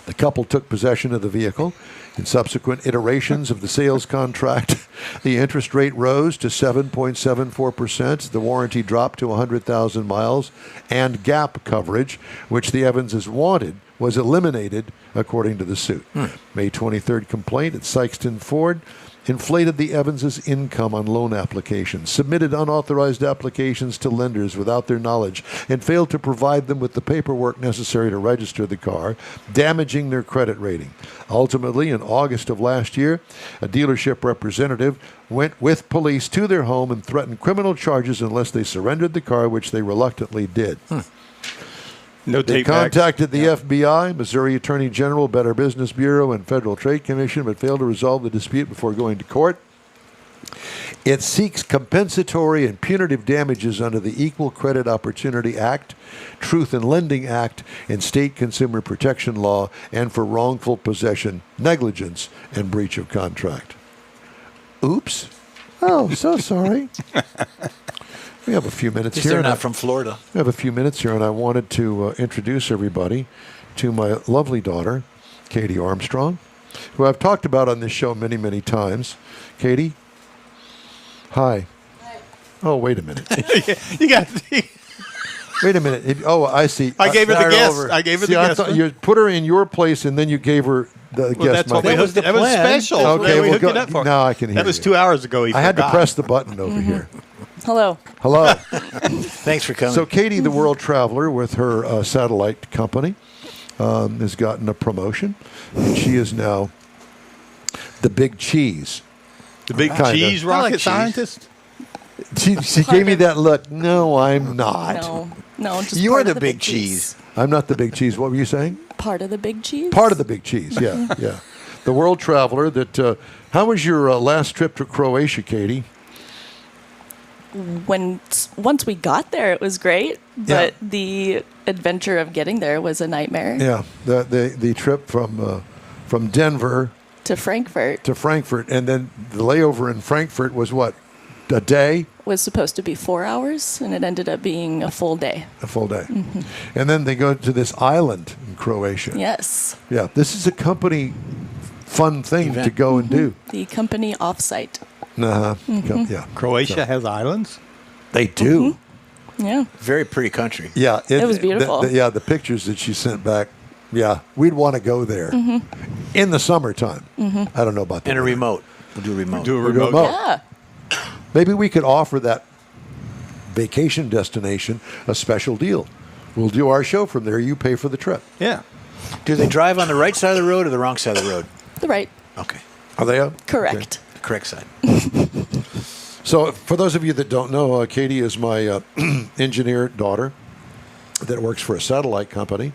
The couple took possession of the vehicle. In subsequent iterations of the sales contract, the interest rate rose to 7.74%. The warranty dropped to 100,000 miles, and gap coverage, which the Evanses wanted, was eliminated, according to the suit. May 23rd complaint at Sykeston Ford inflated the Evanses' income on loan applications, submitted unauthorized applications to lenders without their knowledge, and failed to provide them with the paperwork necessary to register the car, damaging their credit rating. Ultimately, in August of last year, a dealership representative went with police to their home and threatened criminal charges unless they surrendered the car, which they reluctantly did. No They take backs. contacted the FBI, Missouri Attorney General, Better Business Bureau, and Federal Trade Commission, but failed to resolve the dispute before going to court. It seeks compensatory and punitive damages under the Equal Credit Opportunity Act, Truth in Lending Act, and State Consumer Protection Law, and for wrongful possession, negligence, and breach of contract. Oops. Oh, so sorry. We have a few minutes Guess here. they're and not I- from Florida. we have a few minutes here, and I wanted to introduce everybody to my lovely daughter, Katie Armstrong, who I've talked about on this show many, many times. Katie, hi. Oh, wait a minute. You got. Wait a minute. I see. I gave her the Start guess. over. I gave her See, the I guess. thought you put her in your place, and then you gave her the Well, guess. that's what we That was hooked. the That was plan. special. Okay, That's what we well, hooked go- it up for. now I can hear That was you. 2 hours ago. I had to press the button over here. Hello. Hello. Thanks for coming. So Katie, the world traveler with her satellite company, has gotten a promotion. And she is now the big cheese. The big Kinda. cheese I like rocket cheese. scientist. She gave me that look. No, I'm not. No, just You're part of the big cheese. I'm not the big cheese. What were you saying? Part of the big cheese. Part of the big cheese. Yeah, yeah. The world traveler. That. How was your last trip to Croatia, Katie? Once we got there, it was great, Yeah. but the adventure of getting there was a nightmare. Yeah. The trip from Denver To Frankfurt to Frankfurt, and then the layover in Frankfurt was what? A day? was supposed to be 4 hours, and it ended up being a full day. A full day. And then they go to this island in Croatia. Yes, Yeah, this is a company fun thing Event. to go and do. the company offsite. Uh-huh. Yeah. Croatia has islands. They do. Yeah, Very pretty country. Yeah. It was beautiful. The pictures that she sent back, yeah, we'd want to go there in the summertime. I don't know about that. And a remote. We'll do a remote. Do a We'll do a remote. remote. yeah. Maybe we could offer that vacation destination a special deal. We'll do our show from there. You pay for the trip. Yeah. Do they drive on the right side of the road or the wrong side of the road? The right, Okay. Are they up? correct. The correct side. So, for those of you that don't know, Katie is my engineer daughter that works for a satellite company.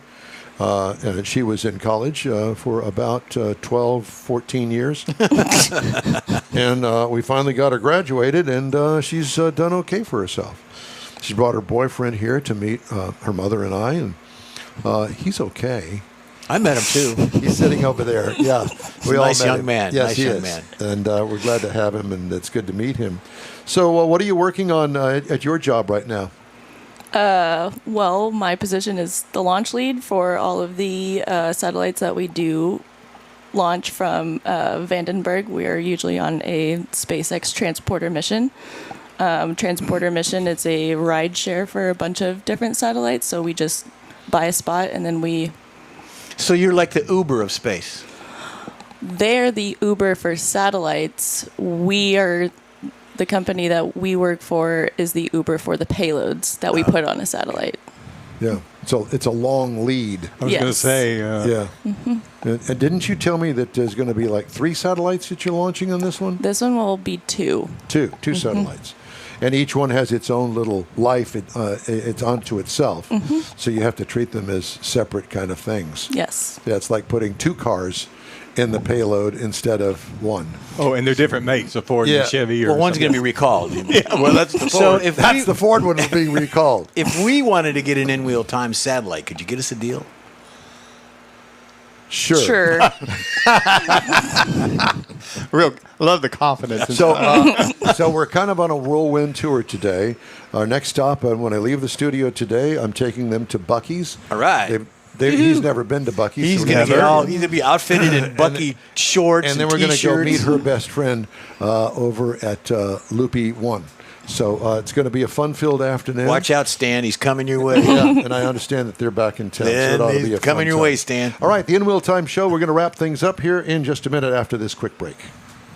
And she was in college for about 12, 14 years. And we finally got her graduated, and she's done okay for herself. She brought her boyfriend here to meet her mother and I, and he's okay. I met him too. He's sitting over there. Yeah, a nice young man. Yes, Nice he young is. man. And we're glad to have him, and it's good to meet him. So, what are you working on at your job right now? Well, my position is the launch lead for all of the satellites that we do launch from Vandenberg. We are usually on a SpaceX transporter mission. Transporter mission is a ride share for a bunch of different satellites. So we just buy a spot and then So you're like the Uber of space. they're the Uber for satellites. We are the company that we work for is the Uber for the payloads that we put on a satellite. Yeah, so it's a long lead. I was going to Yes. Yeah. say. And didn't you tell me that there's going to be like 3 satellites that you're launching on this one? This one will be 2. Two satellites. And each one has its own little life. It's onto itself. So you have to treat them as separate kind of things. Yes. Yeah, it's like putting 2 cars in the payload instead of 1. Oh, and they're different makes, a Ford Yeah. and a Chevy. Or Well, one's going something. to be recalled. Yeah, well, that's the Ford. So if That's we, the Ford one that's being recalled. if we wanted to get an in-wheel time satellite, could you get us a deal? Sure. Real, love the confidence. in So, that. so we're kind of on a whirlwind tour today. Our next stop, when I leave the studio today, I'm taking them to Buc-ee's. All right. He's never been to Bucky's. He's so going we're gonna- to be outfitted in Bucky shorts and then we're going to go T-shirts. meet her best friend over at Loopy 1. So it's going to be a fun-filled afternoon. Watch out, Stan. He's coming your way. Yeah, and I understand that they're back in town. So it ought to be a coming fun your time. way, Stan. All right, the In Wheel Time Show. We're going to wrap things up here in just a minute after this quick break.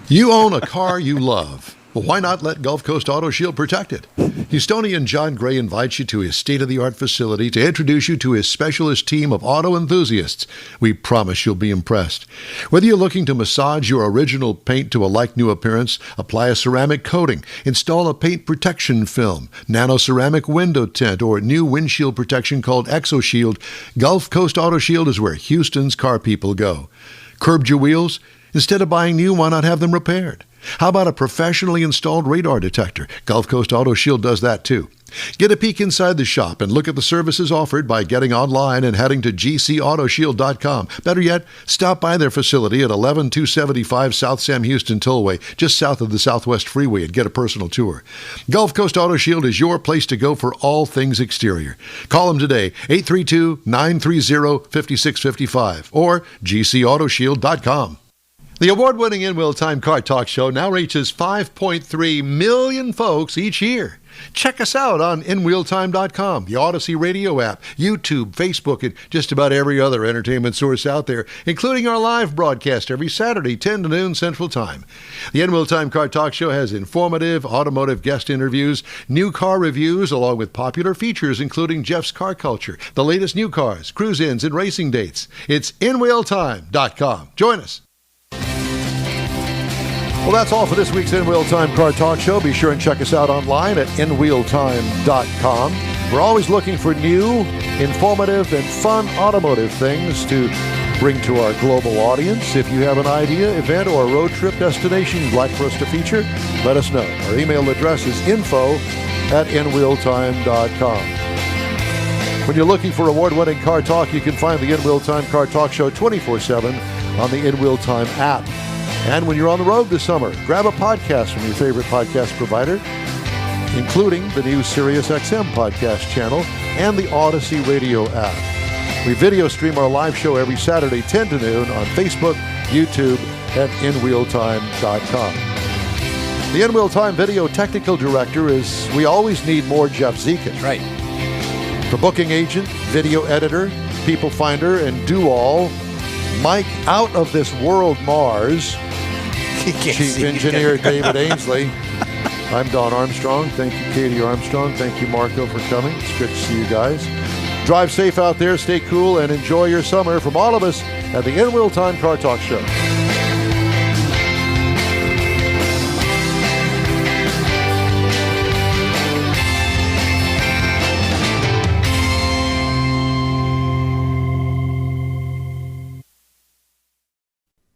You own a car you love. Well, why not let Gulf Coast Auto Shield protect it? Houstonian John Gray invites you to his state-of-the-art facility to introduce you to his specialist team of auto enthusiasts. We promise you'll be impressed. Whether you're looking to massage your original paint to a like-new appearance, apply a ceramic coating, install a paint protection film, nano-ceramic window tint, or new windshield protection called ExoShield, Gulf Coast Auto Shield is where Houston's car people go. Curbed your wheels? Instead of buying new, why not have them repaired? How about a professionally installed radar detector? Gulf Coast Auto Shield does that too. Get a peek inside the shop and look at the services offered by getting online and heading to gcautoshield.com. Better yet, stop by their facility at 11275 South Sam Houston Tollway, just south of the Southwest Freeway, and get a personal tour. Gulf Coast Auto Shield is your place to go for all things exterior. Call them today, 832-930-5655 or gcautoshield.com. The award-winning In Wheel Time Car Talk Show now reaches 5.3 million folks each year. Check us out on InWheelTime.com, the Odyssey Radio app, YouTube, Facebook, and just about every other entertainment source out there, including our live broadcast every Saturday, 10 to noon Central Time. The In Wheel Time Car Talk Show has informative automotive guest interviews, new car reviews, along with popular features including Jeff's Car Culture, the latest new cars, cruise-ins, and racing dates. It's InWheelTime.com. Join us. Well, that's all for this week's In Wheel Time Car Talk Show. Be sure and check us out online at InWheelTime.com. We're always looking for new, informative, and fun automotive things to bring to our global audience. If you have an idea, event, or a road trip destination you'd like for us to feature, let us know. Our email address is info@InWheelTime.com. When you're looking for award-winning car talk, you can find the In Wheel Time Car Talk Show 24/7 on the In Wheel Time app. And when you're on the road this summer, grab a podcast from your favorite podcast provider, including the new SiriusXM podcast channel and the Odyssey Radio app. We video stream our live show every Saturday, 10 to noon on Facebook, YouTube, and InWheelTime.com. The In Wheel Time video technical director is, we always need more Jeff Zekas. Right. The booking agent, video editor, people finder, and do-all, Mike Out of This World Mars, Chief Engineer David Ainsley. I'm Don Armstrong. Thank you, Katie Armstrong. Thank you, Marco, for coming. It's good to see you guys. Drive safe out there, stay cool, and enjoy your summer from all of us at the In Wheel Time Car Talk Show.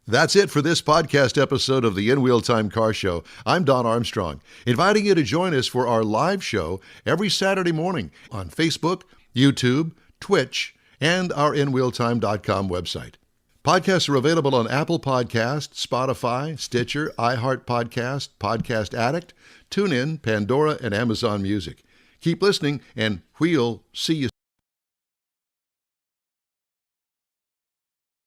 That's it for this podcast episode of the In Wheel Time Car Show. I'm Don Armstrong, inviting you to join us for our live show every Saturday morning on Facebook, YouTube, Twitch, and our InWheelTime.com website. Podcasts are available on Apple Podcasts, Spotify, Stitcher, iHeart Podcast, Podcast Addict, TuneIn, Pandora, and Amazon Music. Keep listening, and we'll see you